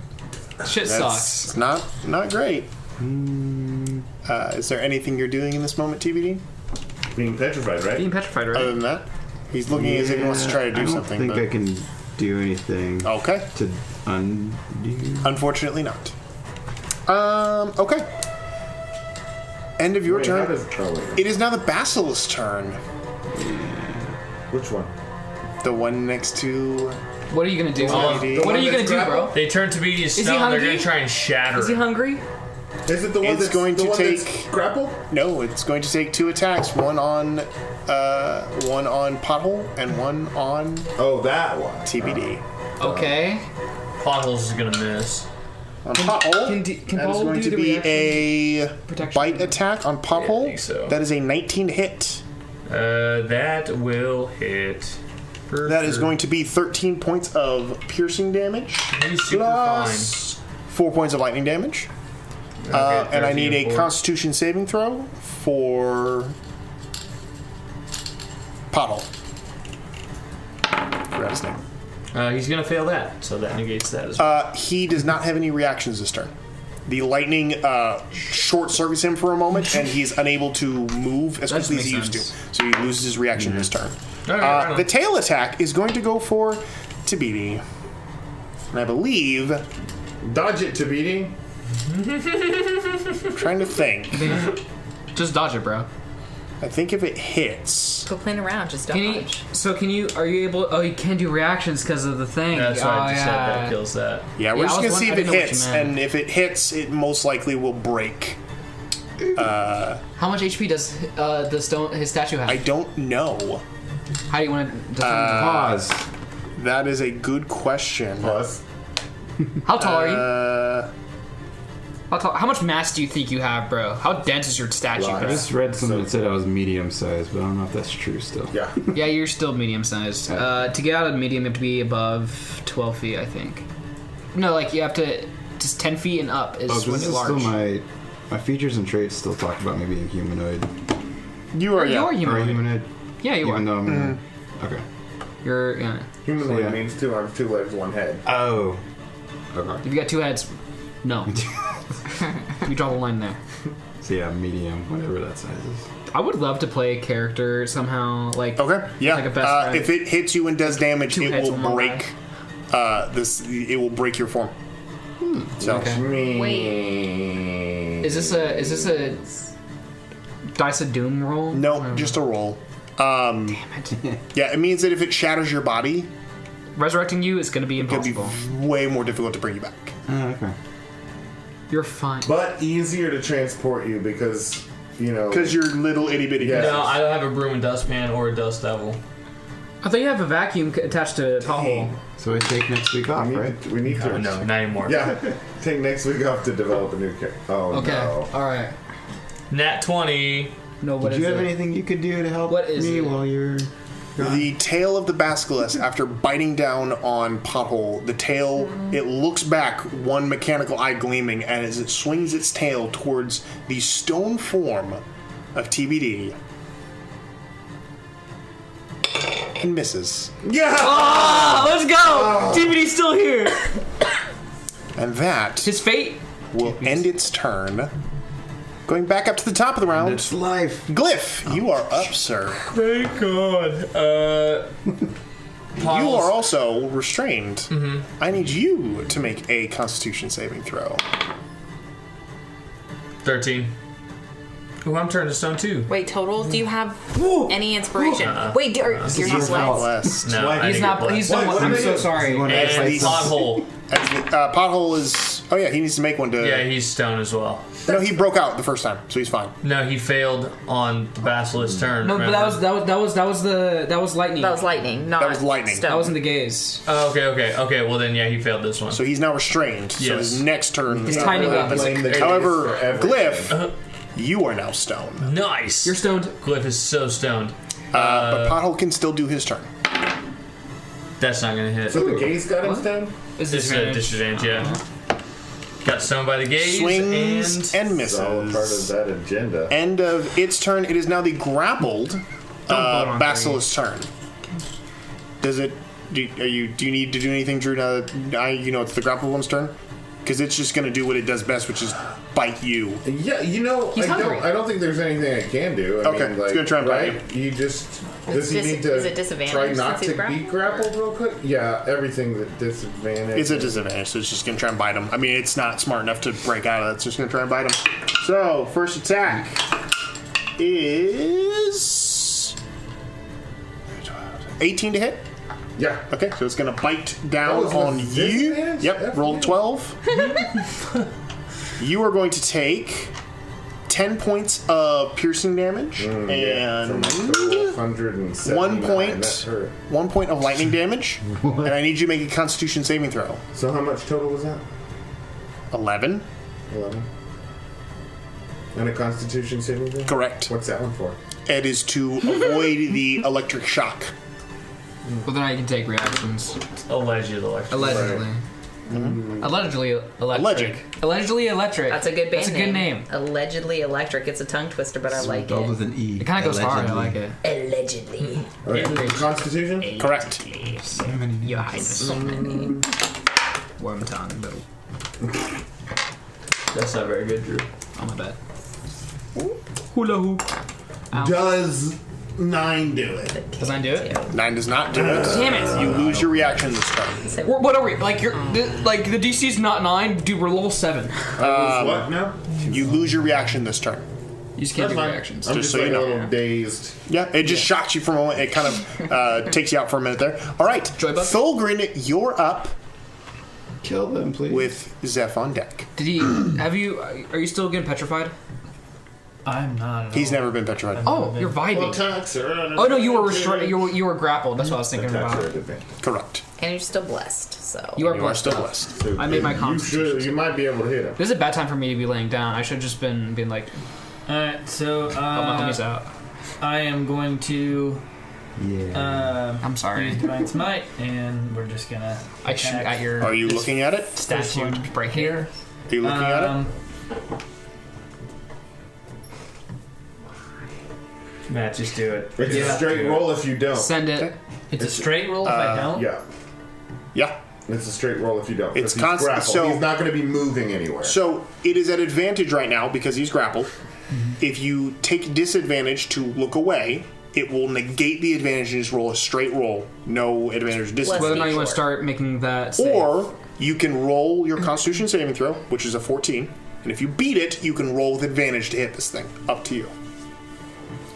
shit sucks. It's not great. Is there anything you're doing in this moment, TBD? Being petrified, right? Being petrified, right? Other than that, he's looking as if he wants to try to do I don't something. think but... I can do anything Okay. to undo. Unfortunately, not. Okay. End of your Wait, turn. how does- oh, wait. It is now the Basilisk's turn. Which one? The one next to. What are you gonna do? TBD. What are you gonna do, bro? They turn Tabidi to he stone. They're hungry? gonna try and shatter Is he it. hungry? Is it the one It's that's going the to one take- that's grappled? No, it's going to take 2 attacks. One on Pothole and one on Oh, that one. TBD. Okay. Potholes is gonna miss. on Pothole. Can That is Paul going do to the be reaction? a Protection? bite attack on Pothole. I think so. That is a 19 to hit. That will hit. That is going to be 13 points of piercing damage. He's super plus 4 points of lightning damage. Okay, And I need 13 a and 4. Constitution saving throw for Pothole. Forgot his name. He's gonna fail that, so that negates that as well. He does not have any reactions this turn. The lightning short circuits him for a moment, and he's unable to move as quickly as he used to. So he loses his reaction this turn. Right on. The tail attack is going to go for Tabidi. And I believe... Dodge it, Tabidi. I'm trying to think. Just dodge it, bro. I think if it hits... Quit playing around, just don't dodge. Are you able? Oh, you can't do reactions because of the thing. That's what I just said. yeah. That kills that. Yeah, we're Yeah, just I going to was see if wondering- it I didn't know what hits. you meant. And if it hits, it most likely will break. How much HP does his statue have? I don't know. How do you want to define Pause. That is a good question. Plus. How tall are you? How much mass do you think you have, bro? How dense is your statue? Lots. I just read something that said I was medium sized, but I don't know if that's true still. Yeah. Yeah, you're still medium sized. To get out of medium, you have to be above 12 feet, I think. No, like you have to just 10 feet and up is Oh, when this it's is large. still my features and traits still talk about me being humanoid. You are, You're Or humanoid. humanoid. Yeah, you Even are. though I'm okay. You're. Yeah. Humanoid Yeah. means 2 arms, 2 legs, 1 head. Oh. Okay. If you got 2 heads, no. You draw the line there. So yeah, medium, whatever that size is. I would love to play a character somehow, like Okay, yeah. Like a best friend. If it hits you and does damage, Two it heads will on one break. It will break your form. So Is this a Dice of Doom roll? no, just a roll. Damn it. Yeah, it means that if it shatters your body, Resurrecting you is going to be it could be impossible. way more difficult to bring you back. Oh, okay. You're fine. But easier to transport you because, Because you're little itty bitty. Yeah. No, I don't have a broom and dustpan or a dust devil. I thought you have a vacuum attached to a pothole. So I take next week off, right? we need to. No, not anymore. Yeah. Take next week off to develop a new character. Oh, Okay. no. All right. Nat 20. No, what Did is you have it? anything you could do to help What is me it? while you're... The tail of the basilisk, after biting down on Pothole, the tail, it looks back, one mechanical eye gleaming, and as it swings its tail towards the stone form of TBD, and misses. Yeah! Oh, let's go! TBD's still here. And that His fate. will end its turn. Going back up to the top of the round, It's life. Glyph, you are up, sir. Thank God. You are also restrained. I need you to make a Constitution saving throw. 13. Ooh, I'm turned to stone too. Wait, total? Do you have any inspiration? Wait, you're not He's blessed? blessed. No, I He's didn't not. get He's blessed. not. I'm so sorry. And the pothole. Pothole is... Oh yeah, he needs to make one to... Yeah, he's stone as well. No, he broke out the first time, so he's fine. No, he failed on the basilisk turn. No, but remember? that was lightning. That was lightning, not That was lightning. stone. That was in the gaze. Oh, okay. Well, then, yeah, he failed this one. So he's now restrained. So Yes. his next turn... He's tiny up. Blame the However, gaze for everything. Glyph, you are now stone. Nice. You're stoned. Glyph is so stoned. But Pothole can still do his turn. That's not gonna hit. So the gaze got him down? Is This is a disadvantage, yeah. Got stoned by the gaze Swings and It's all a part of misses. that agenda. End of its turn. It is now the grappled vote on basilisk turn. Does it... Do you need to do anything, Drew, now that it's the grappled one's turn? Because it's just going to do what it does best, which is bite you. Yeah, He's hungry. I don't think there's anything I can do. I Okay, mean, it's gonna try and bite right? You just does he Is need to it disadvantage try not since he's to be grappled real quick? Yeah, everything that disadvantage. It's a disadvantage, so it's just going to try and bite him. I mean, it's not smart enough to break out of it. It's just going to try and bite him. So, first attack is 18 to hit. Yeah. Okay, so it's going to bite down Oh, it's with on you. disadvantage? Yep, F roll you. 12. You are going to take 10 points of piercing damage From and my total 179. 1 That point, hurt. 1 point of lightning damage. And I need you to make a Constitution saving throw. So how much total was that? 11. 11. And a Constitution saving throw? Correct. What's that one for? It is to avoid the electric shock. Well, then I can take reactions. Allegedly. Allegedly. Allegedly electric. Alleged. Allegedly electric. That's a good band That's a good name. Allegedly Electric. It's a tongue twister, but I like Spelled it. with an E. It kind of goes hard. I like it. Allegedly. Okay. Constitution? Correct. You hide so many. Worm tongue, though. That's not very good, Drew. Oh, my bad. Hula hoop. Ow. Does 9 do it? Does 9 do it? 9 does not do it. Damn it. You lose your reaction this turn. What are we? Like, the DC's not 9? Dude, we're level 7. What now? You lose your reaction this turn. You just can't That's do fine. reactions. I'm Just just so like you know. a little dazed. Yeah, it just shocks you for a moment. It kind of takes you out for a minute there. All right, Joybug? Thulgrin, you're up Kill them, please. with Zeph on deck. Did he... Have you... Are you still getting petrified? I'm not. At He's all. never been petrified. Oh, you're vibing. Attacks are an Oh, no, you were advantage. you were grappled. That's what I was thinking Attacks are about. an advantage. Correct. And you're still blessed, so. You are You are blessed. still blessed. So I made my you Constitution. should. You might be able to hit him. This is a bad time for me to be laying down. I should have just been being like, Alright, so help my homies out. I am going to I'm sorry. use Divine Smite, and we're just gonna. I shoot attack at your Are you looking at it? statue to break here. Are you looking at it? Matt, just do it. It's a straight roll if you don't. Send it. Okay. It's a straight roll if I don't. Yeah. Yeah. It's a straight roll if you don't. It's 'cause he's constant- grappled. so- he's not going to be moving anywhere. So it is at advantage right now because he's grappled. If you take disadvantage to look away, it will negate the advantage and just roll a straight roll. No advantage or disadvantage. Whether or not you want to Sure. start making that save. Or you can roll your Constitution saving throw, which is a 14. And if you beat it, you can roll with advantage to hit this thing. Up to you.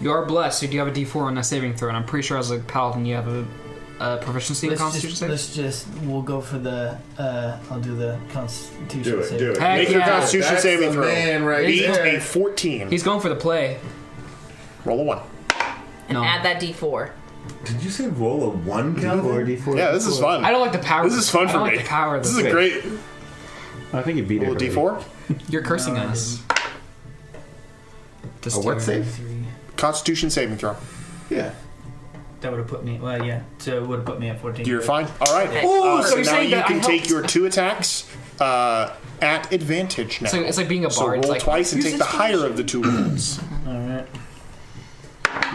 You are blessed, so you do have a D4 on that saving throw, and I'm pretty sure as a paladin you have a proficiency in Constitution save. We'll go for the. I'll do the Constitution do it. save. Do it. Heck Make your yeah. Constitution That's saving the throw. man right Beat there. a 14. He's going for the play. Roll a 1. And No. add that D4. Did you say roll a 1, Calvin? D4. Yeah, this is fun. I don't like the power. This is fun I for don't me. like the power of This this. is a great I think you beat roll it. a already. D4. You're cursing us. A what save? Constitution saving throw. Yeah. That would have put me. Well, yeah. So it would have put me at 14. You're fine. All right. Ooh, so so you're now saying you that I can take helped. your 2 attacks at advantage now. So it's like being a So bard. roll It's like, twice and use take the higher of the 2 rolls. Alright.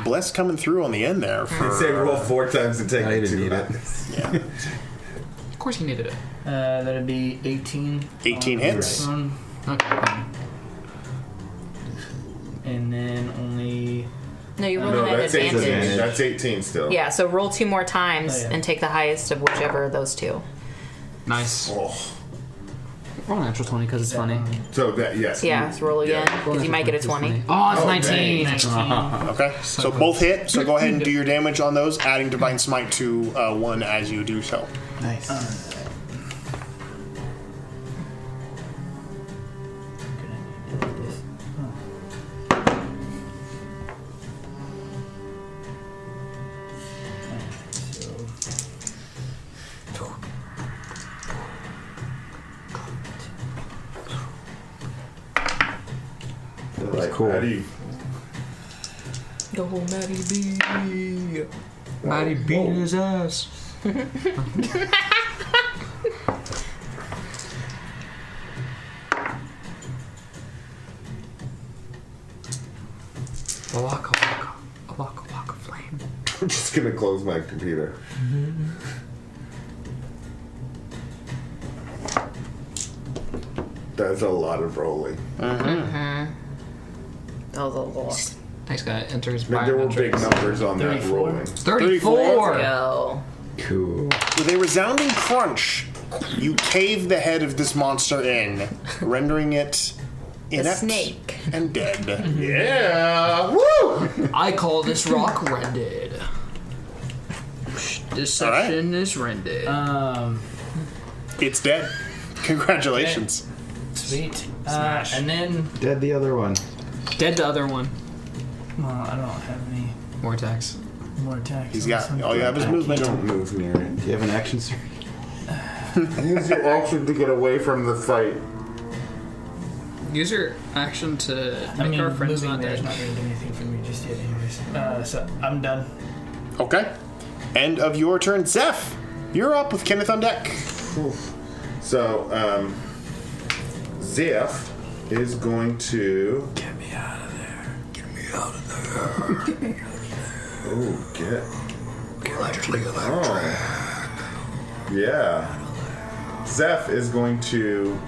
Bless coming through on the end there. I'd For, say roll 4 times and take I didn't 2. need it. yeah. Of course you needed it. That'd be 18. 18 hits. Okay. And then only. No, you're No, rolling at that's advantage. 18. That's 18 still. Yeah, so roll 2 more times Oh, yeah. and take the highest of whichever of those 2. Nice. Oh. Roll a natural 20 because it's funny. So that, yes. Yeah, so roll again, Yeah. because you might get a 20. Oh, it's Oh, 19. Okay. So both hit. So go ahead and do your damage on those, adding Divine Smite to 1 as you do so. Nice. Like, cool. How do you, Go Matty B. Mighty beat his ass. A walk of flame. I'm just going to close my computer. That's a lot of rolling. That was a lot. Next guy enters I mean, there were big biometrics. numbers on that 34. rolling. 34! Go. Cool. With a resounding crunch, you cave the head of this monster in, rendering it The inept snake. and dead. Yeah! Woo! I call this rock rended. This All right. section is rended. It's dead. Congratulations. Sweet. And then. Dead the other one. Dead the other one. Well, I don't have any More attacks. more attacks. He's got all you have is I movement. don't move near it. Do you have an action, sir? Use your action to get away from the fight. Use your action to make our friends moving not there's dead. not going to do anything for me just yet anyways. So I'm done. Okay. End of your turn. Zeph, you're up with Kenneth on deck. So, Zeph is going to... Get me out of there. Get me out of there. Get me out of there. Ooh, get... Electric. Oh. Yeah. Zeph is going to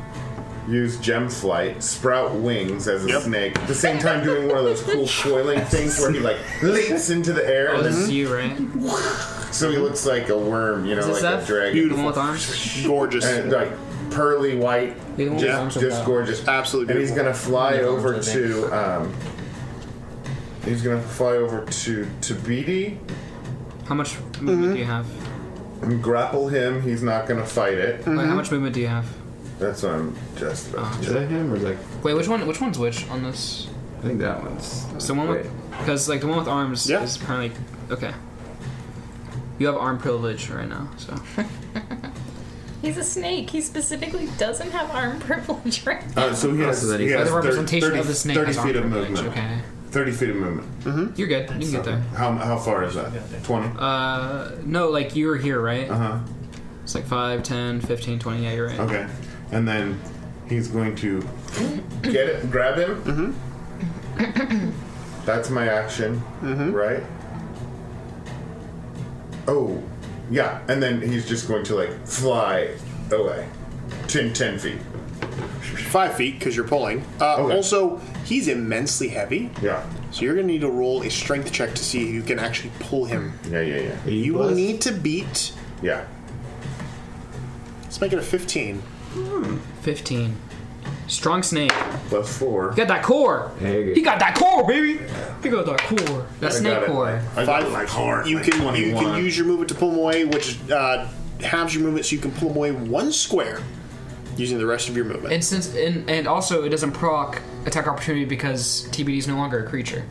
use Gem Flight, sprout wings as a snake, at the same time doing one of those cool coiling things where he like leaps into the air. Oh, And this is then, you, right? so he looks like a worm, you know, Is like this a Zeph? dragon. Beautiful. The one with arms? Gorgeous. And like pearly white, The one with arms just without- gorgeous. Absolutely And he's beautiful. gonna fly Yeah, over arms, I to he's gonna fly over to Tabidi How much movement do you have? and grapple him. He's not gonna fight it. Wait, how much movement do you have? That's what I'm just about to Is that him or like? Wait, which one's which on this? I think that one's. It's the one with, because like the one with arms Yeah. is apparently okay. You have arm privilege right now, so He's a snake. He specifically doesn't have arm privilege right now. So he has, so that he he's- has the representation 30 of the snake 30 has arm feet of privilege. movement. Okay, 30 feet of movement. you're good. You can get there. How far is that? 20? No, like you were here, right? Uh-huh. It's like 5, 10, 15, 20. Yeah, you're right. Okay. And then he's going to get it, grab him. That's my action, right? Oh, yeah. And then he's just going to like fly away. 10 feet. 5 feet because you're pulling. Okay. Also, he's immensely heavy, Yeah. so you're going to need to roll a strength check to see if you can actually pull him. Yeah. You will need to beat. Yeah. Let's make it a 15. 15. Strong snake. Plus 4. You got that core. Hey, He got that core, baby. He got that core. That I snake got it. core. I got my car. You can 21. use your movement to pull him away, which halves your movement, so you can pull him away 1 square using the rest of your movement. And also it doesn't proc attack opportunity because TBD is no longer a creature.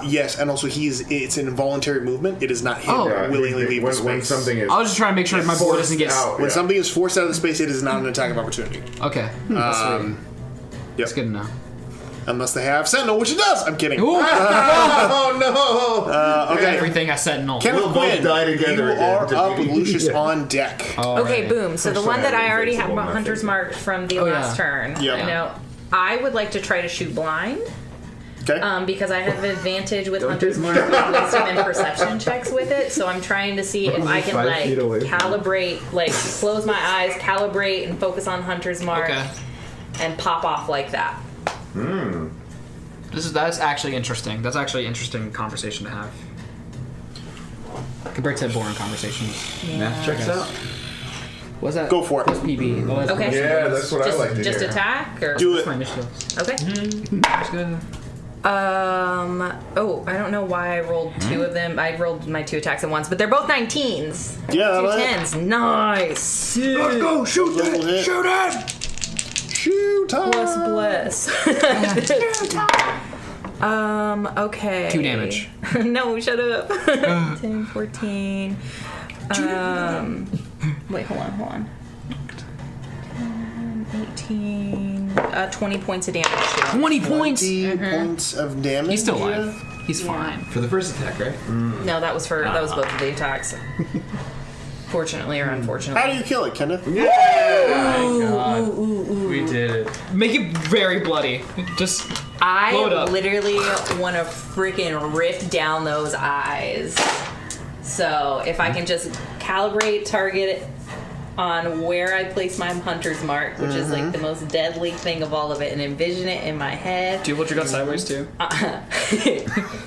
Yes, and also it's an involuntary movement. It is not him Oh. willingly leaving when, the when space. something is I was just trying to make sure my board doesn't get out, When something is forced out of the space, it is not an attack of opportunity. Okay. That's sweet. That's good to know. Unless they have Sentinel, which it does. I'm kidding. Ooh, Oh no! Okay. everything has Sentinel. Kenneth We'll both Quinn, die together you again, are up Tabidi. with Lucius on deck. Okay, boom. So the one that I already have Invincible, Hunter's nothing. Mark from the Oh, last yeah. turn. Yeah. You know, I would like to try to shoot blind. Okay. Because I have advantage with Hunter's Mark with wisdom and perception checks with it, so I'm trying to see if I can 5 feet away from calibrate, close my eyes, calibrate, and focus on Hunter's Mark, Okay. and pop off like that. That's actually interesting. That's actually an interesting conversation to have. Compared to boring conversations. Math checks out. What's that? Go for it. What's PB? Oh, that's Okay. Yeah, that's what I like to Just hear. attack or Do That's my it. initiative. okay. That's good. Oh, I don't know why I rolled 2 of them. I rolled my 2 attacks at once, but they're both 19s. Yeah, 2 that'll hit. 10s. Nice. Let's go! Shoot Double hit. it! Shoot it! Shoot time. Bless. Okay. 2 damage. No, shut up. 10, 14. Wait, hold on. 18. 20 points of damage to him. 20 points. 20 points of damage. He's still alive. He's fine. For the first attack, right? No, that was both of the attacks. Fortunately or unfortunately. How do you kill it, Kenneth? We did it. Make it very bloody. Just I blow it up. literally want to freaking rip down those eyes. So if I can just calibrate, target on where I place my Hunter's Mark, which is like the most deadly thing of all of it, and envision it in my head. do you hold your gun sideways too?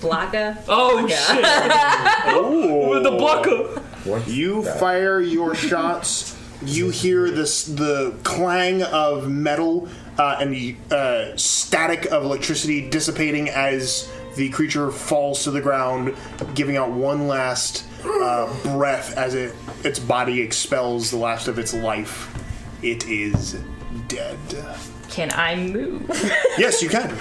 Blocka. Oh shit! With the blocker. You fire your shots. You hear the clang of metal and the static of electricity dissipating as the creature falls to the ground, giving out one last breath as its body expels the last of its life. It is dead. Can I move? Yes, you can.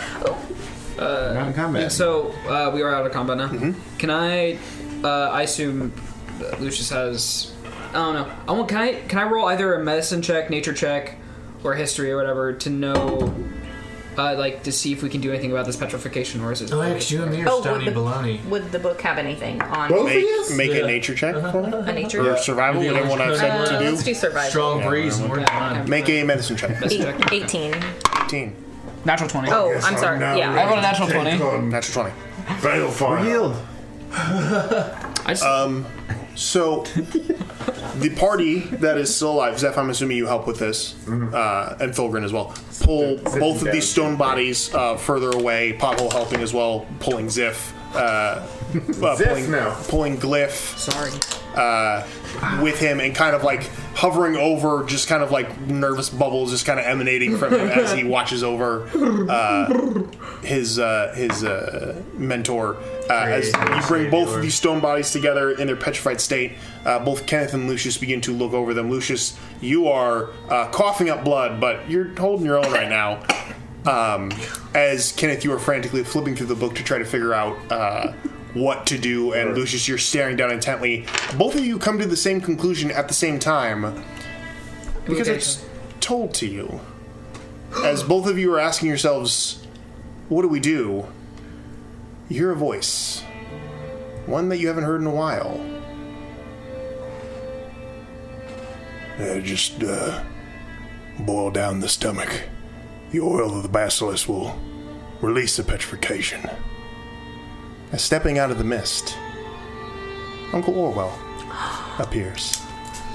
Not in combat. So we are out of combat now. Can I assume Lucius has. I don't know. Can I roll either a medicine check, nature check, or history or whatever to know like to see if we can do anything about this petrification, or is it? Lex, you and me are stony baloney. Would the book have anything on Both it? of you? Make a nature check for me. A nature? Or survival, whatever one I've said to Let's do. do survival. Strong breeze and we're done. Make a medicine check. 18. 18. Natural 20. Oh, I'm sorry. Yeah. I rolled a natural 20. Natural 20. Balefire. Healed. So, the party that is still alive, Zeph, I'm assuming you help with this, and Thulgrin as well, pull both of these stone bodies further away, Pothole helping as well, pulling Ziff, pulling Glyph. Sorry. With him and kind of like hovering over, just kind of like nervous bubbles just kind of emanating from him as he watches over his mentor. As you bring both of these stone bodies together in their petrified state, both Kenneth and Lucius begin to look over them. Lucius, you are coughing up blood, but you're holding your own right now. As Kenneth, you are frantically flipping through the book to try to figure out what to do, and Lucius, you're staring down intently. Both of you come to the same conclusion at the same time because it's told to you. As both of you are asking yourselves, what do we do? You hear a voice, one that you haven't heard in a while. Just boil down the stomach. The oil of the basilisk will release the petrification. As stepping out of the mist, Uncle Orwell appears.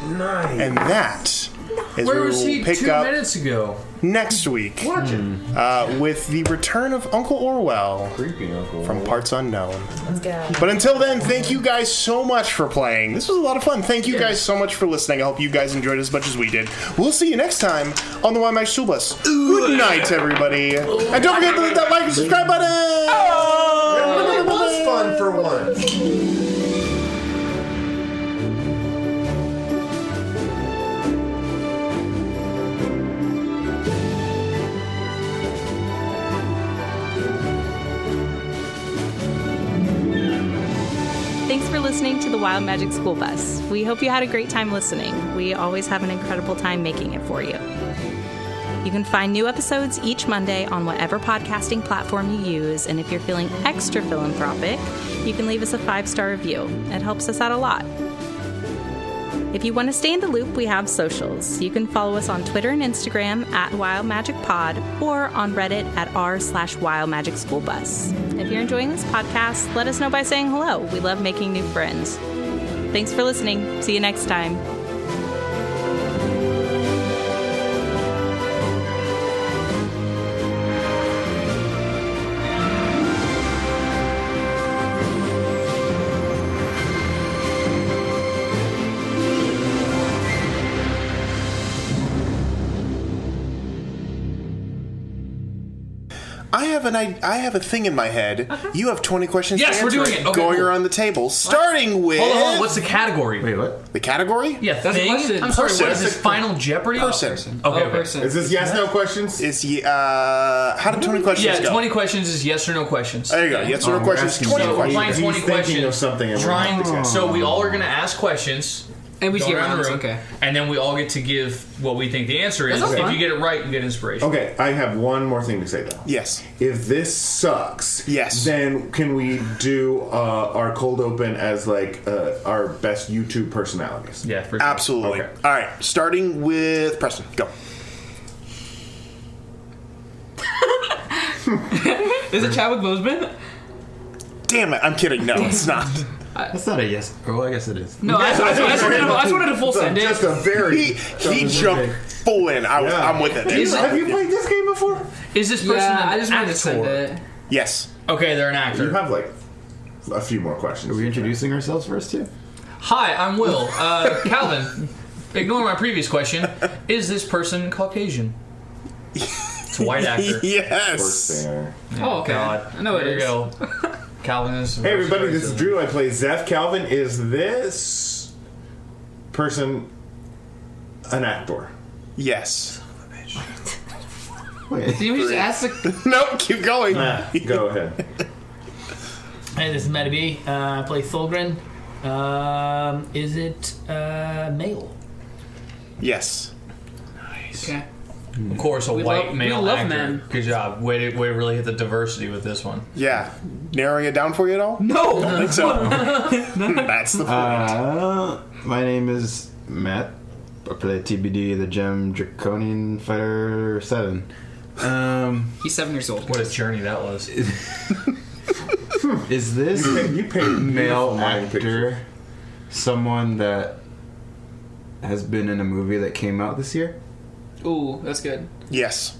Nice. And that is Where where was we he will pick 2 up minutes ago? next week with the return of Uncle Orwell from Parts Unknown. Let's go. But until then, thank you guys so much for playing. This was a lot of fun. Thank you guys so much for listening. I hope you guys enjoyed as much as we did. We'll see you next time on the Why My School Bus. Good night, everybody. And don't forget to hit that like and subscribe button. It was fun for once. Thanks for listening to the Wild Magic School Bus. We hope you had a great time listening. We always have an incredible time making it for you. You can find new episodes each Monday on whatever podcasting platform you use, and if you're feeling extra philanthropic, you can leave us a 5-star review. It helps us out a lot. If you want to stay in the loop, we have socials. You can follow us on Twitter and Instagram at WildMagicPod or on Reddit at r/WildMagicSchoolBus. If you're enjoying this podcast, let us know by saying hello. We love making new friends. Thanks for listening. See you next time. I have a thing in my head. You have 20 questions Yes, to we're answer doing it. Okay, going cool. around the table, starting with... Hold on, what's the category? Wait, what? the category? Yeah, That's a thing? question. I'm sorry, Person. what is this, Final Jeopardy? Person. Okay, person. Is this yes, no questions? It's how did 20 questions Yeah, go? 20 questions is yes or no questions. There you go. Yes or no we're questions. asking 20 you. So we're playing questions. 20 He's thinking questions. of something and we're Trying, not guessing. so we all are going to ask questions. And we Go see around the rounds. room, Okay. and then we all get to give what we think the answer is. That's If fun. you get it right, you get inspiration. Okay, I have one more thing to say though. Yes. If this sucks, Yes. then can we do our cold open as like our best YouTube personalities? Yeah, for sure. Absolutely. Okay. All right. Starting with Preston. Go. Is it Chadwick Boseman? Damn it. I'm kidding. No, it's not. That's not a yes. Oh, I guess it is. No, I just wanted to full send it. Just a very. He jumped full in. I'm with it. Have you played this game before? Is this person Yeah, an I just wanted to send actor? it. Yes. Okay, they're an actor. You have like a few more questions. Are we introducing ourselves first, too? Hi, I'm Will. Calvin, ignore my previous question. Is this person Caucasian? It's a white actor. Yes. There. Oh, okay. God. I know it There you is. go. Calvin is... Hey everybody, this is Drew. I play Zeph. Calvin, is this person an actor? Yes. Wait. You just ask the. Nope. Keep going. Go ahead. Hey, this is Matty B. I play Thulgrin. Is it male? Yes. Okay. Of course, We white love- male we love actor. men. Good job. Way to really hit the diversity with this one. Yeah. Narrowing it down for you at all? No. I think so. That's the point. My name is Matt. I play TBD, the Gem Draconian Fighter 7. He's 7 years old. What a journey that was. Is this You painted male beautiful mind actor pictures. someone that has been in a movie that came out this year? Ooh, that's good. Yes.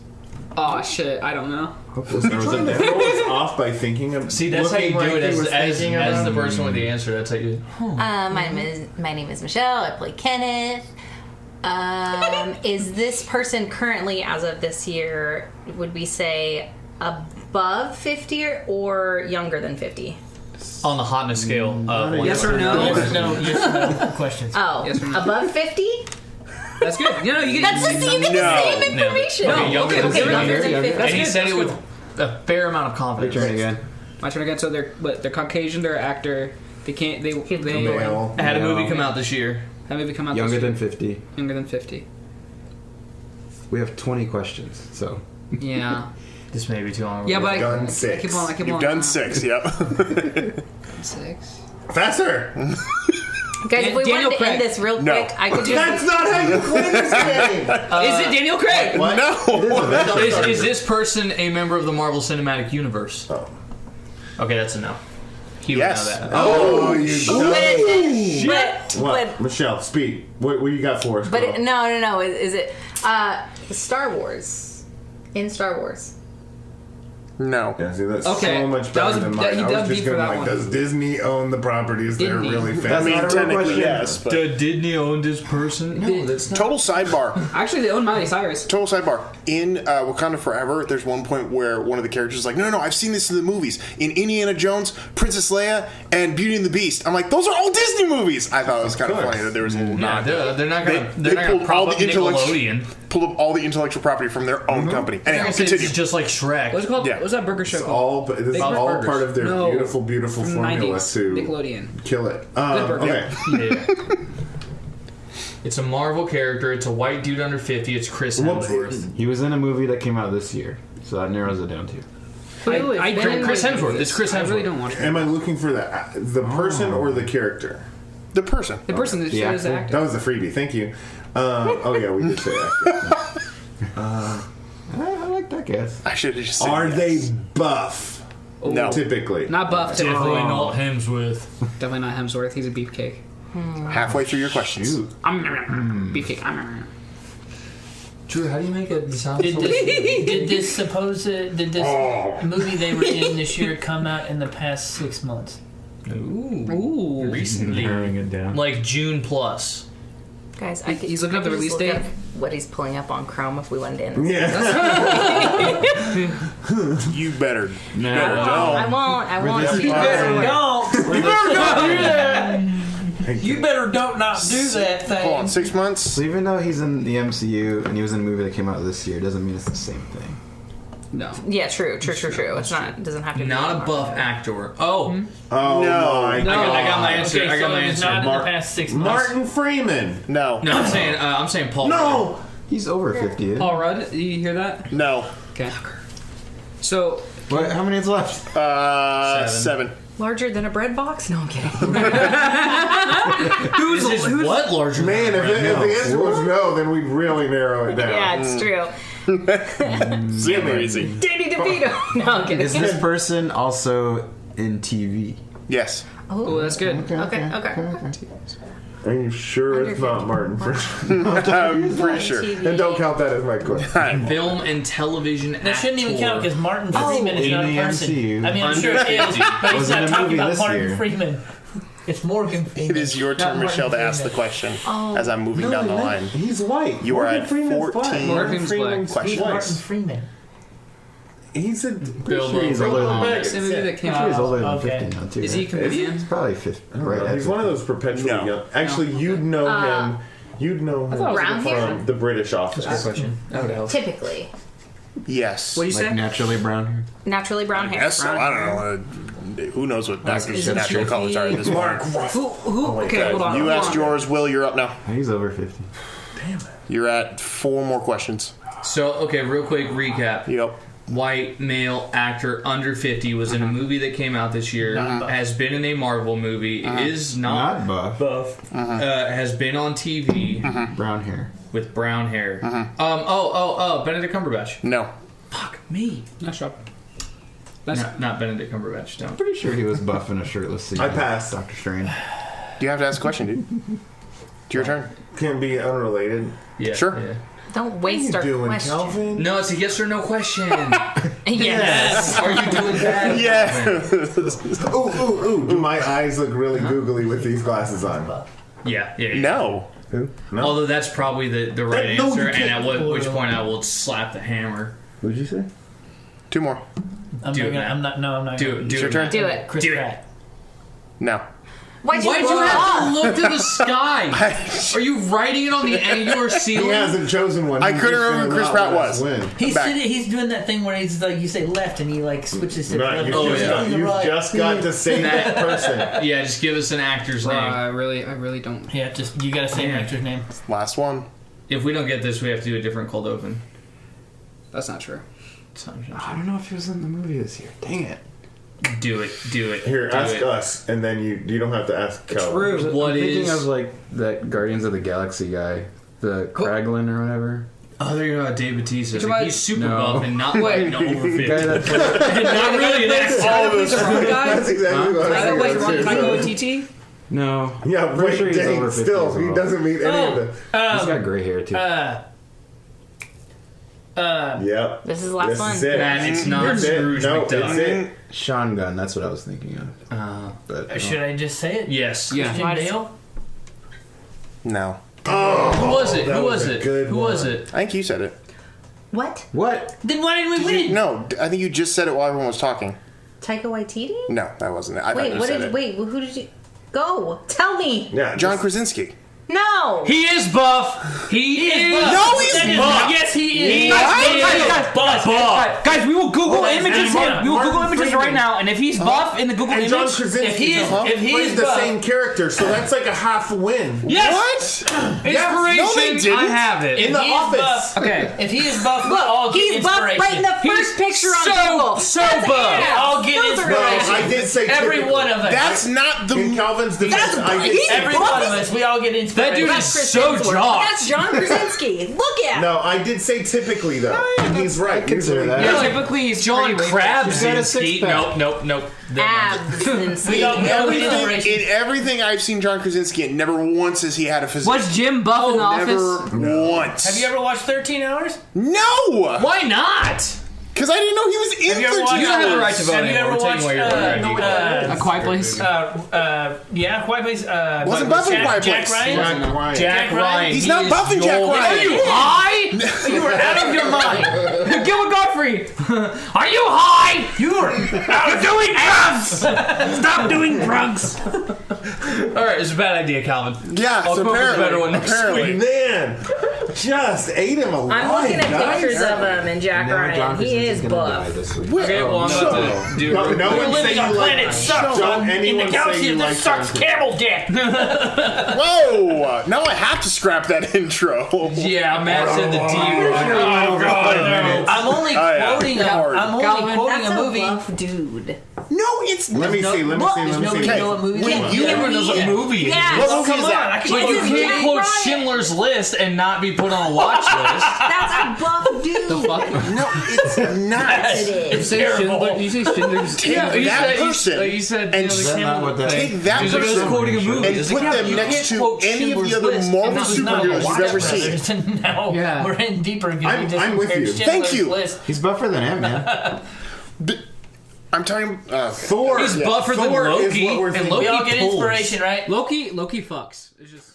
Oh shit, I don't know. Hopefully there was a Throw us off by thinking of. See, that's how you do looking it like he as, was as, thinking as about- the person with the answer. That's how you. My name is Michelle. I play Kenneth. Is this person currently, as of this year, would we say above 50 or younger than 50? On the hotness scale. Yes or no? Yes or no questions. Oh, Yes or no? above 50? That's good. No, you get. That's the you get No. the same information. Okay, younger than okay, 50. younger than 50. And he good, said that's it with a fair amount of confidence. Your turn again. My turn again. So they're Caucasian. They're an actor. They can't. They Male. Had a movie No. come out this year. That movie come out Younger this year. than 50. Younger than 50. We have 20 questions, so. Yeah. This may be too long. Yeah, but I done keep 6. on. I keep You've on. done 6, yep. 6. Faster! Guys, if we Daniel wanted to end Craig. this real No. quick, I could That's just. not how you play this game! Is it Daniel Craig? What? No. Is this person a member of the Marvel Cinematic Universe? Oh. Okay, that's a no. He would Yes. know that. Oh, you dumb. But What? Michelle, speak. What do you got for us? but girl? no. Is it Star Wars? In Star Wars. No. Yeah, see, that's Okay. so much That was better a- than that- mine. he I dug was just deep for going that like, one. does Disney own the properties that are Disney. really I fast? mean, not a real technically, question. yes, but. Did Disney own this person? No, that's not. Total sidebar. Actually, they own Miley Cyrus. Total sidebar. In Wakanda Forever, there's one point where one of the characters is like, no, I've seen this in the movies. In Indiana Jones, Princess Leia, and Beauty and the Beast. I'm like, those are all Disney movies. I thought it was kind of funny that there was a little Nah, nod. they're not gonna. They They're not pulled gonna prop all up the intellectual, Nickelodeon. pulled up all the intellectual property from their own company. Anyhow, It's continue. just like Shrek. What's it called? Yeah. What's that burger show It's called? all, this is Big all Burgers. part of their No. beautiful, beautiful From the formula 90s. to Nickelodeon. kill it. Burger. Okay. Yeah. It's a Marvel character. It's a white dude under 50. It's Chris Hemsworth. He was in a movie that came out this year, so that narrows it down to. Chris Hemsworth. It's Chris I really Hemsworth. don't watch it. Am I looking for the person or the character? The person. The person that The shows the actor? That actor. was the freebie. Thank you. Oh yeah, we did say actor. I like that guess. I should have just said Are yes. they buff? No. Typically. Not buff. Definitely Typically. not Hemsworth. Definitely not Hemsworth. He's a beefcake. Halfway through your questions. Beefcake. Drew, how do you make a Did this movie they were in this year come out in the past 6 months? Ooh. Recently. Narrowing it down. Like June plus. Guys, I could, He's looking I up the could just release look date? up what he's pulling up on Chrome if we wanted to end this. Yeah. You better. No. I won't. I won't. this be part- You better don't not do that Hold thing. on, 6 months? So even though he's in the MCU and he was in a movie that came out this year, doesn't mean it's the same thing. No. Yeah, true. It's not. It doesn't have to be. Not a buff actor. Oh, Oh No. my I got my answer. Okay, I got so my it's answer. not in Mark- the past 6 months. Martin Freeman. No. No, I'm saying Paul. No. He's over 50. Isn't he? Paul Rudd. You hear that? No. Okay. So What? How many is left? 7. Larger than a bread box? No, I'm kidding. Who's what larger? Man, if the answer was no, then we'd really narrow it down. Yeah, it's true. Super easy. Danny DeVito. No, I'm kidding. Is this person also in TV? Yes. oh, that's good. Okay. Are you sure it's not Martin Freeman? I'm pretty sure. And don't count that as my question. Film and television That shouldn't even count because Martin Freeman is in not a the person. MCU. I mean, I'm sure it is, but he's Was in not a talking movie about this Martin year. Freeman. It's Morgan Freeman. It is your turn, Not Michelle, to Martin ask the Freeman. question as I'm moving down the line. He's white. You are Morgan at Freeman's 14 black. Morgan Freeman's black. He's Questions. Martin Freeman. He's a Bill He's older than It's the movie that came He's out. older than Okay. 50 now, too. Is he a right? comedian? He's probably 50. Right. He's one of those perpetually No. young. Actually, you'd know him. You'd know him Brown hair? from the British Office. Question. That would help. Typically, Yes. What do you Like say? naturally brown hair. naturally brown hair. Yes, so I don't know. Who knows what Is it natural tricky? colors are at this point. Who? Okay, hold on. You hold asked on. yours, Will. You're up now. He's over 50. You're at 4 more questions. So, okay, real quick recap. Yep. White male actor under 50 was in a movie that came out this year. Has been in a Marvel movie. Is not buff. Has been on TV. Brown hair. With brown hair. Benedict Cumberbatch. No. Fuck me. Nice job. Not Benedict Cumberbatch. Don't. Pretty sure he was buff in a shirtless scene. I passed. Doctor Strange. You have to ask a question, dude. It's your turn. Can be unrelated. Yeah. Sure. Yeah. Don't waste What are our you doing, question. Calvin? No, it's a yes or no question. Yes. Are you doing that? Yeah. Ooh. Do my eyes look really googly with these glasses on? Yeah. No. Who? No. Although that's probably the right No, you answer, and can't. at which point I will slap the hammer. What'd you say? 2 more. Do it, man. I'm not. No, I'm not. Do it. It's your turn. Do it. Chris Do it. Pratt. No. Why'd you Why'd you have to look to the sky? Are you writing it on the angular He ceiling? hasn't chosen one. I He's couldn't just remember gonna who Chris not Pratt let us was. win. He's doing that thing where he's like, you say left and he like switches to Right, the you've, other. just, got, you've just got to say that person. Yeah, just give us an actor's name. I really don't. Yeah, just you gotta say an actor's name. Last one. If we don't get this, we have to do a different cold open. That's not true. I don't know if he was in the movie this year. Dang it. Do it. Here, do ask it. us, and then you don't have to ask Calvin. True. What I'm thinking is? of like that Guardians of the Galaxy guy, the Kraglin or whatever. Oh, they're about Dave Bautista. You're about- He's super No. buff and not like over 50. Guy that played, Not really an actor. He's a front guy. That's exactly what I was Wait, going to Taiko say. TT? no. Yeah, I'm pretty wait, sure he's dang, over 50 still, as he well. doesn't meet any of the... He's got gray hair too. Yep. This is the last This one. is it. Man, it's not It's it. Scrooge No, it's McDuck. it. Sean Gunn, that's what I was thinking of. But Should I just say it? Yes. Yeah. Christian Bale? No. Who was it? that Who was was a it? good Who one. was it? I think you said it. What? What? Then why didn't we win? No, I think you just said it while everyone was talking. Taika Waititi? No, that wasn't it. I thought Wait, you what said did? it. Wait, who did you? Go. Tell me. Yeah, John just- Krasinski. No. He is buff. He is buff. No, he's That is- buff. Yes, he is. Guys, we will Google Well, images that's him. We will Google Martin images Freeman. right now, and if he's buff in the Google And John image, Krasinski if he is plays the buff- same character, so that's like a half win. Yes. What? Inspiration. No, they didn't. I have it. In the If he's office. buff- okay. If he is buff, we'll all get He's buff inspiration. right in the first picture on Google. so That's buff. it. I'll get Filter inspiration. it. Well, I did say Every typically. one of us. That's not the. In Calvin's defense, I did he's say Every one of us. We all get inspiration. That dude That's is Chris so Hemsworth. jocked. That's John Krasinski. Look at. No, I did say typically though. And he's right. consider Usually- that. Yeah, typically he's John pretty weighted. He's got a Krasinski. six-pack. Nope. Abs. We all get inspiration. In everything I've seen John Krasinski in, never once has he had a physique. Was Jim buff in the office? Never once. Have you ever watched 13 Hours? No! Why not? Because I didn't know he was in Have you ever 13 watched- You don't have the Hours. right to vote Have you anymore. ever We're taking away your watched, vote. A Quiet Place? Yeah, Quiet Place. Wasn't buff in Quiet Jack Place. Ryan? Jack Ryan. Jack Ryan. He's he not is buffing Jack Joel- Ryan. Are you high? You are out of your mind. Gilbert Godfrey. Are you high? You are out doing drugs. Stop doing drugs. All right, it's a bad idea, Calvin. Yeah, I'll so come up with a apparently. better one next apparently. Man, just ate him alive. I'm looking at guys. pictures of him and Jack Now John Ryan. He Krasinski's is gonna die buff. this week. Okay, well, I'm about to do No, it. no We're one say living you on like. planet sucks. Don't In the anyone say galaxy you that like sucks John camel dick. Whoa! Now I have to scrap that intro. Yeah, Matt said the D word. Oh, God, I'm only yeah. quoting Hard. I'm only Calvin, quoting That's a a movie. buff dude. No, it's Let me see. Let me see. Let me Nobody see. Okay. know what movie When that is. you- Everyone knows what movie it is. Yeah. What Oh, movie come is on, that? I can But you Jack can't quote Ryan. Schindler's List and not be put on a watch list. That's a buff dude. No, it's not. It You is. say Schindler? You say Schindler's? Take you that said- person you said, and you know, Is that not what that take that He's like, I was person quoting a movie. and It's put like, yeah, them you next can't to quote any of Schindler's the other List and Marvel not be superheroes you've Watch ever seen. Brothers, and now Yeah. we're in deeper because we just I'm with compared you. Schindler's Thank you. List. He's buffer than him, man. I'm talking. Thor. He's buffer than Thor is Loki, what we're and thinking. Loki We all get pulls. inspiration, right? Loki fucks. It's just.